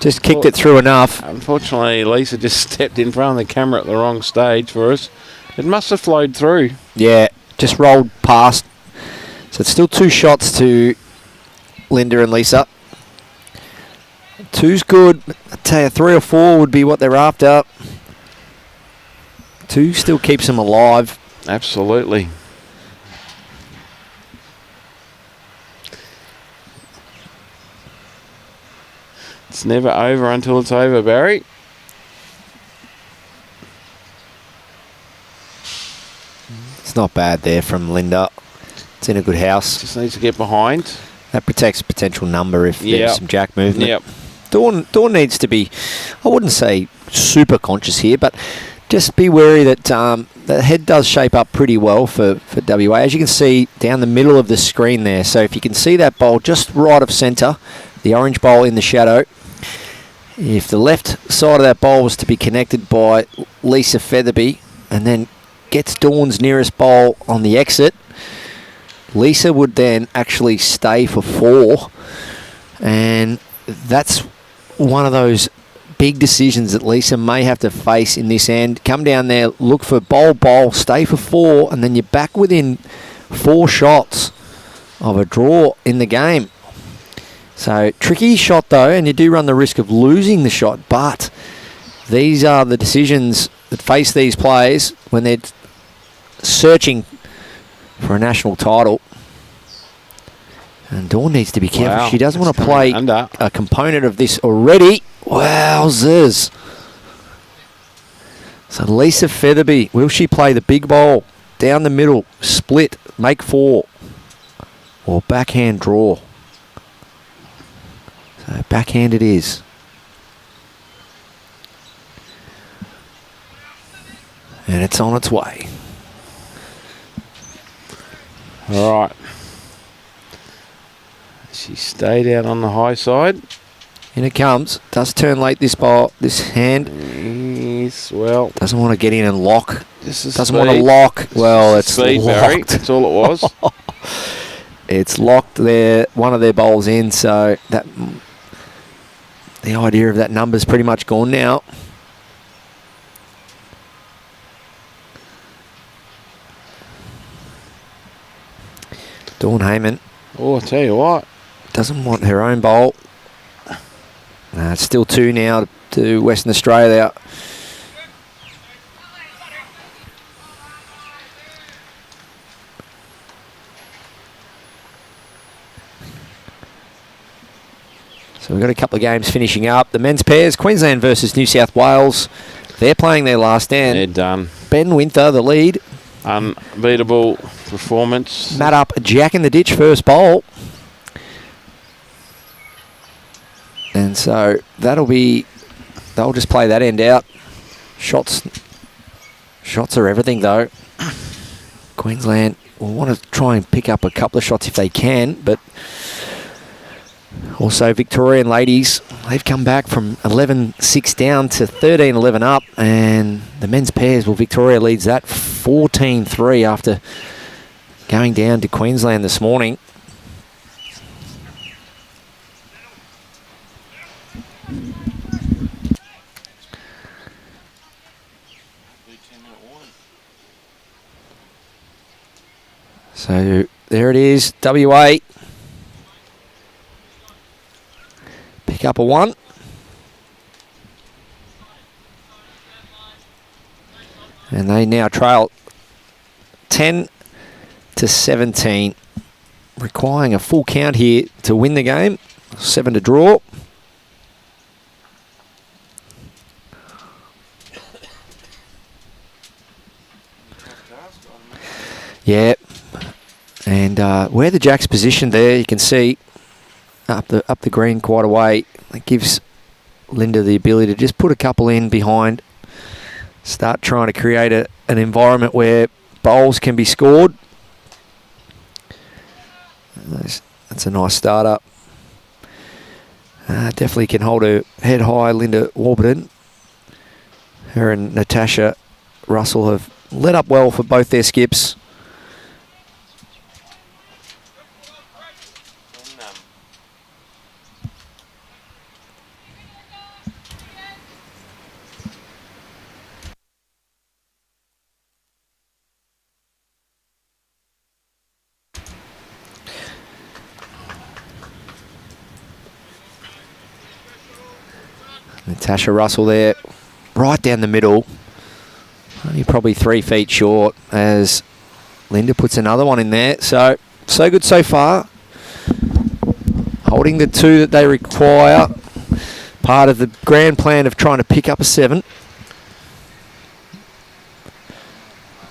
Just kicked it through enough. Unfortunately, Lisa just stepped in front of the camera at the wrong stage for us. It must have flowed through. Yeah, just rolled past. So it's still 2 shots to Linda and Lisa. 2's good. I tell you, 3 or 4 would be what they're after. 2 still keeps them alive. Absolutely. It's never over until it's over, Barry. It's not bad there from Linda. It's in a good house. Just needs to get behind. That protects potential number if there's some jack movement. Yep. Dawn needs to be, I wouldn't say super conscious here, but just be wary that the head does shape up pretty well for WA. As you can see down the middle of the screen there. So if you can see that bowl just right of centre, the orange bowl in the shadow, if the left side of that bowl was to be connected by Lisa Featherby and then gets Dawn's nearest bowl on the exit, Lisa would then actually stay for 4, and that's one of those big decisions that Lisa may have to face in this end. Come down there, look for bowl, stay for 4, and then you're back within 4 shots of a draw in the game. So tricky shot though, and you do run the risk of losing the shot, but these are the decisions that face these players when they're searching for a national title. And Dawn needs to be careful. Wow, she doesn't want to coming play under. a component of this already. Wowzers. So Lisa Featherby, will she play the big bowl down the middle, split, make 4, or backhand draw? So backhand it is. And it's on its way. All right. She stayed out on the high side. In it comes. Does turn late this ball, this hand. Yes, well. Doesn't want to get in and lock. Doesn't want to speed. lock. Well, it's Speed, Barry. locked. That's all it was. It's locked there. One of their bowls in, so that the idea of that number's pretty much gone now. Dawn Hayman Oh, I tell you what. doesn't want her own bowl. It's still 2 now to Western Australia. So we've got a couple of games finishing up. The men's pairs, Queensland versus New South Wales. They're playing their last stand. They're done. Ben Winther, the lead. Unbeatable performance. Matt up, Jack in the ditch, first bowl. And so they'll just play that end out. Shots are everything though. Queensland will want to try and pick up a couple of shots if they can, but also Victorian ladies, they've come back from 11-6 down to 13-11 up, and the men's pairs, well, Victoria leads that 14-3 after going down to Queensland this morning. So there it is, WA. Pick up a 1. And they now trail 10-17, requiring a full count here to win the game. 7 to draw. Yeah. And where the jack's positioned there, you can see up the green quite a way. It gives Linda the ability to just put a couple in behind, start trying to create an environment where bowls can be scored. That's a nice start up. Definitely can hold her head high, Linda Warburton. Her and Natasha Russell have led up well for both their skips. Natasha Russell there, right down the middle. Only probably 3 feet short as Linda puts another one in there. So good so far. Holding the 2 that they require. Part of the grand plan of trying to pick up a 7.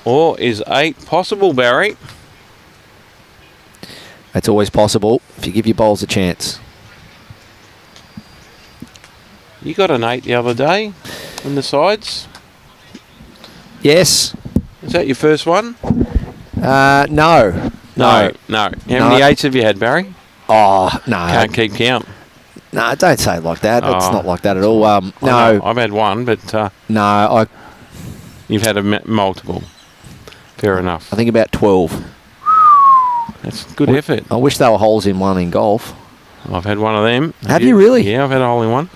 Or is 8 possible, Barry? That's always possible if you give your bowls a chance. You got an 8 the other day in the sides. Yes. Is that your first one? No. No. How many 8s have you had, Barry? Oh, no. Can't keep count. No, don't say it like that. It's not like that at all. No. I've had one, but... no, You've had multiple. Fair enough. I think about 12. That's good effort. I wish there were holes in one in golf. I've had one of them. Have you really? Yeah, I've had a hole in one.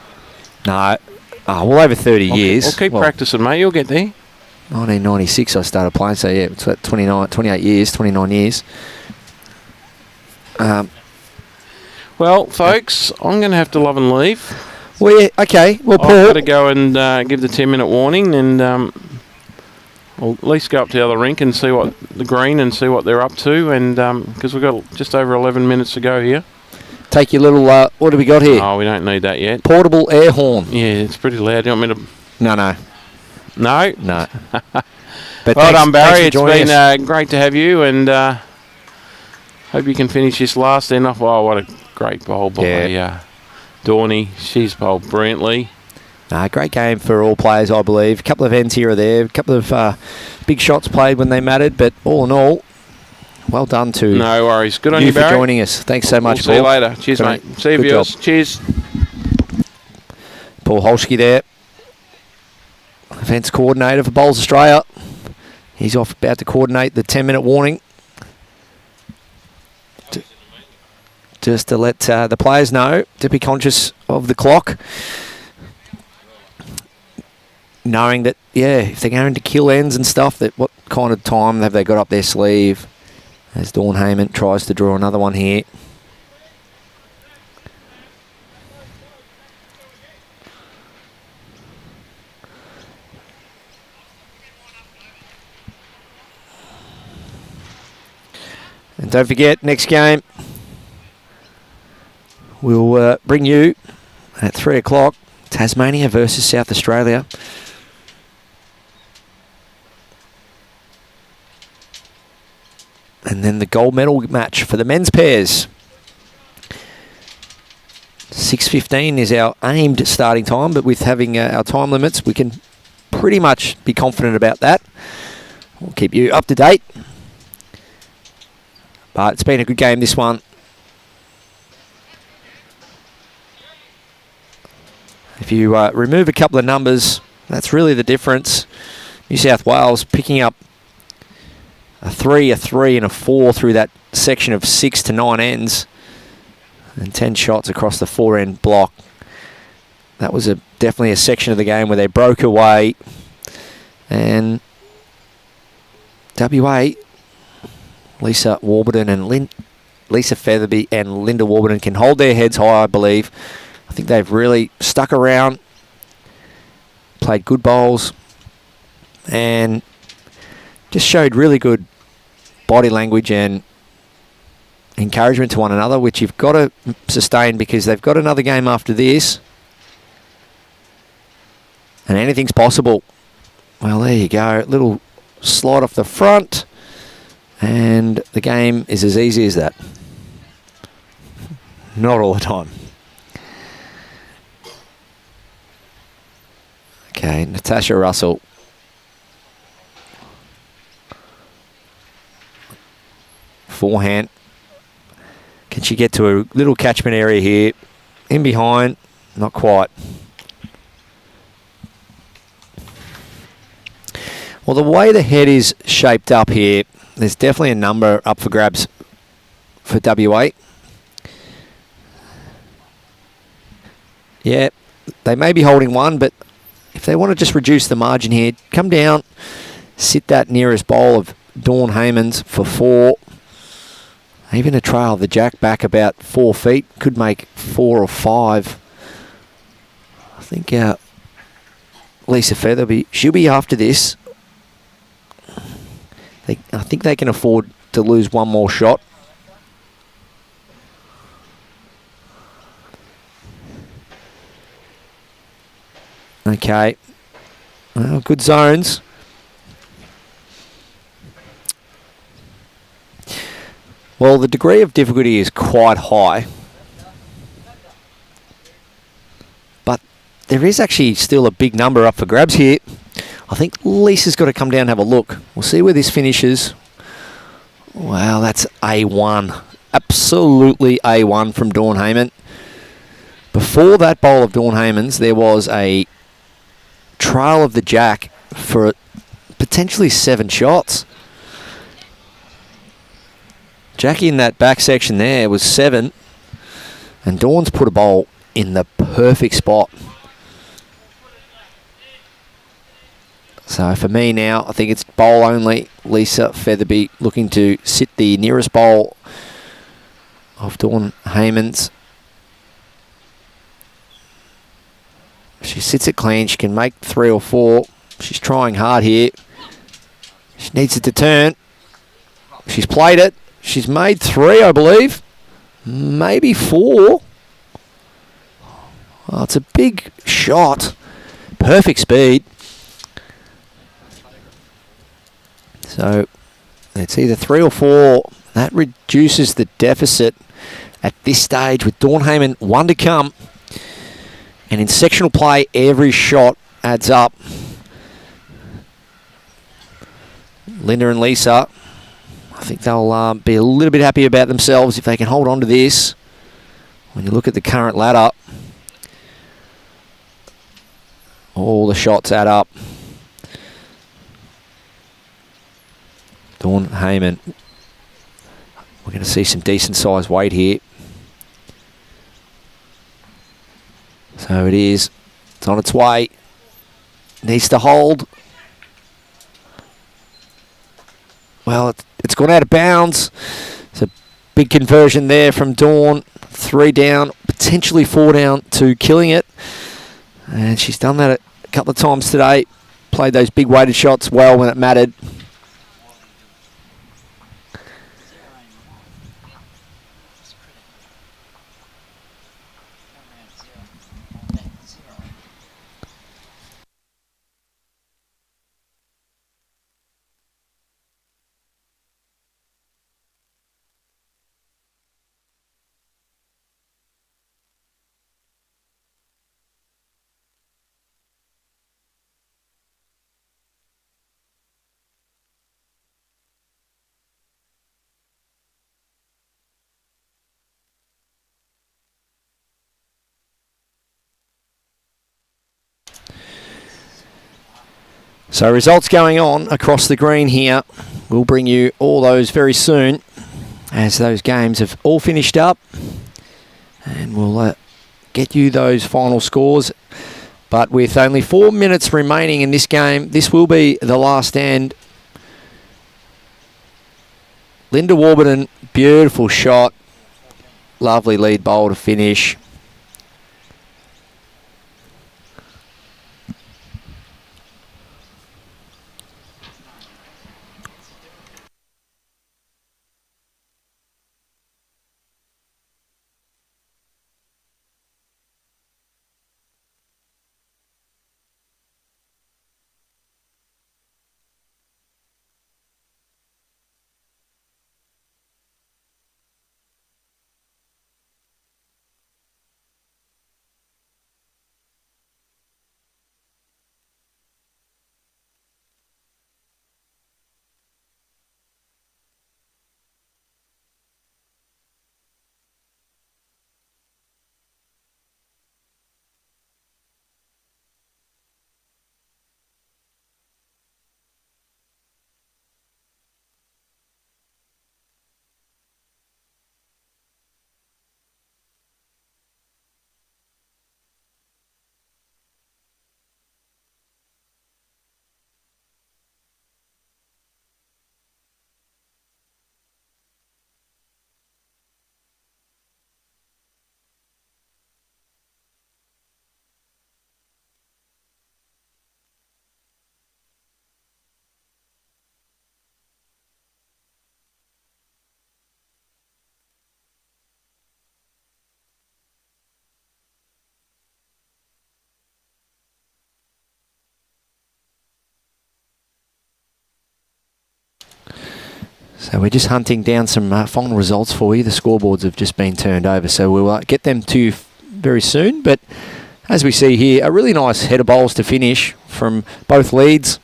No. Well, over 30 years. I'll keep practicing, mate. You'll get there. 1996 I started playing, so yeah, it's about 29 years. Well, folks, I'm going to have to love and leave. Well, yeah, okay. Well, Paul... I've got to go and give the 10-minute warning, and I'll at least go up to the other rink and see what the green and see what they're up to, and because we've got just over 11 minutes to go here. Take your little... what do we got here? Oh, we don't need that yet. Portable air horn. Yeah, it's pretty loud. You want me to... No. No? But well done, Barry. It's been great to have you, and hope you can finish this last end off. Oh, what a great bowl by Dawny. She's bowled brilliantly. Great game for all players, I believe. A couple of ends here or there. A couple of big shots played when they mattered, but all in all, well done to no worries. Good on you, for Barry. joining us. Thanks so much, We'll see Paul. you later. Cheers, mate. See you, Good viewers. job. Cheers. Paul Holsky there, events coordinator for Bowls Australia. He's off about to coordinate the 10-minute warning. Just to let the players know, to be conscious of the clock. Knowing that, if they're going to kill ends and stuff, that what kind of time have they got up their sleeve? As Dawn Hayman tries to draw another one here. And don't forget, next game, we'll bring you at 3 o'clock, Tasmania versus South Australia. And then the gold medal match for the men's pairs. 6:15 is our aimed starting time, but with having our time limits, we can pretty much be confident about that. We'll keep you up to date. But it's been a good game, this one. If you remove a couple of numbers, that's really the difference. New South Wales picking up a 3, a 3 and a 4 through that section of 6 to 9 ends. And 10 shots across the 4-end block. That was definitely a section of the game where they broke away. And WA, Lisa Warburton and Lisa Featherby and Linda Warburton can hold their heads high, I believe. I think they've really stuck around, played good bowls, and just showed really good body language and encouragement to one another, which you've got to sustain because they've got another game after this. And anything's possible. Well, there you go. Little slide off the front. And the game is as easy as that. Not all the time. Okay, Natasha Russell. Forehand. Can she get to a little catchment area here? In behind, not quite. Well, the way the head is shaped up here, there's definitely a number up for grabs for WA. Yeah, they may be holding one, but if they want to just reduce the margin here, come down, sit that nearest bowl of Dawn Hayman's for 4. Even a trail of the jack back about 4 feet could make 4 or 5. I think Lisa Featherby, she'll be after this. I think they can afford to lose one more shot. Okay. Well, good zones. Well, the degree of difficulty is quite high. But there is actually still a big number up for grabs here. I think Lisa's got to come down and have a look. We'll see where this finishes. Wow, that's A1. Absolutely A1 from Dawn Hayman. Before that bowl of Dawn Hayman's, there was a trail of the jack for potentially 7 shots. Jackie in that back section there was 7. And Dawn's put a bowl in the perfect spot. So for me now, I think it's bowl only. Lisa Featherby looking to sit the nearest bowl of Dawn Hayman's. She sits it clean. She can make 3 or 4. She's trying hard here. She needs it to turn. She's played it. She's made 3, I believe. Maybe 4. Well, it's a big shot. Perfect speed. So it's either 3 or 4. That reduces the deficit at this stage with Dawn Hayman 1 to come. And in sectional play, every shot adds up. Linda and Lisa, I think they'll be a little bit happy about themselves if they can hold on to this. When you look at the current ladder, all the shots add up. Dawn Hayman. We're going to see some decent size weight here. So it is. It's on its way. Needs to hold. Well, it's gone out of bounds. It's a big conversion there from Dawn. 3 down, potentially 4 down to killing it. And she's done that a couple of times today. Played those big weighted shots well when it mattered. So results going on across the green here. We'll bring you all those very soon as those games have all finished up. And we'll get you those final scores. But with only 4 minutes remaining in this game, this will be the last stand. Linda Warburton, beautiful shot. Lovely lead bowl to finish. So we're just hunting down some final results for you. The scoreboards have just been turned over, so we'll get them to you very soon. But as we see here, a really nice head of bowls to finish from both leads.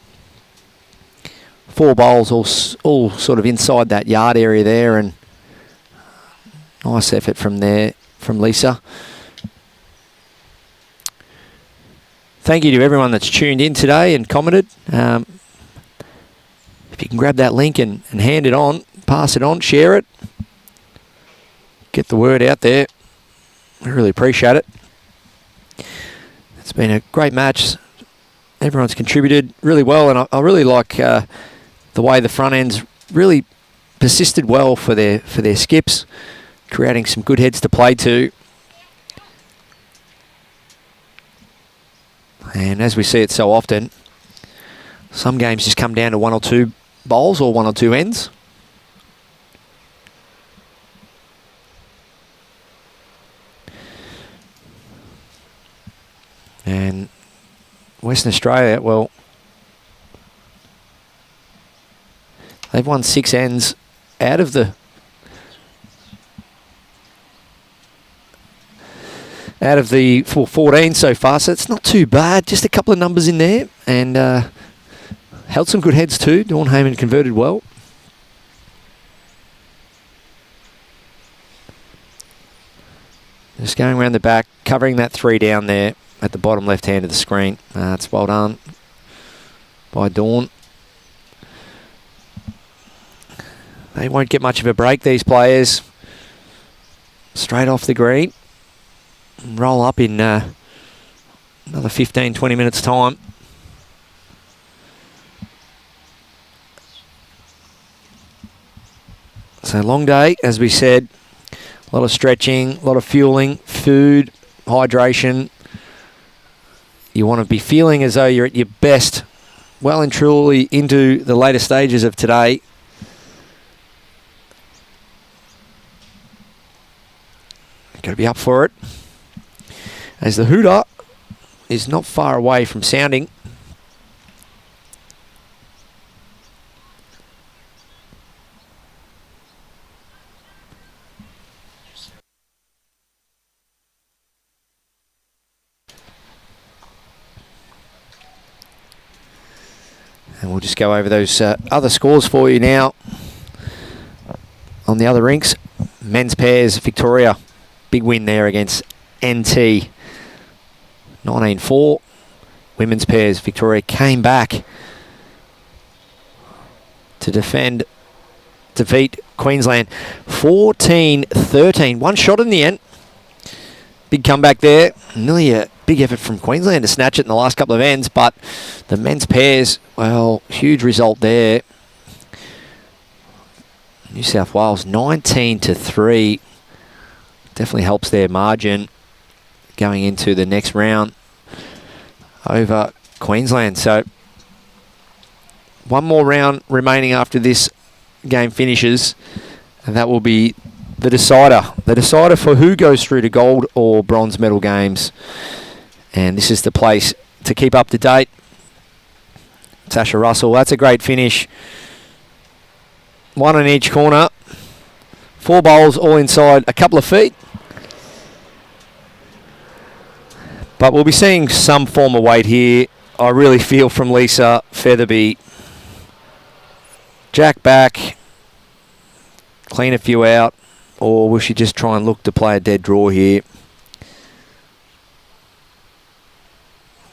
4 bowls all sort of inside that yard area there, and nice effort from there from Lisa. Thank you to everyone that's tuned in today and commented. If you can grab that link and hand it on, pass it on, share it, get the word out there. I really appreciate it. It's been a great match. Everyone's contributed really well, and I really like the way the front ends really persisted well for their skips, creating some good heads to play to. And as we see it so often, some games just come down to 1 or 2 bowls or 1 or 2 ends. And Western Australia, well, they've won 6 ends out of the 14 so far, so it's not too bad. Just a couple of numbers in there, and held some good heads too. Dawn Hayman converted well. Just going around the back, covering that 3 down there at the bottom left hand of the screen. It's well done by Dawn. They won't get much of a break, these players. Straight off the green. Roll up in another 15-20 minutes time. So long day, as we said. A lot of stretching, a lot of fueling, food, hydration. You want to be feeling as though you're at your best, well and truly into the later stages of today. Got to be up for it. As the hooter is not far away from sounding. And we'll just go over those other scores for you now. On the other rinks, men's pairs, Victoria, big win there against NT, 19-4. Women's pairs, Victoria came back to defeat Queensland 14-13. One shot in the end. Big comeback there. Nearly a big effort from Queensland to snatch it in the last couple of ends, but the men's pairs, well, huge result there. New South Wales 19-3. Definitely helps their margin going into the next round over Queensland. So one more round remaining after this game finishes, and that will be the decider. The decider for who goes through to gold or bronze medal games. And this is the place to keep up to date. Natasha Russell, that's a great finish. 1 in each corner. 4 bowls all inside a couple of feet. But we'll be seeing some form of weight here, I really feel, from Lisa Featherby. Jack back, clean a few out, or will she just try and look to play a dead draw here?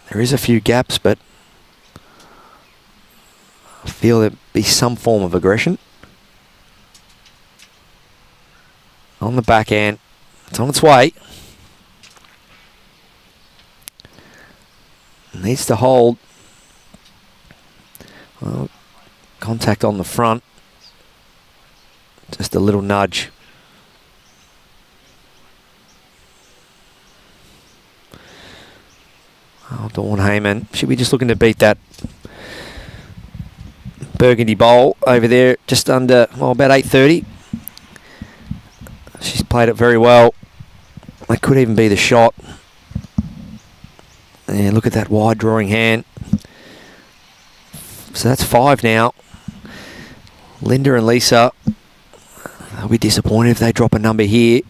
There is a few gaps, but I feel there'd be some form of aggression. On the back end, it's on its way. Needs to hold. Well, contact on the front. Just a little nudge. Oh, Dawn Hayman. Should be just looking to beat that burgundy bowl over there, just under, well, about 8:30. She's played it very well. That could even be the shot. Yeah, look at that wide drawing hand. So that's 5 now. Linda and Lisa, they'll be disappointed if they drop a number here,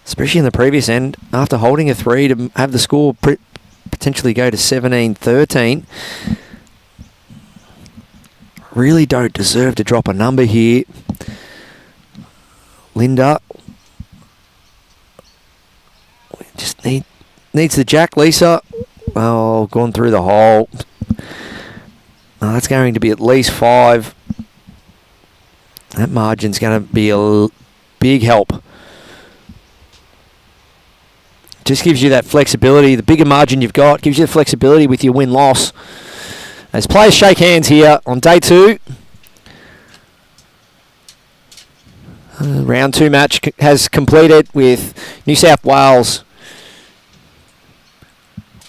especially in the previous end. After holding a 3 to have the score potentially go to 17-13. Really don't deserve to drop a number here. Linda just needs the jack. Lisa, oh, gone through the hole. Oh, that's going to be at least 5. That margin's going to be a big help. Just gives you that flexibility. The bigger margin you've got gives you the flexibility with your win-loss. As players shake hands here on day 2. Round 2 match has completed with New South Wales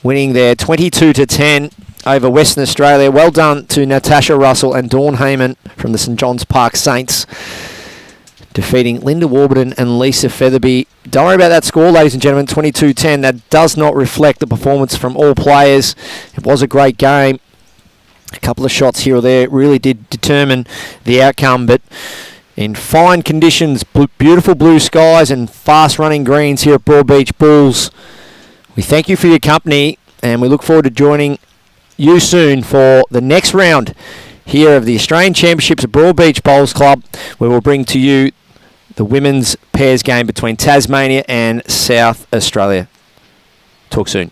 winning their 22-10 over Western Australia. Well done to Natasha Russell and Dawn Hayman from the St John's Park Saints, defeating Linda Warburton and Lisa Featherby. Don't worry about that score, ladies and gentlemen, 22-10. That does not reflect the performance from all players. It was a great game. A couple of shots here or there really did determine the outcome, but in fine conditions, beautiful blue skies and fast-running greens here at Broadbeach Bulls, we thank you for your company, and we look forward to joining you soon for the next round here of the Australian Championships at Broadbeach Bowls Club, where we'll bring to you the women's pairs game between Tasmania and South Australia. Talk soon.